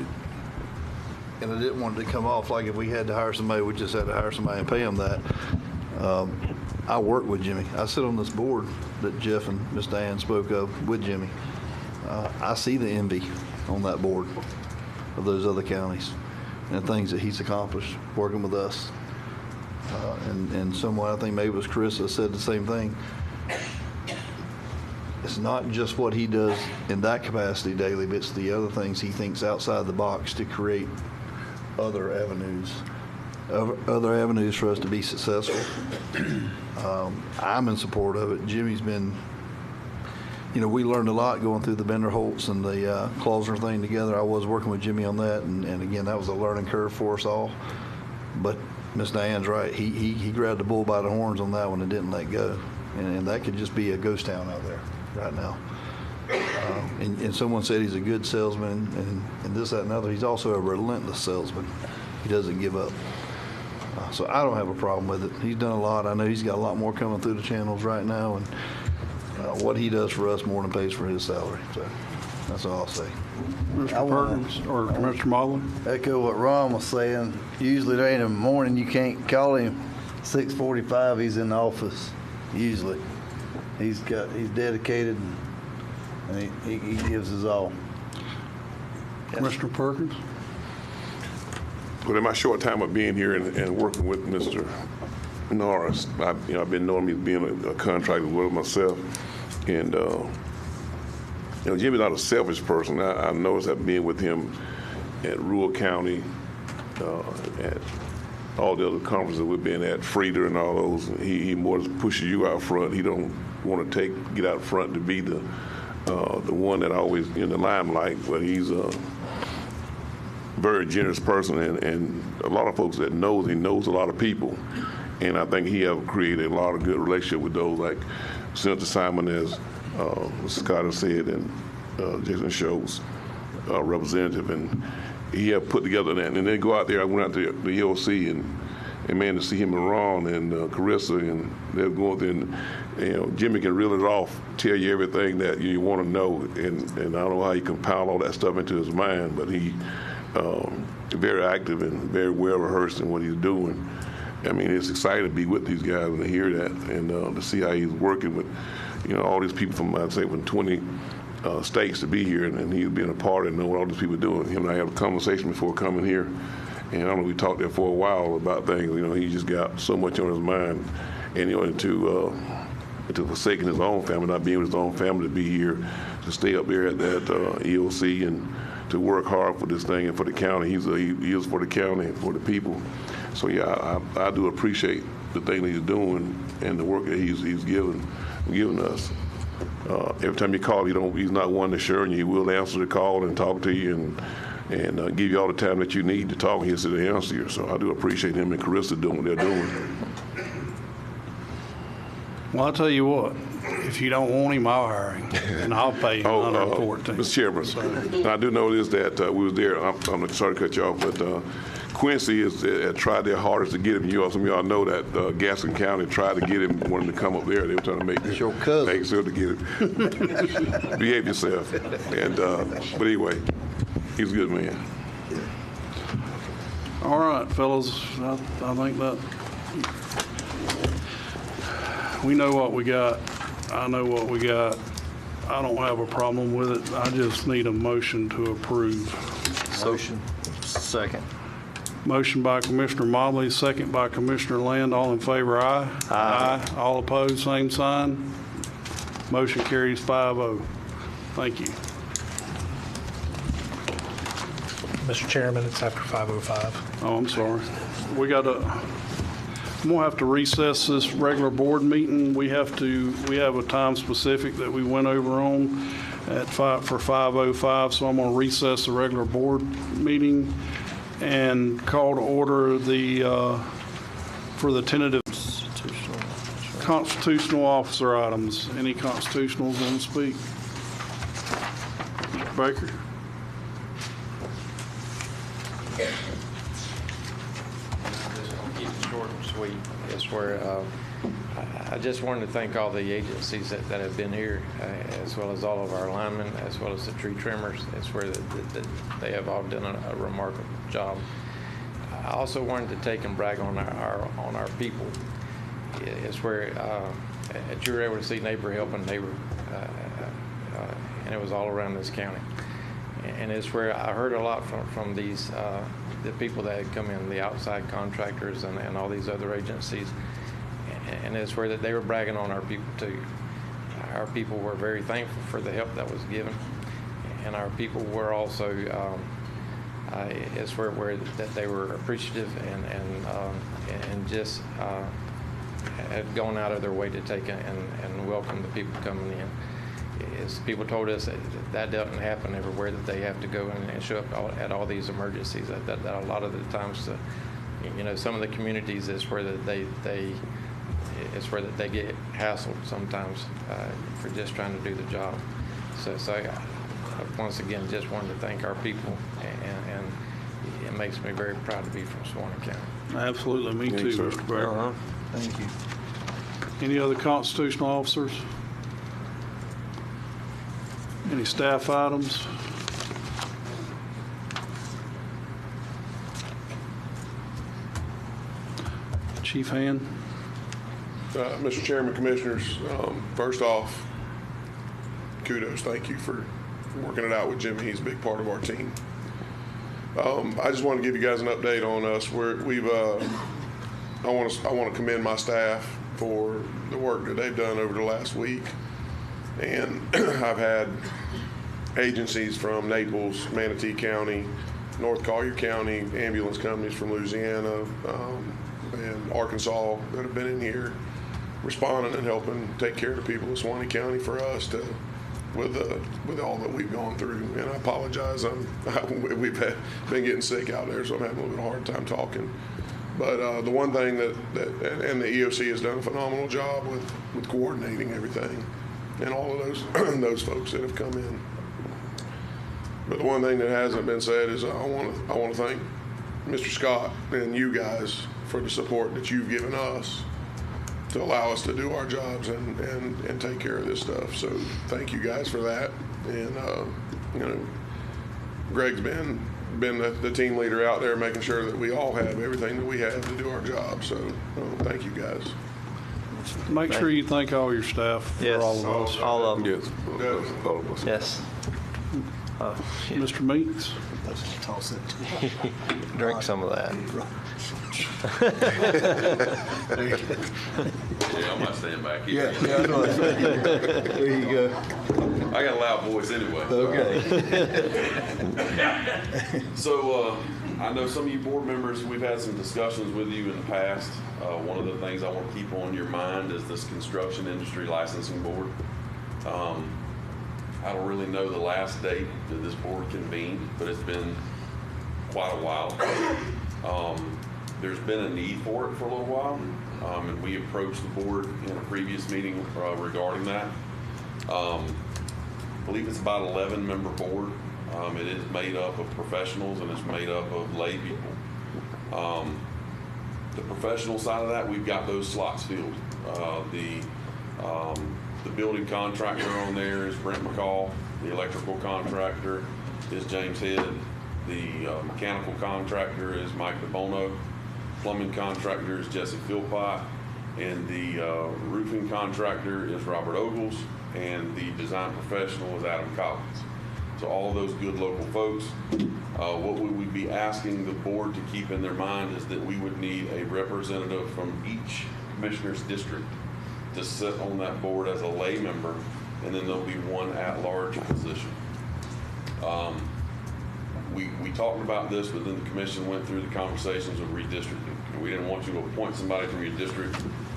and I didn't want it to come off like if we had to hire somebody, we just had to hire somebody and pay them that. I work with Jimmy. I sit on this board that Jeff and Miss Diane spoke of with Jimmy. I see the envy on that board of those other counties and things that he's accomplished working with us. And someone, I think maybe it was Carissa, said the same thing. It's not just what he does in that capacity daily, but it's the other things he thinks outside the box to create other avenues for us to be successful. I'm in support of it. Jimmy's been, we learned a lot going through the Bender Holtz and the Clauser thing together. I was working with Jimmy on that, and again, that was a learning curve for us all. But Miss Diane's right. He grabbed the bull by the horns on that one and didn't let go. And that could just be a ghost town out there right now. And someone said he's a good salesman and this, that, and other. He's also a relentless salesman. He doesn't give up. So I don't have a problem with it. He's done a lot. I know he's got a lot more coming through the channels right now. And what he does for us more than pays for his salary. So that's all I'll say. Mr. Perkins or Mr. Mobley? Echo what Ron was saying. Usually there ain't a morning you can't call him 6:45. He's in the office. Usually, he's dedicated and he gives his all. Mr. Perkins? Well, in my short time of being here and working with Mr. Norris, I've been knowing him being a contractor with myself, and Jimmy's not a selfish person. I noticed that being with him at Rural County, at all the other conferences we've been at, Frieder and all those, he more pushes you out front. He don't want to get out front to be the one that always in the limelight, but he's a very generous person, and a lot of folks that he knows a lot of people, and I think he have created a lot of good relationship with those like Senator Simon, as Scott has said, and Jason Schultz, representative, and he have put together that. And then go out there. I went out to the EOC and man, to see him and Ron and Carissa, and they're going through, and Jimmy can reel it off, tell you everything that you want to know, and I don't know how he compiled all that stuff into his mind, but he very active and very well rehearsed in what he's doing. I mean, it's exciting to be with these guys and to hear that, and to see how he's working with, all these people from, I'd say, from 20 states to be here, and he's being a part and know what all these people are doing. Him and I had a conversation before coming here, and I don't know, we talked there for a while about things. He just got so much on his mind, and to forsaking his own family, not being with his own family, to be here, to stay up there at that EOC and to work hard for this thing and for the county. He is for the county and for the people. So yeah, I do appreciate the thing that he's doing and the work that he's giving us. Every time you call, he's not one to share, and he will answer the call and talk to you and give you all the time that you need to talk. He'll sit and answer you. So I do appreciate him and Carissa doing what they're doing. Well, I'll tell you what. If you don't want him, I'll hire him, and I'll pay him 114. Mr. Chairman, I do know this, that we was there. I'm sorry to cut you off, but Quincy has tried their hardest to get him. Some of y'all know that Gaston County tried to get him, wanted to come up there. They were trying to make sure to get him. Behave yourself. And but anyway, he's a good man. All right, fellas, I think that we know what we got. I know what we got. I don't have a problem with it. I just need a motion to approve. Motion. Second. Motion by Commissioner Mobley, second by Commissioner Land. All in favor, aye. Aye. All opposed, same sign. Motion carries 5-0. Thank you. Mr. Chairman, it's after 5:05. Oh, I'm sorry. I'm gonna have to recess this regular board meeting. We have a time specific that we went over on for 5:05, so I'm gonna recess the regular board meeting and call to order for the tentative constitutional officer items. Any constitutionals want to speak? Mr. Baker? Keep it short and sweet. It's where I just wanted to thank all the agencies that have been here, as well as all of our linemen, as well as the tree trimmers. It's where they have all done a remarkable job. I also wanted to take and brag on our people. It's where you were able to see neighbor helping neighbor, and it was all around this county. And it's where I heard a lot from these the people that had come in, the outside contractors and all these other agencies, and it's where that they were bragging on our people too. Our people were very thankful for the help that was given, and our people were also it's where that they were appreciative and just had gone out of their way to take and welcome the people coming in. As people told us that doesn't happen everywhere, that they have to go and show up at all these emergencies. That a lot of the times, some of the communities is where that they get hassled sometimes for just trying to do the job. So I once again just wanted to thank our people, and it makes me very proud to be from Suwannee County. Absolutely, me too, Mr. Baker. Thank you. Any other constitutional officers? Any staff items? Chief Hand? Mr. Chairman, Commissioners, first off, kudos. Thank you for working it out with Jimmy. He's a big part of our team. I just want to give you guys an update on us. I want to commend my staff for the work that they've done over the last week. And I've had agencies from Naples, Manatee County, North Collier County, ambulance companies from Louisiana and Arkansas that have been in here responding and helping take care of the people of Suwannee County for us with all that we've gone through. And I apologize. We've been getting sick out there, so I'm having a little bit of a hard time talking. But the one thing that the EOC has done a phenomenal job with coordinating everything, and all of those folks that have come in. But the one thing that hasn't been said is I want to thank Mr. Scott and you guys for the support that you've given us to allow us to do our jobs and take care of this stuff. So thank you guys for that. And Greg's been the team leader out there, making sure that we all have everything that we have to do our job. So thank you guys. Make sure you thank all your staff for all of us. All of them. Yes. All of us. Yes. Mr. Meeks? Toss it. Drink some of that. Yeah, I might stand back here. Yeah, there you go. I got a loud voice anyway. Okay. So I know some of you board members, we've had some discussions with you in the past. One of the things I want to keep on your mind is this Construction Industry Licensing Board. I don't really know the last date that this board convened, but it's been quite a while. There's been a need for it for a little while, and we approached the board in a previous meeting regarding that. I believe it's about 11-member board. It is made up of professionals and it's made up of lay people. The professional side of that, we've got those slots filled. The building contractor on there is Brent McCall. The electrical contractor is James Head. The mechanical contractor is Mike DeBono. Plumbing contractor is Jesse Philpott. And the roofing contractor is Robert Ogles. And the design professional is Adam Collins. So all of those good local folks. What we would be asking the board to keep in their mind is that we would need a representative from each commissioner's district to sit on that board as a lay member and then there'll be one at-large position. We talked about this, but then the commission went through the conversations of redistricting. And we didn't want you to appoint somebody from your district,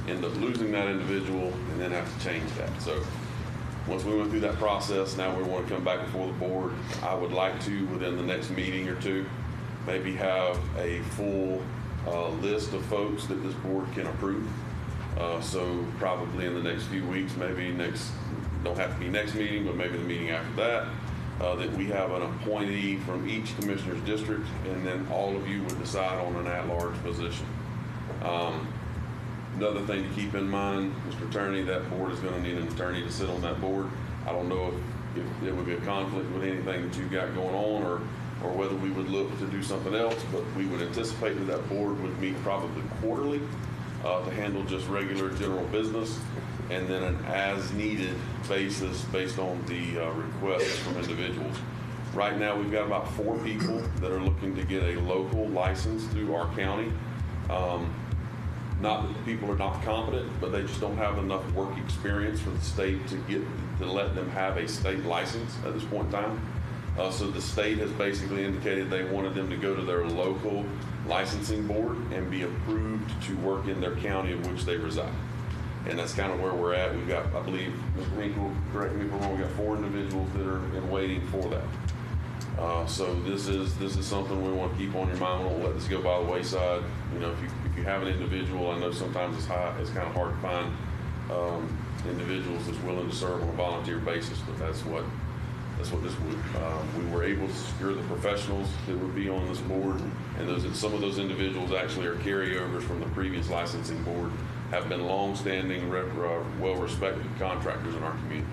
end up losing that individual, and then have to change that. So once we went through that process, now we want to come back before the board. I would like to, within the next meeting or two, maybe have a full list of folks that this board can approve. So probably in the next few weeks, maybe don't have to be next meeting, but maybe the meeting after that, that we have an appointee from each commissioner's district, and then all of you would decide on an at-large position. Another thing to keep in mind, Mr. Attorney, that board is going to need an attorney to sit on that board. I don't know if there would be a conflict with anything that you've got going on, or whether we would look to do something else, but we would anticipate that board would meet probably quarterly to handle just regular general business, and then an as-needed basis based on the requests from individuals. Right now, we've got about 4 people that are looking to get a local license through our county. Not that the people are not competent, but they just don't have enough work experience for the state to let them have a state license at this point in time. So the state has basically indicated they wanted them to go to their local licensing board and be approved to work in their county in which they reside. And that's kind of where we're at. We've got, I believe, Mr. Hinkle, correct me if I'm wrong, we've got 4 individuals that are in waiting for that. So this is something we want to keep on your mind. We won't let this go by the wayside. You know, if you have an individual, I know sometimes it's kind of hard to find individuals that's willing to serve on a volunteer basis, but that's what this would. We were able to secure the professionals that would be on this board, and some of those individuals actually are carryovers from the previous licensing board, have been long-standing, well-respected contractors in our community.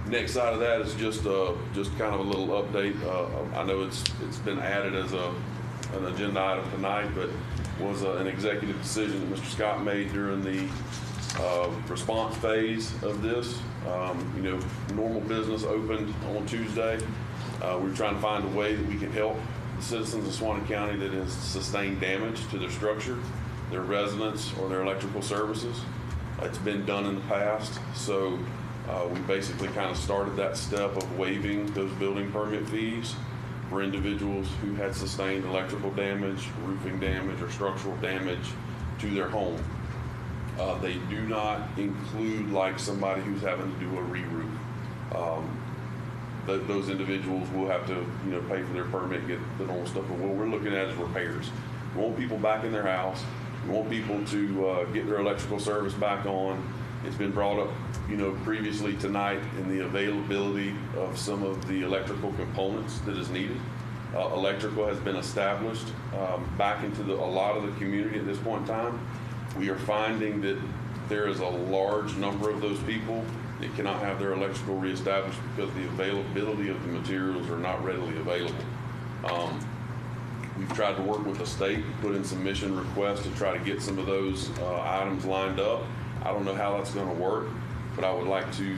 Next side of that is just kind of a little update. I know it's been added as an agenda item tonight, but was an executive decision that Mr. Scott made during the response phase of this. You know, normal business opened on Tuesday. We're trying to find a way that we can help the citizens of Suwannee County that has sustained damage to their structure, their residents, or their electrical services. It's been done in the past, so we basically kind of started that step of waiving those building permit fees for individuals who had sustained electrical damage, roofing damage, or structural damage to their home. They do not include like somebody who's having to do a re-roof. Those individuals will have to, pay for their permit, get the normal stuff. But what we're looking at is repairs. We want people back in their house. We want people to get their electrical service back on. It's been brought up, previously tonight in the availability of some of the electrical components that is needed. Electrical has been established back into a lot of the community at this point in time. We are finding that there is a large number of those people that cannot have their electrical reestablished because the availability of the materials are not readily available. We've tried to work with the state, put in some mission requests to try to get some of those items lined up. I don't know how that's going to work, but I would like to,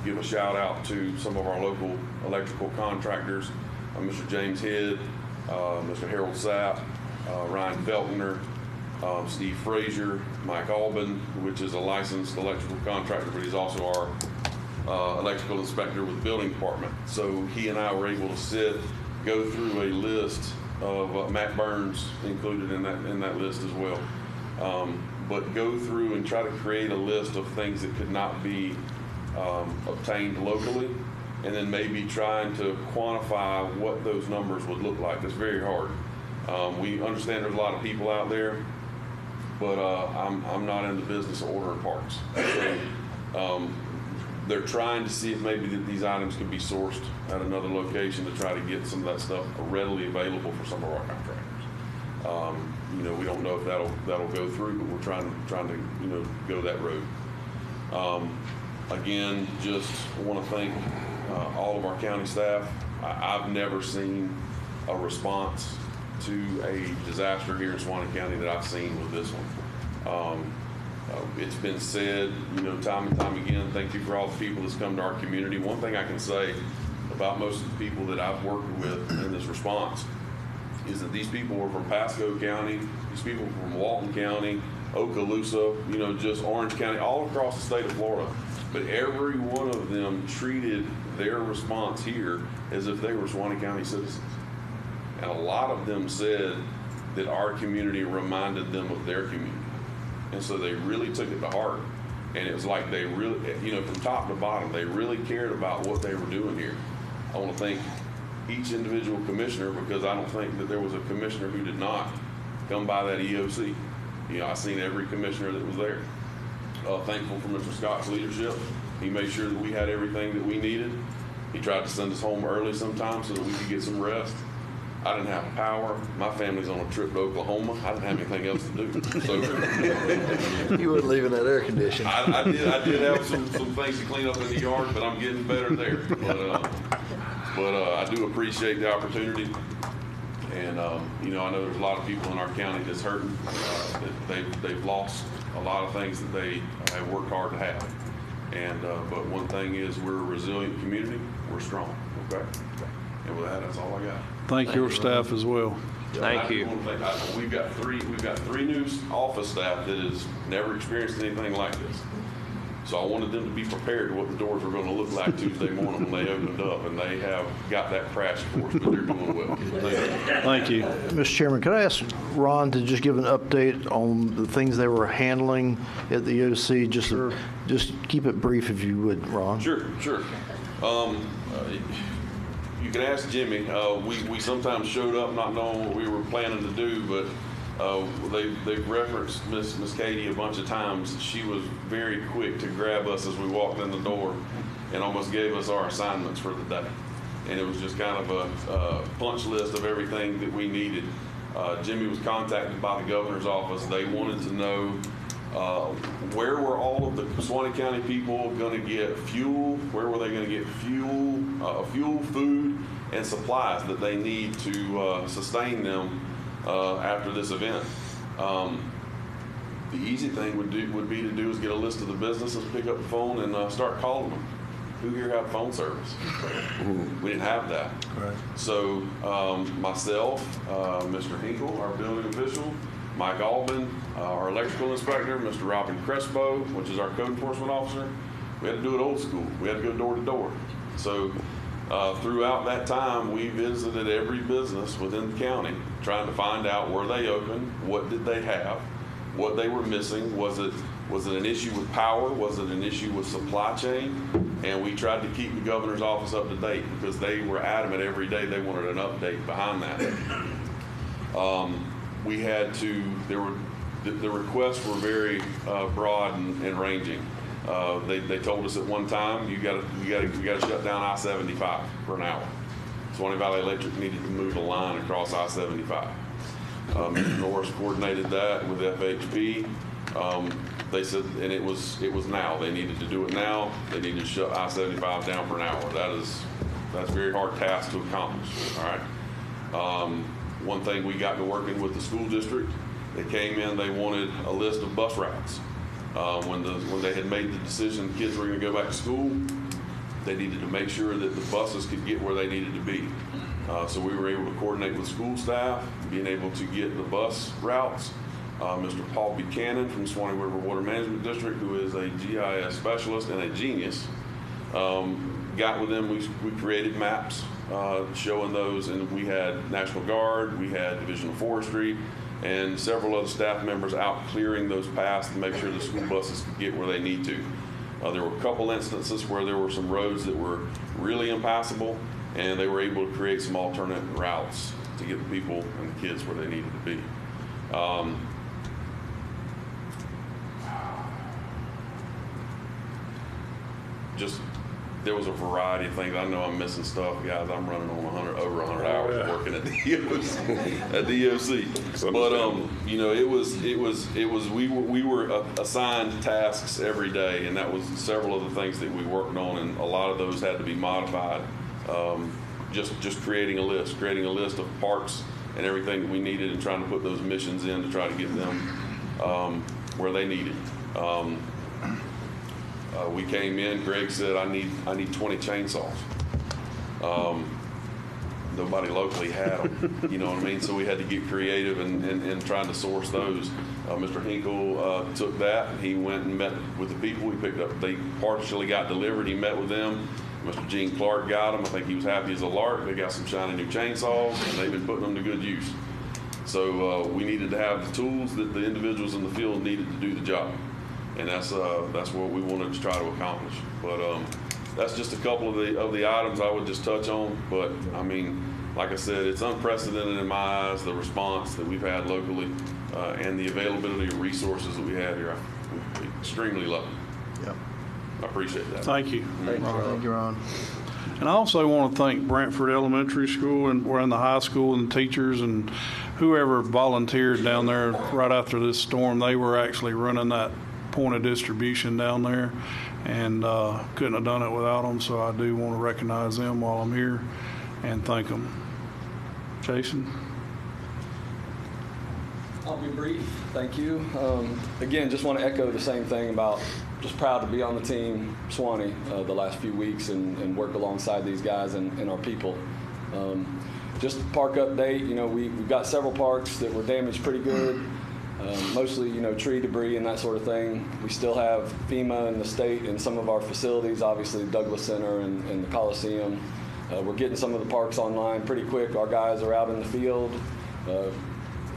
give a shout out to some of our local electrical contractors, Mr. James Head, Mr. Harold Sapp, Ryan Feltner, Steve Frazier, Mike Albin, which is a licensed electrical contractor, but he's also our electrical inspector with the building department. So he and I were able to go through a list of Matt Burns included in that list as well. But go through and try to create a list of things that could not be obtained locally, and then maybe trying to quantify what those numbers would look like. It's very hard. We understand there's a lot of people out there, but I'm not in the business of ordering parts. So they're trying to see if maybe these items can be sourced at another location to try to get some of that stuff readily available for some of our contractors. We don't know if that'll go through, but we're trying to go that road. Again, just want to thank all of our county staff. I've never seen a response to a disaster here in Suwannee County that I've seen with this one. It's been said, time and time again, thank you for all the people that's come to our community. One thing I can say about most of the people that I've worked with in this response is that these people were from Pasco County, these people from Walton County, Okaloosa, you know, just Orange County, all across the state of Florida. But every one of them treated their response here as if they were Suwannee County citizens. And a lot of them said that our community reminded them of their community. And so they really took it to heart. And it was like they really, you know, from top to bottom, they really cared about what they were doing here. I want to thank each individual commissioner, because I don't think that there was a commissioner who did not come by that EOC. You know, I seen every commissioner that was there. Thankful for Mr. Scott's leadership. He made sure that we had everything that we needed. He tried to send us home early sometimes so that we could get some rest. I didn't have power. My family's on a trip to Oklahoma. I didn't have anything else to do. So You weren't leaving that air conditioning. I did have some things to clean up in the yard, but I'm getting better there. But I do appreciate the opportunity. And, you know, I know there's a lot of people in our county that's hurting. That they've lost a lot of things that they have worked hard to have. And, but one thing is, we're a resilient community. We're strong, okay? And with that, that's all I got. Thank your staff as well. Thank you. We've got three new office staff that has never experienced anything like this. So I wanted them to be prepared to what the doors were going to look like Tuesday morning when they opened up, and they have got that crash course, but they're doing well. Thank you. Mr. Chairman, could I ask Ron to just give an update on the things they were handling at the EOC? Just keep it brief if you would, Ron. Sure. You can ask Jimmy. We sometimes showed up not knowing what we were planning to do, but they've referenced Miss Katie a bunch of times. She was very quick to grab us as we walked in the door and almost gave us our assignments for the day. And it was just kind of a punch list of everything that we needed. Jimmy was contacted by the governor's office. They wanted to know where were all of the Suwannee County people going to get fuel? Where were they going to get fuel, food, and supplies that they need to sustain them after this event? The easy thing would be to do is get a list of the businesses, pick up the phone, and start calling them. Who here have phone service? We didn't have that. Right. So myself, Mr. Hinkle, our building official, Mike Albin, our electrical inspector, Mr. Robin Crespo, which is our code enforcement officer, we had to do it old school. We had to go door to door. So throughout that time, we visited every business within the county, trying to find out where they opened, what did they have, what they were missing. Was it an issue with power? Was it an issue with supply chain? And we tried to keep the governor's office up to date, because they were adamant every day they wanted an update behind that. We had to, the requests were very broad and ranging. They told us at one time, you got to shut down I-75 for an hour. Suwannee Valley Electric needed to move a line across I-75. Mr. Norris coordinated that with FHP. They said, and it was now. They needed to do it now. They needed to shut I-75 down for an hour. That's a very hard task to accomplish. All right. One thing, we got to working with the school district. They came in. They wanted a list of bus routes. When they had made the decision the kids were going to go back to school, they needed to make sure that the buses could get where they needed to be. So we were able to coordinate with school staff, being able to get the bus routes. Mr. Paul Buchanan from Suwannee River Water Management District, who is a GIS specialist and a genius, got with them. We created maps showing those, and we had National Guard, we had Division of Forestry, and several other staff members out clearing those paths to make sure the school buses could get where they need to. There were a couple instances where there were some roads that were really impassable, and they were able to create some alternate routes to get the people and the kids where they needed to be. There was a variety of things. I know I'm missing stuff, guys. I'm running on over 100 hours working at the EOC. But you know, we were assigned tasks every day, and that was several of the things that we worked on, and a lot of those had to be modified. Just creating a list of parts and everything that we needed, and trying to put those missions in to try to get them where they needed. We came in, Greg said, I need 20 chainsaws. nobody locally had them. You know what I mean? So we had to get creative in trying to source those. Mr. Hinkle took that. He went and met with the people. He picked up. They partially got delivered. He met with them. Mr. Gene Clark got them. I think he was happy as a lark. They got some shiny new chainsaws, and they've been putting them to good use. So we needed to have the tools that the individuals in the field needed to do the job, and that's what we wanted to try to accomplish. But that's just a couple of the items I would just touch on. But I mean, like I said, it's unprecedented in my eyes, the response that we've had locally and the availability of resources that we have here. I'm extremely lucky. Yep. I appreciate that. Thank you. Thank you, Ron. And I also want to thank Brantford Elementary School and the high school and teachers and whoever volunteered down there right after this storm. They were actually running that point of distribution down there, and couldn't have done it without them. So I do want to recognize them while I'm here and thank them. Jason? I'll be brief. Thank you. Again, just want to echo the same thing about just proud to be on the team, Suwannee, the last few weeks and work alongside these guys and our people. Just park update, you know, we've got several parks that were damaged pretty good, mostly, you know, tree debris and that sort of thing. We still have FEMA and the state in some of our facilities, obviously Douglas Center and the Coliseum. We're getting some of the parks online pretty quick. Our guys are out in the field,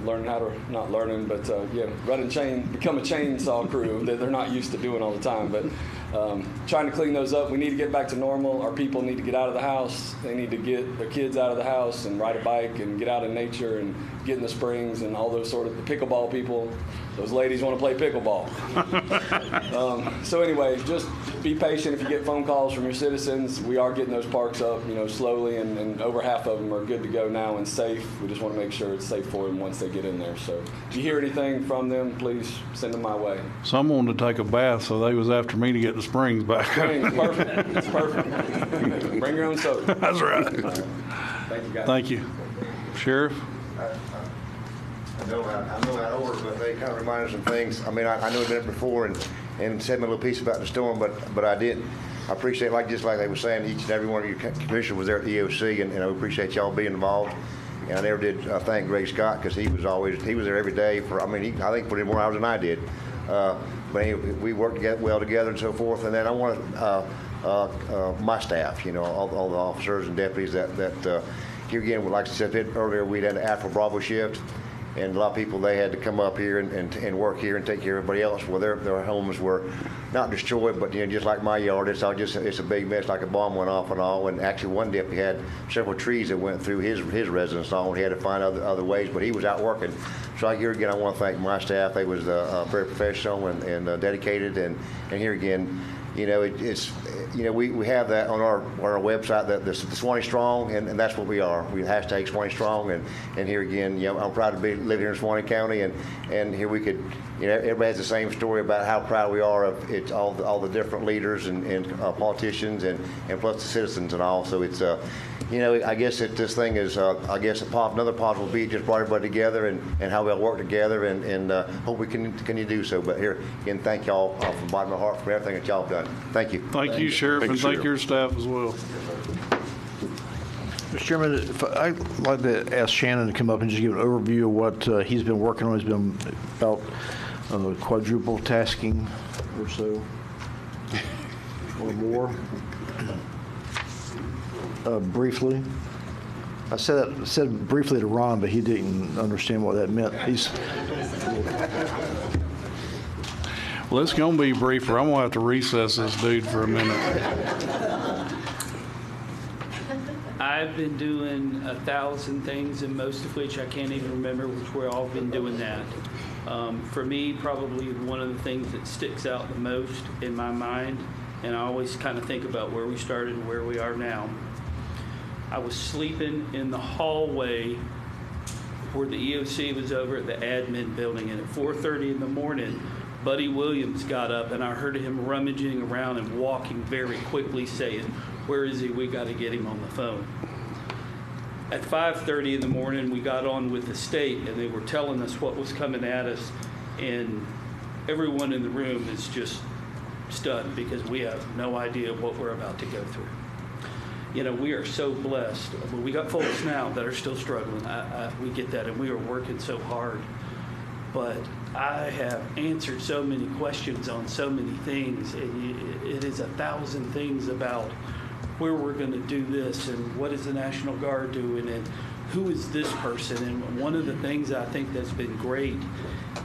learning how to, not learning, but become a chainsaw crew that they're not used to doing all the time. But trying to clean those up. We need to get back to normal. Our people need to get out of the house. They need to get their kids out of the house and ride a bike and get out in nature and get in the springs and all those sort of, the pickleball people. Those ladies want to play pickleball. So anyway, just be patient if you get phone calls from your citizens. We are getting those parks up, you know, slowly, and over half of them are good to go now and safe. We just want to make sure it's safe for them once they get in there. So if you hear anything from them, please send them my way. Some wanted to take a bath, so they was after me to get the springs back. Springs, perfect. It's perfect. Bring your own soap. That's right. Thank you, guys. Thank you. Sheriff? I know that order, but they kind of remind us of things. I mean, I know I've been before and said my little piece about the storm, but I didn't. I appreciate, just like they were saying, each and every one of your commissioners was there at the EOC, and I appreciate y'all being involved. And I never did thank Greg Scott because he was there every day for, I think put in more hours than I did. But anyway, we worked well together and so forth. And then I want my staff, you know, all the officers and deputies that here again, like I said earlier, we had an Alpha Bravo shift. And a lot of people, they had to come up here and work here and take care of everybody else. Well, their homes were not destroyed, but, you know, just like my yard, it's a big mess, like a bomb went off and all. And actually, one deputy had several trees that went through his residence and all, and he had to find other ways, but he was out working. So here again, I want to thank my staff. They was very professional and dedicated. And here again, you know, we have that on our website, the Suwannee Strong, and that's what we are. We hashtag Suwannee Strong, and here again, you know, I'm proud to live here in Suwannee County, and here we could, you know, everybody has the same story about how proud we are of it, all the different leaders and politicians and plus the citizens and all. So it's you know, I guess this thing is another positive beat, just brought everybody together and how we all work together, and hope we can continue to do so. But here again, thank y'all from the bottom of my heart for everything that y'all have done. Thank you. Thank you, Sheriff, and thank your staff as well. Mr. Chairman, I'd like to ask Shannon to come up and just give an overview of what he's been working on. He's been about quadruple tasking or so, or more. Briefly. I said briefly to Ron, but he didn't understand what that meant. Well, it's going to be briefer. I'm going to have to recess this dude for a minute. I've been doing 1,000 things, and most of which I can't even remember, which we've all been doing that. For me, probably one of the things that sticks out the most in my mind, and I always kind of think about where we started and where we are now. I was sleeping in the hallway where the EOC was over at the admin building, and at 4:30 in the morning, Buddy Williams got up, and I heard him rummaging around and walking very quickly, saying, "Where is he? We got to get him on the phone." At 5:30 in the morning, we got on with the state, and they were telling us what was coming at us, and everyone in the room is just stunned because we have no idea what we're about to go through. we are so blessed. But we got folks now that are still struggling. We get that, and we are working so hard. But I have answered so many questions on so many things, and it is 1,000 things about where we're going to do this and what is the National Guard doing and who is this person. And one of the things I think that's been great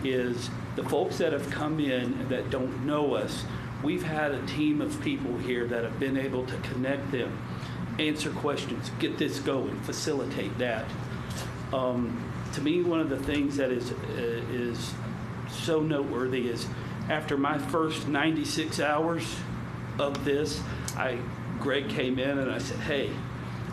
is the folks that have come in that don't know us. We've had a team of people here that have been able to connect them, answer questions, get this going, facilitate that. To me, one of the things that is so noteworthy is after my first 96 hours of this, Greg came in and I said, hey,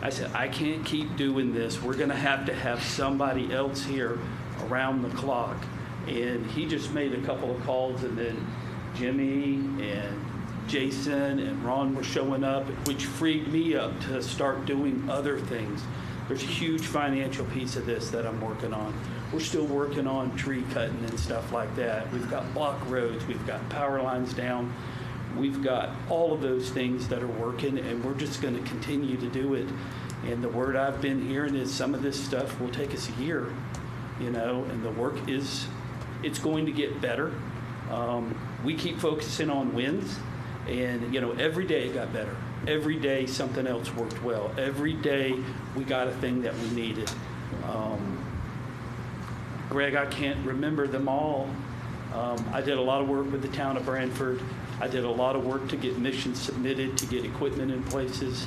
I can't keep doing this. We're going to have somebody else here around the clock. And he just made a couple of calls, and then Jimmy and Jason and Ron were showing up, which freed me up to start doing other things. There's a huge financial piece of this that I'm working on. We're still working on tree cutting and stuff like that. We've got block roads. We've got power lines down. We've got all of those things that are working, and we're just going to continue to do it. And the word I've been hearing is some of this stuff will take us a year, and the work it's going to get better. We keep focusing on wins, and, every day it got better. Every day something else worked well. Every day we got a thing that we needed. Greg, I can't remember them all. I did a lot of work with the town of Branford. I did a lot of work to get missions submitted, to get equipment in places.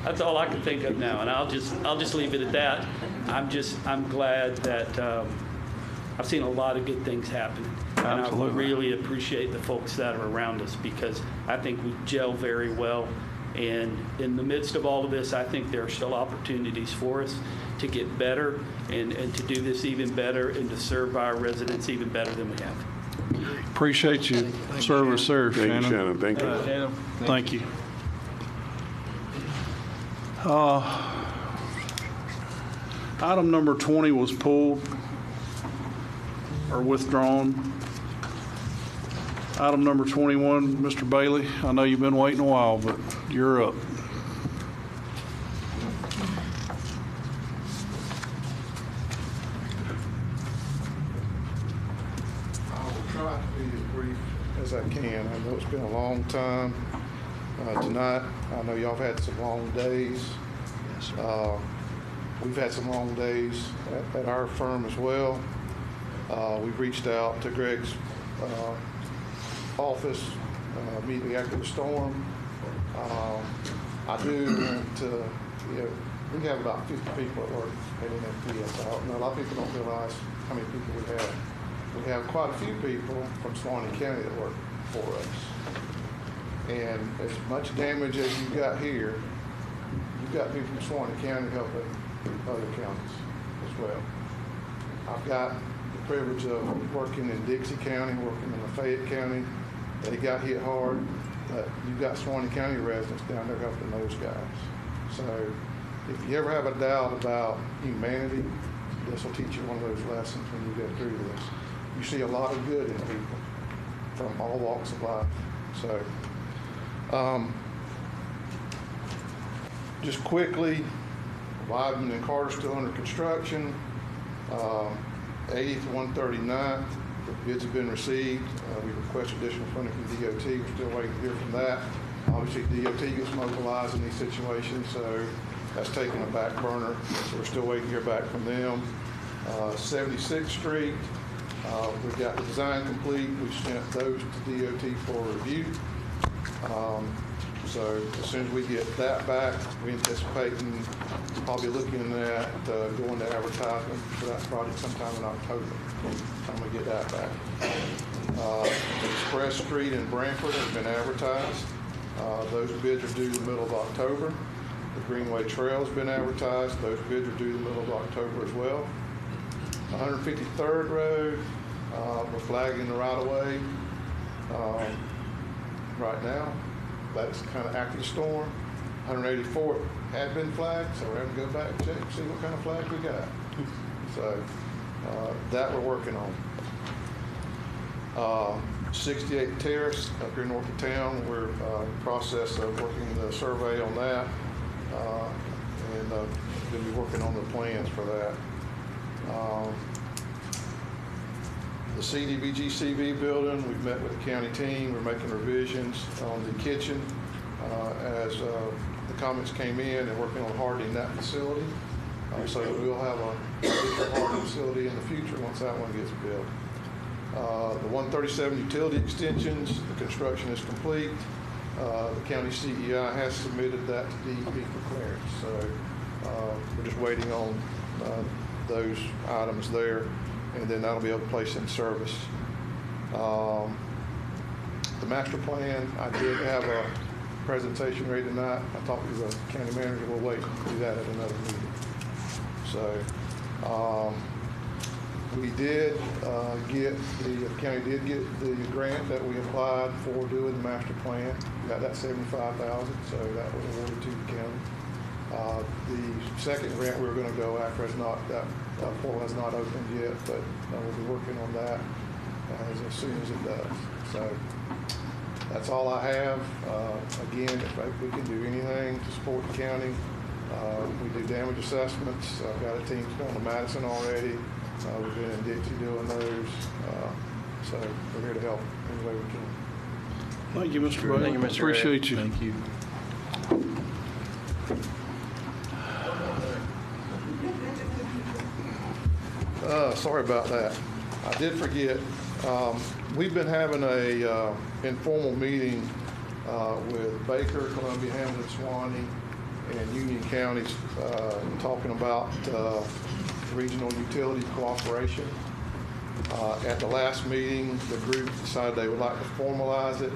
That's all I can think of now, and I'll just leave it at that. I'm glad that I've seen a lot of good things happen. Absolutely. And I really appreciate the folks that are around us, because I think we gel very well. And in the midst of all of this, I think there are still opportunities for us to get better and to do this even better and to serve our residents even better than we have. Appreciate you service, sir, Thank Shannon. you, Shannon. Thank you. Shannon. Thank you. Item number 20 was pulled or withdrawn. Item number 21, Mr. Bailey, I know you've been waiting a while, but you're up. I will try to be as brief as I can. I know it's been a long time. Tonight, I know y'all have had some long days. We've had some long days at our firm as well. We've reached out to Greg's office immediately after the storm. I do want to, we have about 50 people at work at NFPS. A lot of people don't realize how many people we have. We have quite a few people from Suwannee County that work for us. And as much damage as you've got here, you've got people from Suwannee County helping other counties as well. I've got the privilege of working in Dixie County, working in Lafayette County. They got hit hard, but you've got Suwannee County residents down there helping those guys. So if you ever have a doubt about humanity, this will teach you one of those lessons when you get through this. You see a lot of good in people from all walks of life. So just quickly, Wyden and Carter still under construction. 80th, 139th, the bids have been received. We requested additional funding from DOT. We're still waiting to hear from that. Obviously, DOT gets mobilized in these situations, so that's taking a back burner. So we're still waiting to hear back from them. 76th Street, we've got the design complete. We've sent those to DOT for review. So as soon as we get that back, we anticipating probably looking at going to advertisement for that project sometime in October, time we get that back. Express Street in Branford has been advertised. Those bids are due the middle of October. The Greenway Trail has been advertised. Those bids are due the middle of October as well. 153rd Road, we're flagging the right-of-way right now. That's kind of after the storm. 184th had been flagged, so we're having to go back and check and see what kind of flag we got. So that we're working on. 68 Terrace up here north of town. We're in the process of working the survey on that, and going to be working on the plans for that. The CDBG-CV building, we've met with the county team. We're making revisions on the kitchen as the comments came in, and working on hardening that facility. So we'll have a hardening facility in the future once that one gets built. The 137 utility extensions, the construction is complete. The county CEI has submitted that to DEP for clearance. So we're just waiting on those items there, and then that'll be able to place in service. The master plan, I did have a presentation ready tonight. I talked to the county manager. We'll wait to do that at another meeting. So we did the county did get the grant that we applied for doing the master plan. We got that $75,000, so that was awarded to the county. The second grant we were going to go after is not, that portal has not opened yet, but we'll be working on that as soon as it does. So that's all I have. Again, if we can do anything to support the county, we do damage assessments. I've got a team going to Madison already. We've been in Dixie doing those. So we're here to help any way we can. Thank you, Mr. Bailey. Thank you, Mr. Appreciate you. Thank you. Sorry about that. I did forget. We've been having a informal meeting with Baker, Columbia, Hamilton, Suwannee, and Union counties talking about regional utility cooperation. At the last meeting, the group decided they would like to formalize it.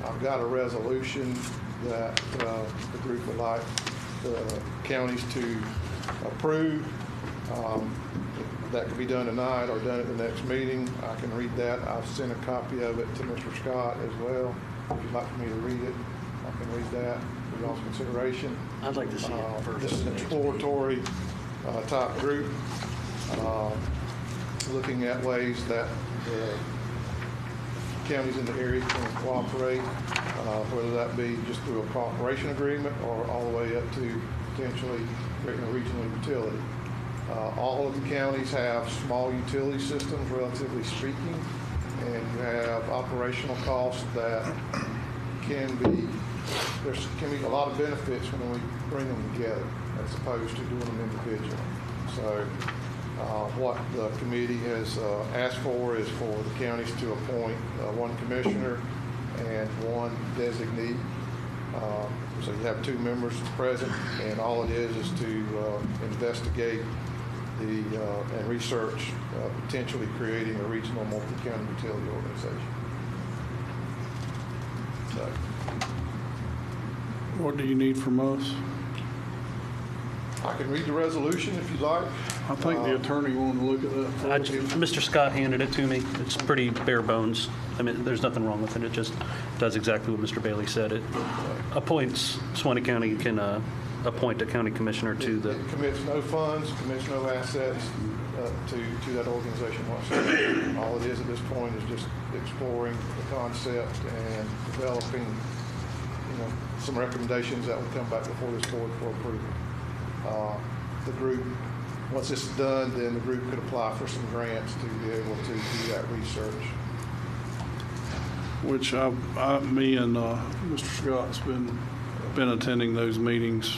I've got a resolution that the group would like the counties to approve. That could be done tonight or done at the next meeting. I can read that. I've sent a copy of it to Mr. Scott as well. If you'd like for me to read it, I can read that for y'all's consideration. I'd like to see it first. This is an exploratory type group, looking at ways that the counties in the area can cooperate, whether that be just through a cooperation agreement or all the way up to potentially creating a regional utility. All of the counties have small utility systems, relatively speaking, and you have operational costs that can be, there can be a lot of benefits when we bring them together as opposed to doing them individually. So what the committee has asked for is for the counties to appoint one commissioner and one designee. So you have two members present, and all it is to investigate and research potentially creating a regional multi-county utility organization. So, What do you need from us? I can read the resolution if you'd like. I think the attorney wanted to look at that. Mr. Scott handed it to me. It's pretty bare bones. I mean, there's nothing wrong with it. It just does exactly what Mr. Bailey said. It appoints, Suwannee County can appoint a county commissioner to the... It commits no funds, commits no assets to that organization whatsoever. All it is at this point is just exploring the concept and developing, some recommendations that will come back before this board for approval. The group, once this is done, then the group could apply for some grants to be able to do that research. Which me and Mr. Scott's been attending those meetings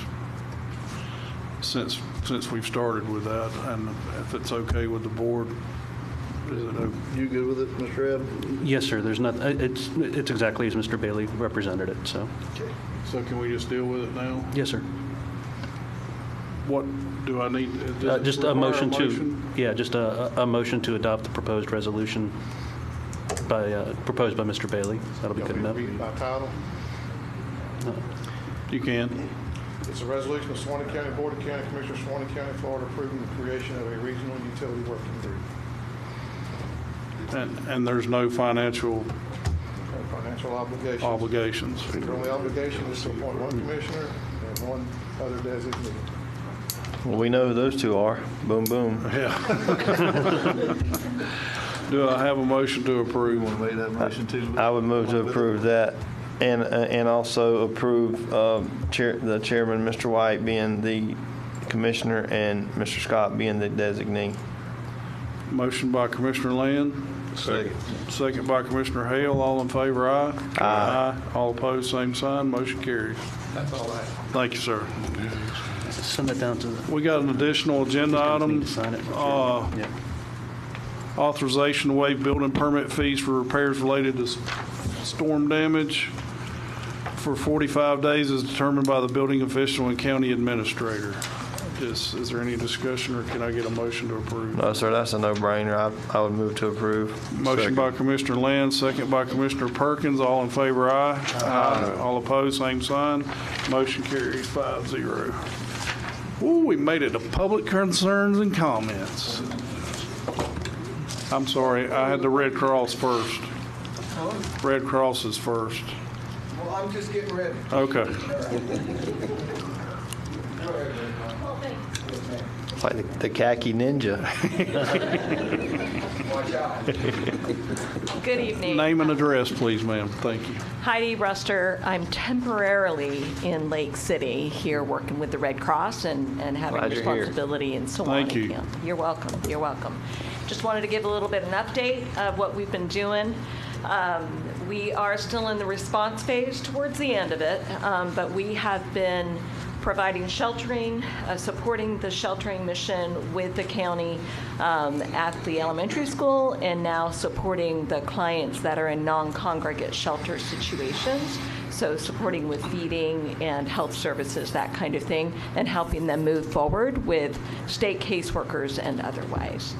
since we've started with that, and if it's okay with the board, is it okay? You good with it, Mr. Ebb? Yes, sir. There's not. It's exactly as Mr. Bailey represented it. So. Okay. So can we just deal with it now? Yes, sir. What do I need? Just a motion to. Yeah, just a motion to adopt the proposed resolution proposed by Mr. Bailey. That'll be good enough. Read it by title. You can. It's a resolution of Suwannee County Board of County Commissioners, Suwannee County, Florida, approving the creation of a regional utility working group. And there's no financial obligations. The only obligation is to appoint one commissioner and one other designee. Well, we know who those two are. Boom, boom. Yeah. Do I have a motion to approve? Want to make that motion too? I would move to approve that, and also approve the chairman, Mr. White, being the commissioner, and Mr. Scott being the designee. Motion by Commissioner Land. Second. Second by Commissioner Hale. All in favor, aye. Aye. All opposed, same sign. Motion carries. That's all right. Thank you, sir. Send that down to the. We got an additional agenda item. Need to sign it. Yeah. Authorization to waive building permit fees for repairs related to storm damage for 45 days as determined by the building official and county administrator. Is there any discussion, or can I get a motion to approve? No, sir, that's a no-brainer. I would move to approve. Motion by Commissioner Land, second by Commissioner Perkins. All in favor, aye. Aye. All opposed, same sign. Motion carries 5-0. Ooh, we made it to public concerns and comments. I'm sorry, I had the Red Cross first. Red Cross is first. Well, I'm just getting ready. Okay. It's like the khaki ninja. Watch out. Good evening. Name and address, please, ma'am. Thank you. Heidi Ruster. I'm temporarily in Lake City here working with the Red Cross and having Glad you're here. responsibility in Suwannee Thank you. Camp. You're welcome. You're welcome. Just wanted to give a little bit of an update of what we've been doing. We are still in the response phase towards the end of it, but we have been providing sheltering, supporting the sheltering mission with the county at the elementary school, and now supporting the clients that are in non-congregate shelter situations. So supporting with feeding and health services, that kind of thing, and helping them move forward with state caseworkers and otherwise.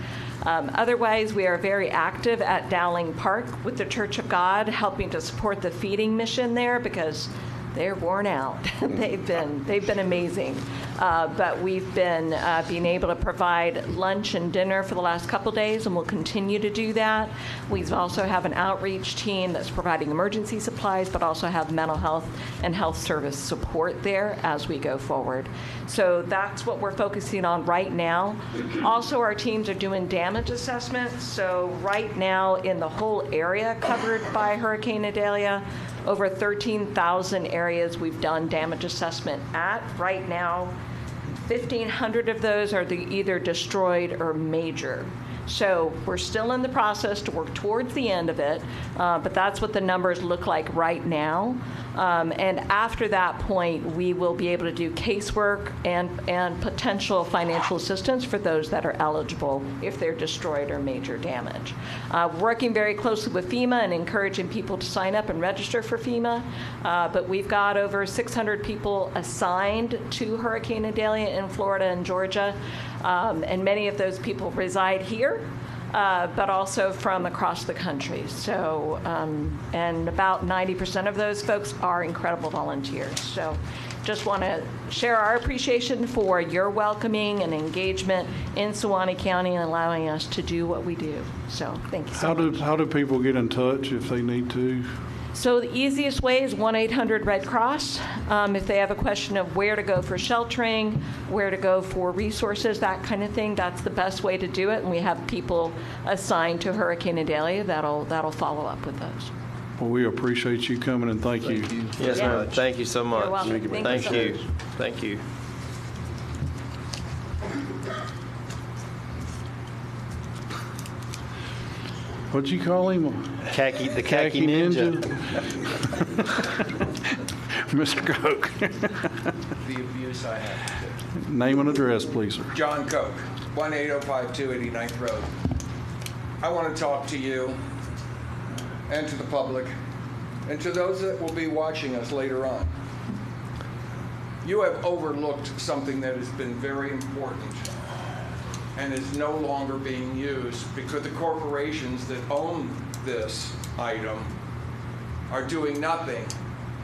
Otherwise, we are very active at Dowling Park with the Church of God, helping to support the feeding mission there because they're worn out. They've been amazing. But we've been being able to provide lunch and dinner for the last couple days, and we'll continue to do that. We also have an outreach team that's providing emergency supplies, but also have mental health and health service support there as we go forward. So that's what we're focusing on right now. Also, our teams are doing damage assessments. So right now, in the whole area covered by Hurricane Idalia, over 13,000 areas we've done damage assessment at. Right now, 1,500 of those are either destroyed or major. So we're still in the process to work towards the end of it, but that's what the numbers look like right now. And after that point, we will be able to do casework and potential financial assistance for those that are eligible if they're destroyed or major damage. Working very closely with FEMA and encouraging people to sign up and register for FEMA. But we've got over 600 people assigned to Hurricane Idalia in Florida and Georgia. And many of those people reside here, but also from across the country. So, and about 90% of those folks are incredible volunteers. So just want to share our appreciation for your welcoming and engagement in Suwannee County and allowing us to do what we do. So thank you so much. How do people get in touch if they need to? So the easiest way is 1-800-RED-CROSS. If they have a question of where to go for sheltering, where to go for resources, that kind of thing, that's the best way to do it. And we have people assigned to Hurricane Idalia that'll follow up with those. Well, we appreciate you coming, and thank you. Yes, ma'am. Thank you so much. You're welcome. Thank so you. much. Thank you. What'd you call him? The khaki ninja. Mr. Coke. The abuse I have. Name and address, please, sir. John Koch, 18052 89th Road. I want to talk to you and to the public and to those that will be watching us later on. You have overlooked something that has been very important and is no longer being used because the corporations that own this item are doing nothing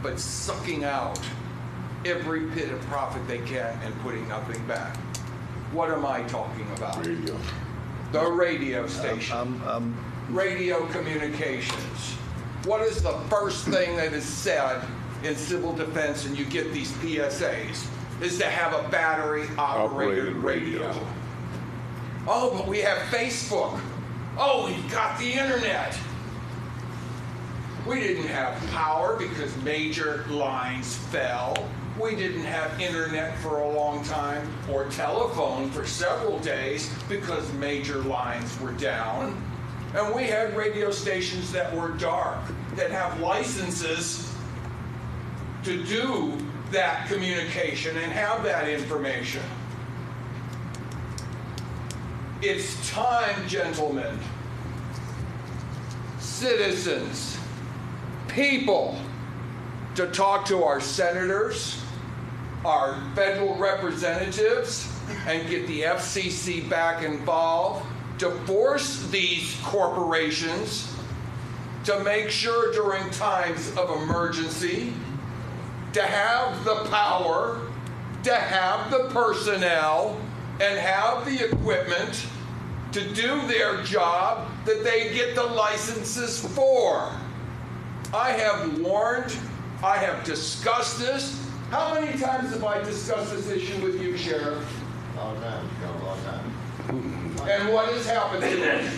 but sucking out every bit of profit they can and putting nothing back. What am I talking about? Radio. The radio station. Radio communications. What is the first thing that is said in civil defense, and you get these PSAs, is to have a battery-operated radio. Oh, but we have Facebook. Oh, we've got the internet. We didn't have power because major lines fell. We didn't have internet for a long time or telephone for several days because major lines were down. And we had radio stations that were dark, that have licenses to do that communication and have that information. It's time, gentlemen, citizens, people, to talk to our senators, our federal representatives, and get the FCC back involved, to force these corporations to make sure during times of emergency to have the power, to have the personnel, and have the equipment to do their job that they get the licenses for. I have warned, I have discussed this. How many times have I discussed this issue with you, Sheriff? All the time, a long time. And what has happened to it?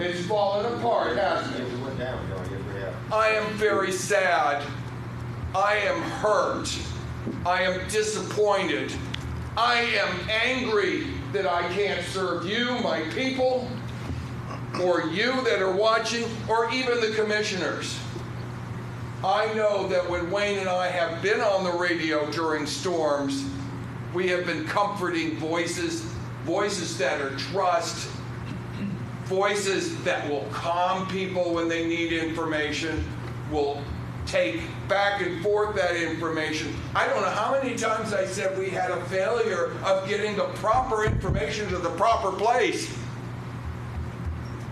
It's fallen apart, hasn't it? I am very sad. I am hurt. I am disappointed. I am angry that I can't serve you, my people, or you that are watching, or even the commissioners. I know that when Wayne and I have been on the radio during storms, we have been comforting voices, voices that are trust, voices that will calm people when they need information, will take back and forth that information. I don't know how many times I said we had a failure of getting the proper information to the proper place.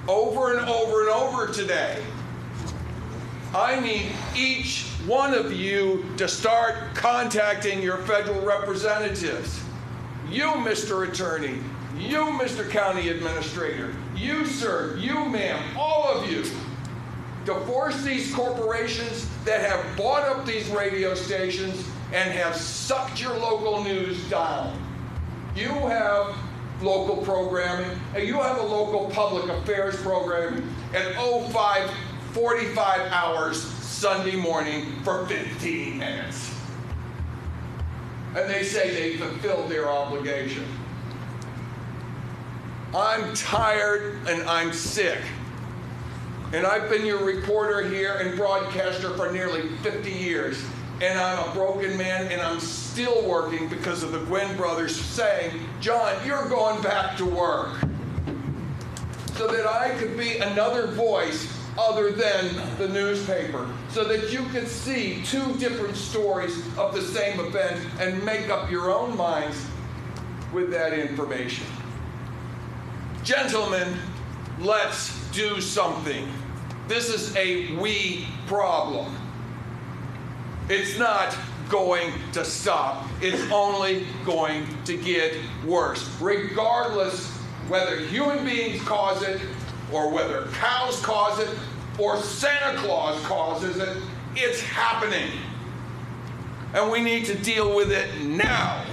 Over and over and over today. I need each one of you to start contacting your federal representatives. You, Mr. Attorney, you, Mr. County Administrator, you, sir, you, ma'am, all of you, to force these corporations that have bought up these radio stations and have sucked your local news down. You have local programming, and you have a local public affairs program at 45 hours Sunday morning for 15 minutes. And they say they fulfilled their obligation. I'm tired and I'm sick. And I've been your reporter here and broadcaster for nearly 50 years. And I'm a broken man, and I'm still working because of the Gwynn brothers saying, John, you're going back to work. So that I could be another voice other than the newspaper. So that you could see two different stories of the same event and make up your own minds with that information. Gentlemen, let's do something. This is a we problem. It's not going to stop. It's only going to get worse. Regardless whether human beings cause it, or whether cows cause it, or Santa Claus causes it, it's happening. And we need to deal with it now.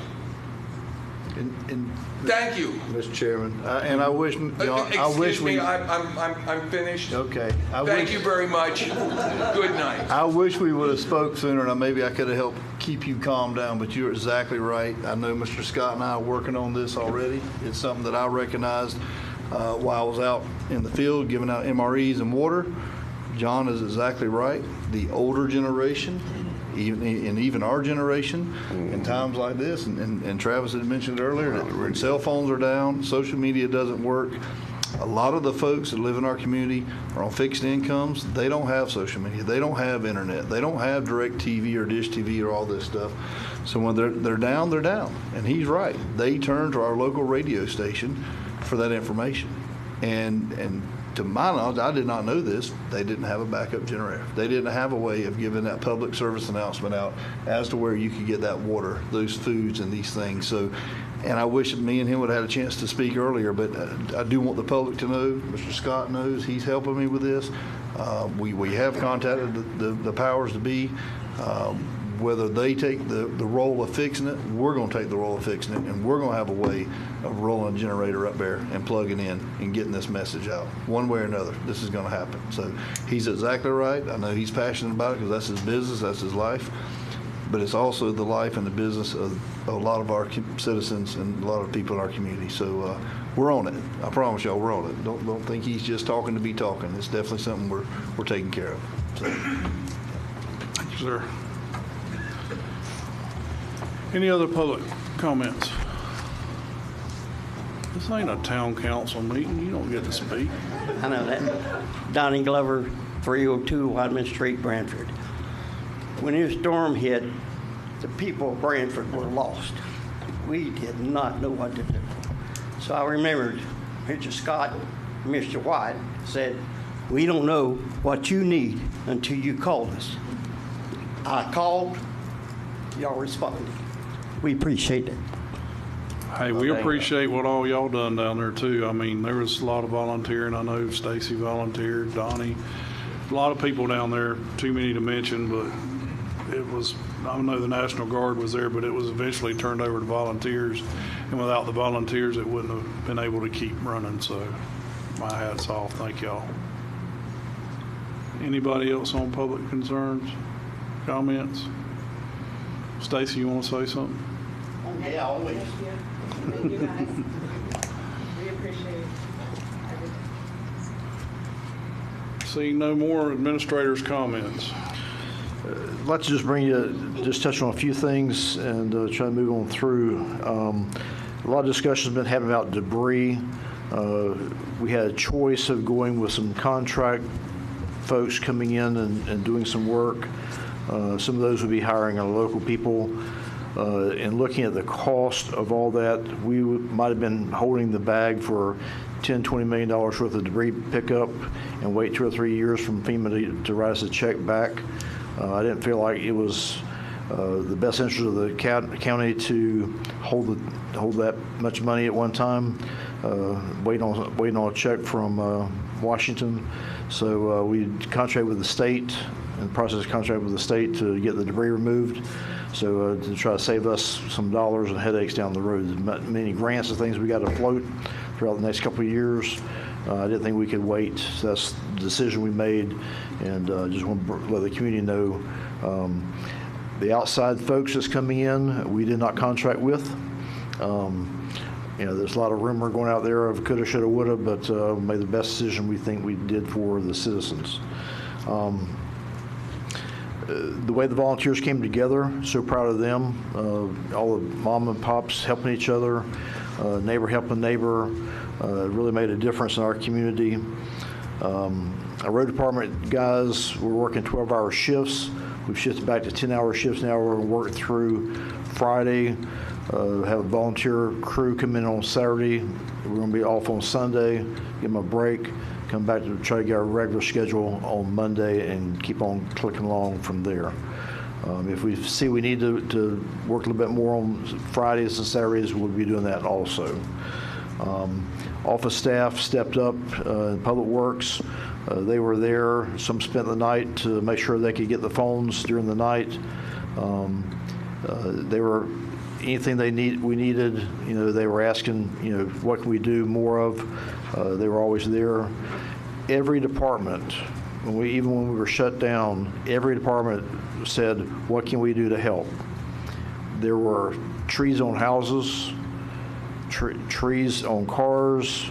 Thank you, Mr. Chairman. And I wish, John, excuse me, I'm finished. Okay. Thank you very much. Good night. I wish we would have spoke sooner, and maybe I could have helped keep you calmed down, but you're exactly right. I know Mr. Scott and I are working on this already. It's something that I recognized while I was out in the field giving out MREs and water. John is exactly right. The older generation, even our generation, in times like this, and Travis had mentioned earlier, that cell phones are down, social media doesn't work. A lot of the folks that live in our community are on fixed incomes. They don't have social media. They don't have internet. They don't have direct TV or dish TV or all this stuff. So when they're down, they're down. And he's right. They turn to our local radio station for that information. And to my knowledge, I did not know this, they didn't have a backup generator. They didn't have a way of giving that public service announcement out as to where you could get that water, those foods, and these things. So, and I wish me and him would have had a chance to speak earlier, but I do want the public to know, Mr. Scott knows, he's helping me with this. We have contacted the powers to be. whether they take the role of fixing it, we're going to take the role of fixing it, and we're going to have a way of rolling a generator up there and plugging in and getting this message out. One way or another, this is going to happen. So he's exactly right. I know he's passionate about it because that's his business, that's his life. But it's also the life and the business of a lot of our citizens and a lot of people in our community. So we're on it. I promise y'all, we're on it. Don't think he's just talking to be talking. It's definitely something we're taking care of. So. Thank you, sir. Any other public comments? This ain't a town council meeting. You don't get to speak. I know that. Donnie Glover, 302 Whiteman Street, Brantford. When this storm hit, the people of Brantford were lost. We did not know what to do. So I remembered Mr. Scott, Mr. White said, "We don't know what you need until you call us." I called, y'all responded. We appreciate it. Hey, we appreciate what all y'all done down there too. I mean, there was a lot of volunteering. I know Stacy volunteered, Donnie, a lot of people down there, too many to mention, but it was, I know the National Guard was there, but it was eventually turned over to volunteers. And without the volunteers, it wouldn't have been able to keep running. So my hat's off. Thank y'all. Anybody else on public concerns, comments? Stacy, you want to say something? Yeah, always. Thank you guys. We appreciate everything. Seeing no more administrators' comments. I'd like to just bring you, just touch on a few things and try to move on through. A lot of discussion has been having about debris. We had a choice of going with some contract folks coming in and doing some work. Some of those would be hiring our local people. And looking at the cost of all that, we might have been holding the bag for $10, $20 million worth of debris pickup and wait 2 or 3 years from FEMA to write us a check back. I didn't feel like it was the best interest of the county to hold that much money at one time, waiting on a check from Washington. So we contracted with the state, in the process of contracting with the state to get the debris removed. So to try to save us some dollars and headaches down the road. Many grants and things we got to float throughout the next couple of years. I didn't think we could wait. So that's the decision we made, and just want to let the community know the outside folks that's coming in, we did not contract with. You know, there's a lot of rumor going out there of coulda, shoulda, woulda, but made the best decision we think we did for the citizens. The way the volunteers came together, so proud of them. All the mom and pops helping each other, neighbor helping neighbor, really made a difference in our community. Our road department guys were working 12-hour shifts. We've shifted back to 10-hour shifts now. We're working through Friday. Have a volunteer crew come in on Saturday. We're going to be off on Sunday, give them a break, come back to try to get our regular schedule on Monday and keep on clicking along from there. If we see we need to work a little bit more on Fridays and Saturdays, we'll be doing that also. Office staff stepped up in Public Works. They were there. Some spent the night to make sure they could get the phones during the night. They were anything we needed. You know, they were asking, you know, what can we do more of? They were always there. Every department, even when we were shut down, every department said, what can we do to help? There were trees on houses, trees on cars.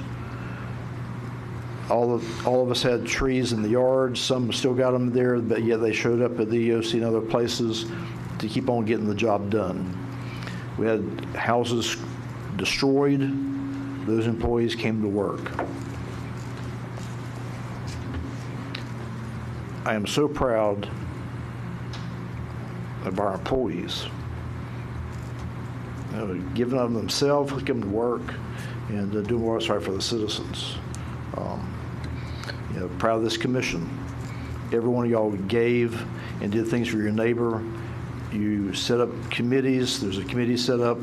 All of us had trees in the yard. Some still got them there, but yet they showed up at the EOC and other places to keep on getting the job done. We had houses destroyed. Those employees came to work. I am so proud of our employees. Giving of themselves, coming to work, and doing what's right for the citizens. You know, proud of this commission. Every one of y'all gave and did things for your neighbor. You set up committees. There's a committee set up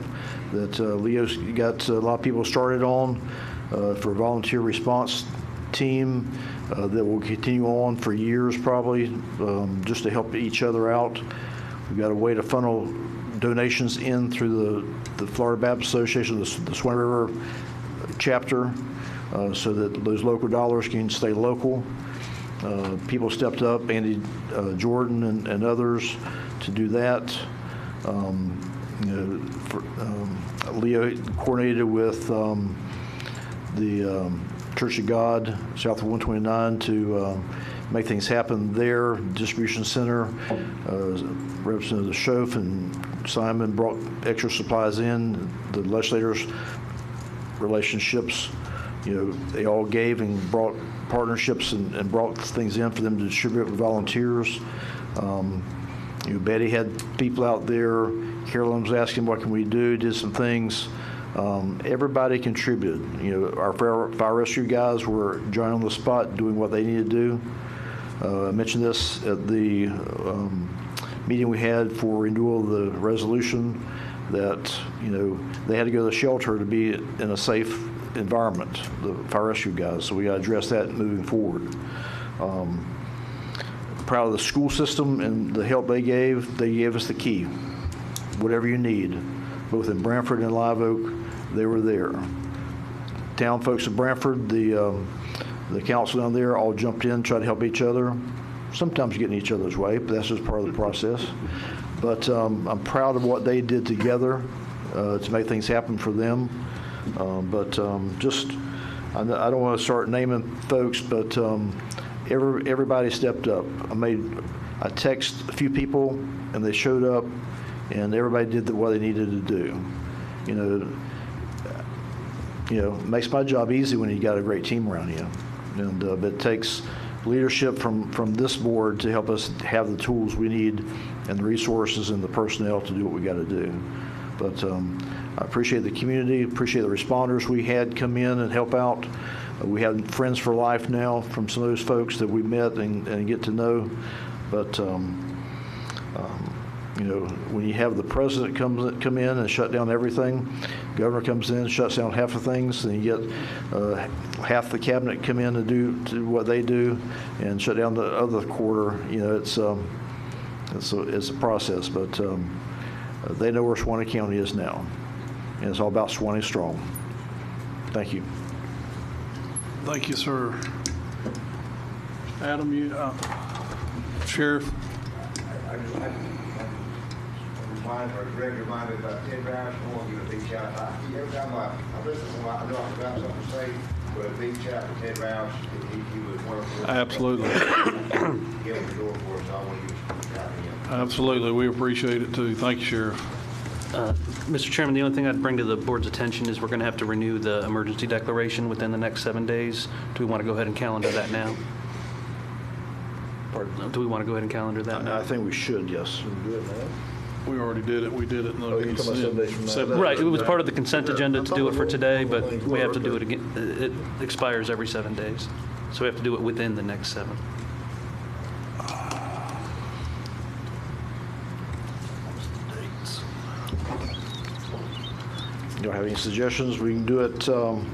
that Leo's got a lot of people started on for a volunteer response team that will continue on for years probably, just to help each other out. We've got a way to funnel donations in through the Florida Baptist Association, the Suwannee River chapter, so that those local dollars can stay local. People stepped up, Andy Jordan and others, to do that. Leo coordinated with the Church of God, south of 129, to make things happen there. Distribution center, Representative Schoaf and Simon brought extra supplies in. The legislators' relationships, they all gave and brought partnerships and brought things in for them to distribute with volunteers. Betty had people out there. Carolyn was asking, what can we do? Did some things. Everybody contributed. Our fire rescue guys were joining on the spot, doing what they needed to do. I mentioned this at the meeting we had for renewal of the resolution, that they had to go to the shelter to be in a safe environment, the fire rescue guys. So we got to address that moving forward. Proud of the school system and the help they gave. They gave us the key. Whatever you need, both in Brantford and Live Oak, they were there. Town folks in Brantford, the council down there all jumped in, tried to help each other. Sometimes getting each other's way, but that's just part of the process. But I'm proud of what they did together to make things happen for them. I don't want to start naming folks, but everybody stepped up. I texted a few people, and they showed up, and everybody did what they needed to do. It makes my job easy when you got a great team around you. And but it takes leadership from this board to help us have the tools we need and the resources and the personnel to do what we got to do. But I appreciate the community, appreciate the responders we had come in and help out. We have friends for life now from some of those folks that we met and get to know. But when you have the president come in and shut down everything, governor comes in, shuts down half of things, and you get half the cabinet come in to do what they do and shut down the other quarter. It's a process, but they know where Suwannee County is now, and it's all about Suwannee strong. Thank you. Thank you, sir. Adam, Sheriff. Greg reminded me about Ted Rouse. I want to give a big shout out. Every time I listen to him, I know I forgot something to say, but a big shout out to Ted Rouse. He was wonderful. Absolutely. He opened the door for us. I want to give a shout out to him. Absolutely. We appreciate it, too. Thank you, Sheriff. Mr. Chairman, the only thing I'd bring to the board's attention is we're going to have to renew the emergency declaration within the next 7 days. Do we want to go ahead and calendar that now? Do we want to go ahead and calendar that now? I think we should, yes. We already did it. We did it in the you're talking about 7 days from now? Right, it was part of the consent agenda to do it for today, but we have to do it again. It expires every 7 days, so we have to do it within the next 7. You don't have any suggestions? We can do it. 1,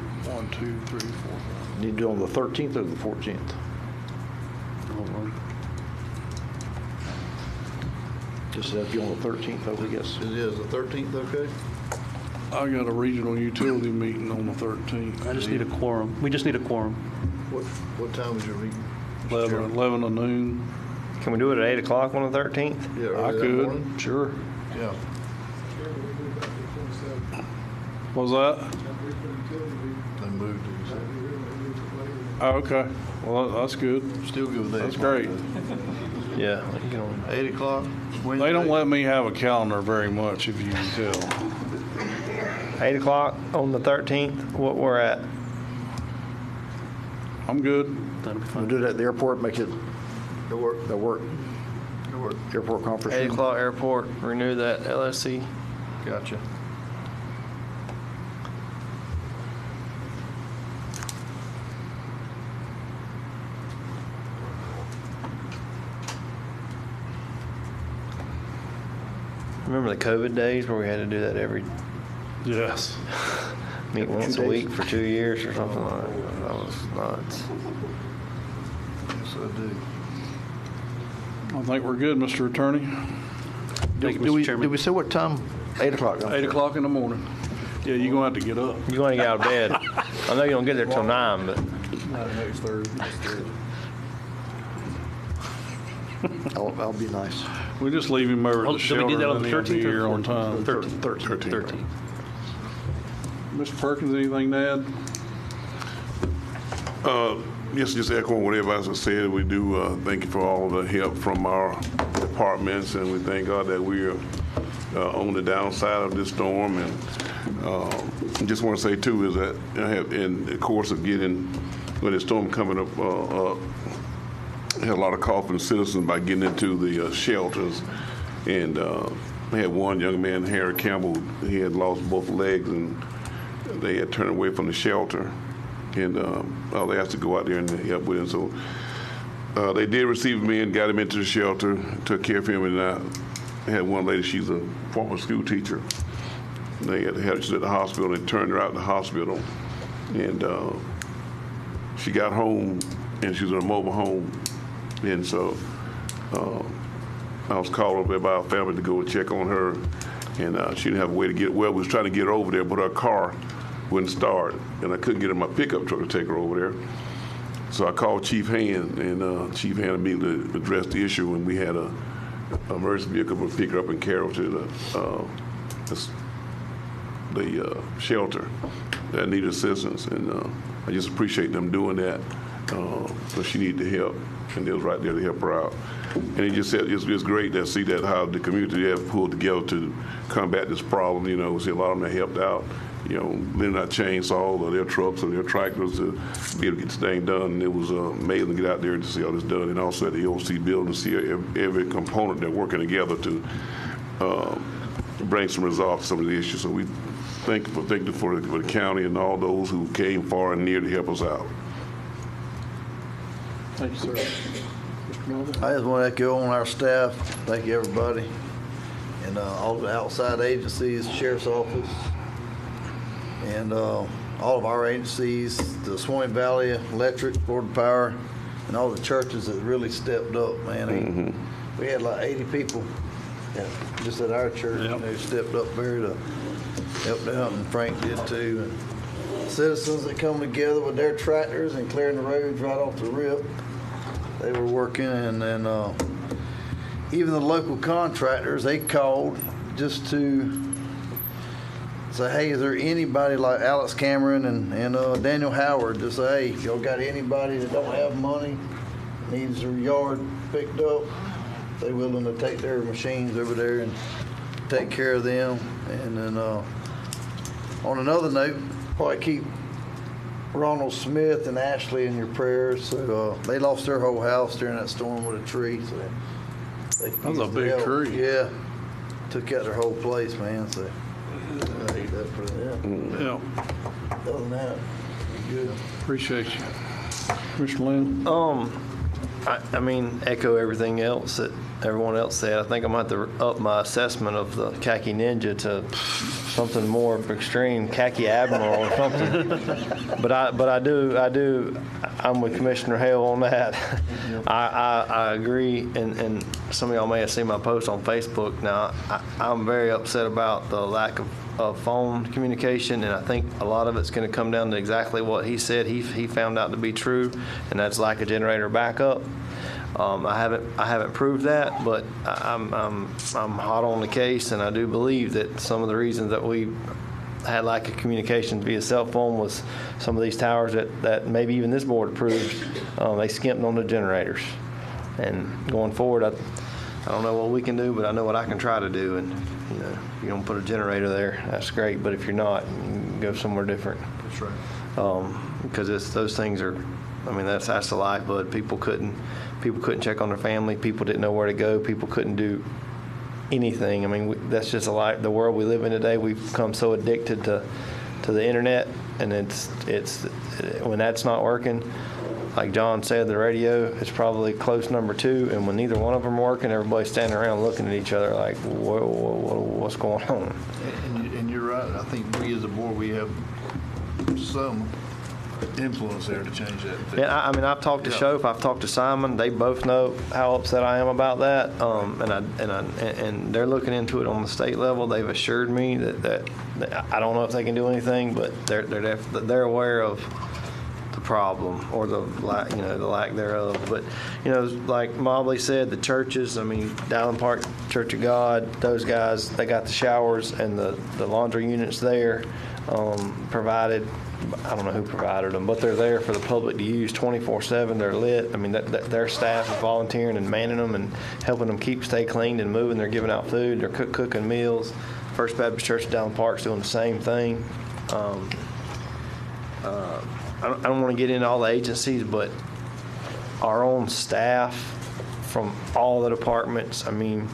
2, 3, 4. Need to do it on the 13th or the 14th? Just have to be on the 13th, I guess. It is the 13th, okay? I got a regional utility meeting on the 13th. I just need a quorum. We just need a quorum. What time is your meeting? 11 to noon. Can we do it at 8 o'clock on the 13th? Yeah, I early that could, morning? sure. Yeah. What was that? They moved it. Oh, okay. Well, that's good. Still good with that. That's great. Yeah. 8 o'clock? They don't let me have a calendar very much, if you can tell. 8 o'clock on the 13th, what we're at. I'm good. We'll do that at the airport, make it work. Airport conference 8 room. o'clock airport, renew that LSC. Gotcha. Remember the COVID days where we had to do that every Yes. meet once a week for 2 years or something like that? That was nuts. Yes, I do. I think we're good, Mr. Attorney. Thank you, Did Mr. we Chairman. say what time? 8 o'clock. 8 o'clock in the morning. Yeah, you're going to have to get up. You're going to get out of bed. I know you don't get there till 9, but Next Thursday. I'll be nice. We just leave him over at Oh, the did shelter. we do that on the then he'll be 13th or here on 14th? time. 13th. Mr. Perkins, anything to add? Yes, just echoing what everybody has said. We do thank you for all the help from our departments, and we thank God that we are on the downside of this storm. And just want to say too is that I have, in the course of getting when the storm coming up, I had a lot of call from citizens by getting into the shelters, and I had one young man, Harry Campbell. He had lost both legs, and they had turned away from the shelter. And they asked to go out there and help with him. So they did receive me and got him into the shelter, took care of him. And I had one lady, she's a former school teacher. They had her at the hospital and turned her out of the hospital. And she got home, and she was in a mobile home. And so I was called over by our family to go check on her. And she didn't have a way to get, well, we was trying to get her over there, but her car wouldn't start, and I couldn't get in my pickup truck to take her over there. So I called Chief Hand, and Chief Hand immediately addressed the issue, and we had a emergency vehicle to pick her up and carry her to the shelter that needed assistance. And I just appreciate them doing that, because she needed the help, and they was right there to help her out. And he just said it's great to see that how the community have pulled together to combat this problem. You know, see a lot of them that helped out. You know, lending out chainsaws or their trucks or their tractors to be able to get this thing done. And it was amazing to get out there to see all this done. And also at the OC building, see every component they're working together to bring some resolve to some of the issues. So we thank you for the county and all those who came far and near to help us out. Thank you, sir. Mr. Melvin? I just want to echo on our staff. Thank you, everybody. And all the outside agencies, Sheriff's Office, and all of our agencies, the Suwannee Valley Electric, Florida Power, and all the churches that really stepped up, man. We had like 80 people just at our church, and they stepped up there to help out, and Frank did too. And citizens that come together with their tractors and clearing the roads right off the rip, they were working, and then even the local contractors, they called just to say, hey, is there anybody like Alex Cameron and Daniel Howard to say, hey, if y'all got anybody that don't have money, needs their yard picked up, they willing to take their machines over there and take care of them. And then on another note, probably keep Ronald Smith and Ashley in your prayers. So they lost their whole house during that storm with a tree. So That was a big tree. Yeah, took out their whole place, man. So I hate that for them. Yeah. Other than that, good. Appreciate you. Mr. Lynn? I mean, echo everything else that everyone else said. I think I'm going to have to up my assessment of the khaki ninja to something more extreme, khaki admiral or something. But I do. I'm with Commissioner Hale on that. I agree, and some of y'all may have seen my post on Facebook. Now, I'm very upset about the lack of phone communication, and I think a lot of it's going to come down to exactly what he said he found out to be true, and that's lack of generator backup. I haven't proved that, but I'm hot on the case, and I do believe that some of the reasons that we had lack of communication via cell phone was some of these towers that maybe even this board approved, they skimped on the generators. And going forward, I don't know what we can do, but I know what I can try to do. And you know, if you're gonna put a generator there, that's great. But if you're not, you can go somewhere different. That's right. Because those things are, I mean, that's the lifeblood. People couldn't check on their family. People didn't know where to go. People couldn't do anything. I mean, that's just the world we live in today. We've become so addicted to the internet, and it's when that's not working, like John said, the radio is probably close number 2, and when neither one of them are working, everybody's standing around looking at each other like, what's going on? And you're right. I think we as a board, we have some influence there to change that. Yeah, I mean, I've talked to Shoaf, I've talked to Simon. They both know how upset I am about that, and they're looking into it on the state level. They've assured me that I don't know if they can do anything, but they're aware of the problem or the lack thereof. But like Mobley said, the churches. I mean, Dowling Park Church of God, those guys, they got the showers and the laundry units there provided. I don't know who provided them, but they're there for the public to use 24/7. They're lit. I mean, their staff is volunteering and manning them and helping them stay clean and moving. They're giving out food. They're cooking meals. First Baptist Church of Dowling Park's doing the same thing. I don't want to get into all the agencies, but our own staff from all the departments. I mean,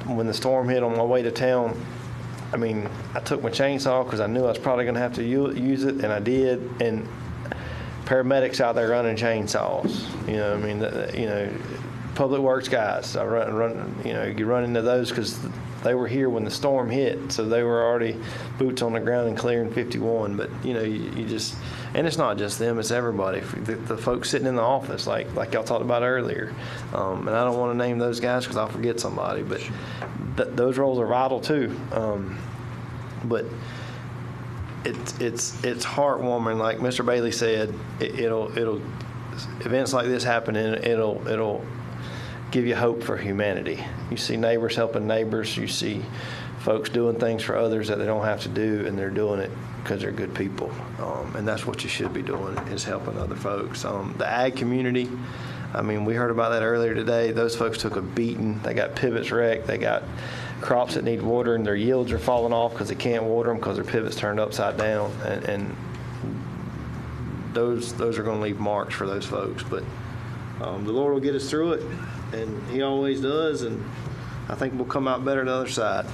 when the storm hit on my way to town, I mean, I took my chainsaw because I knew I was probably going to have to use it, and I did. And paramedics out there running chainsaws. I mean, public works guys. I you run into those because they were here when the storm hit, so they were already boots on the ground and clearing 51. But you just, and it's not just them; it's everybody. The folks sitting in the office, like y'all talked about earlier. And I don't want to name those guys because I'll forget somebody, but those roles are vital too. But it's heartwarming, like Mr. Bailey said. It'll events like this happen, and it'll give you hope for humanity. You see neighbors helping neighbors. You see folks doing things for others that they don't have to do, and they're doing it because they're good people. And that's what you should be doing, is helping other folks. The ag community, I mean, we heard about that earlier today. Those folks took a beating. They got pivots wrecked. They got crops that need water, and their yields are falling off because they can't water them because their pivots turned upside down. And those are going to leave marks for those folks. But the Lord will get us through it, and He always does. And I think we'll come out better the other side.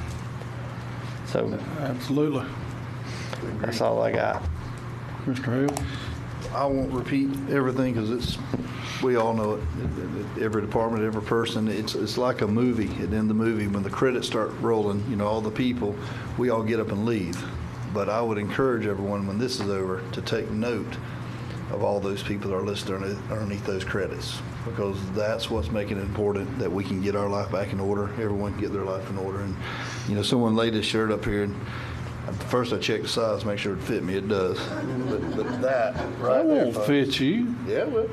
So absolutely, that's all I got. Mr. Hale. I won't repeat everything because we all know it. Every department, every person, it's like a movie. And in the movie, when the credits start rolling, all the people, we all get up and leave. But I would encourage everyone, when this is over, to take note of all those people that are listed underneath those credits, because that's what's making it important that we can get our life back in order. Everyone can get their life in order. And someone laid this shirt up here, and first I checked the size, make sure it fit me. It does. But that right there, won't fit you. Yeah, it will.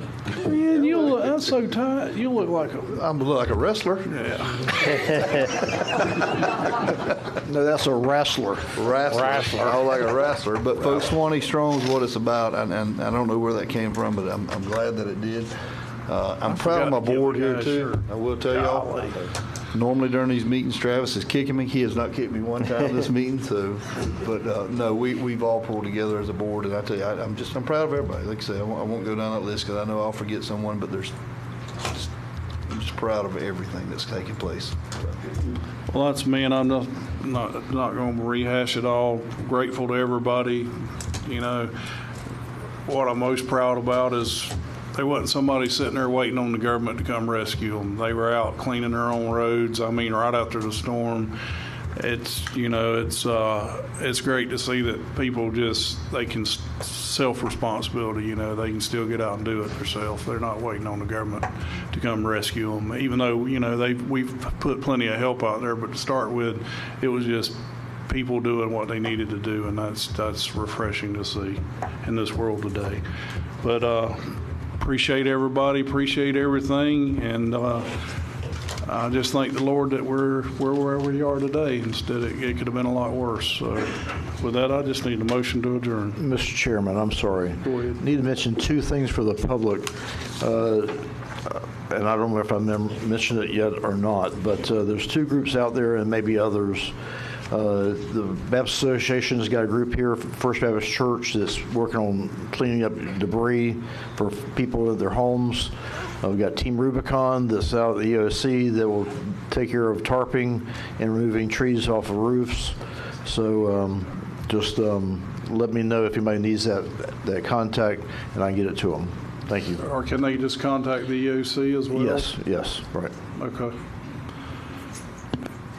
Man, that's so tight. You look like a wrestler. Yeah. No, that's a wrestler. Wrestler. I look like a wrestler. But folks, Suwannee Strong is what it's about, and I don't know where that came from, but I'm glad that it did. I'm proud of my board here too. Shirt. I will tell y'all. Normally during these meetings, Travis is kicking me. He has not kicked me one time this meeting. So, but no, we've all pulled together as a board, and I tell you, I'm proud of everybody. Like I say, I won't go down that list because I know I'll forget someone. But I'm just proud of everything that's taking place. Well, that's me, and I'm not going to rehash it all. Grateful to everybody. What I'm most proud about is there wasn't somebody sitting there waiting on the government to come rescue them. They were out cleaning their own roads. I mean, right after the storm. It's great to see that people they can self-responsibility. They can still get out and do it themselves. They're not waiting on the government to come rescue them. Even though we've put plenty of help out there, but to start with, it was just people doing what they needed to do, and that's refreshing to see in this world today. But appreciate everybody, appreciate everything, and I just thank the Lord that we're where we are today. Instead, it could have been a lot worse. So with that, I just need a motion to adjourn. Mr. Chairman, I'm sorry. Go ahead. Need to mention two things for the public. And I don't know if I mentioned it yet or not, but there's two groups out there and maybe others. The Baptist Association has got a group here, First Baptist Church, that's working on cleaning up debris for people in their homes. We've got Team Rubicon that's out at the EOC that will take care of tarping and removing trees off of roofs. So just let me know if anybody needs that contact, and I can get it to them. Thank you. Or can they just contact the EOC as well? Yes, right. Okay.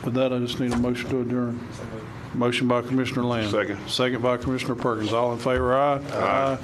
With that, I just need a motion to adjourn. Motion by Commissioner Lamb. Second. Second by Commissioner Perkins. All in favor, aye? Aye.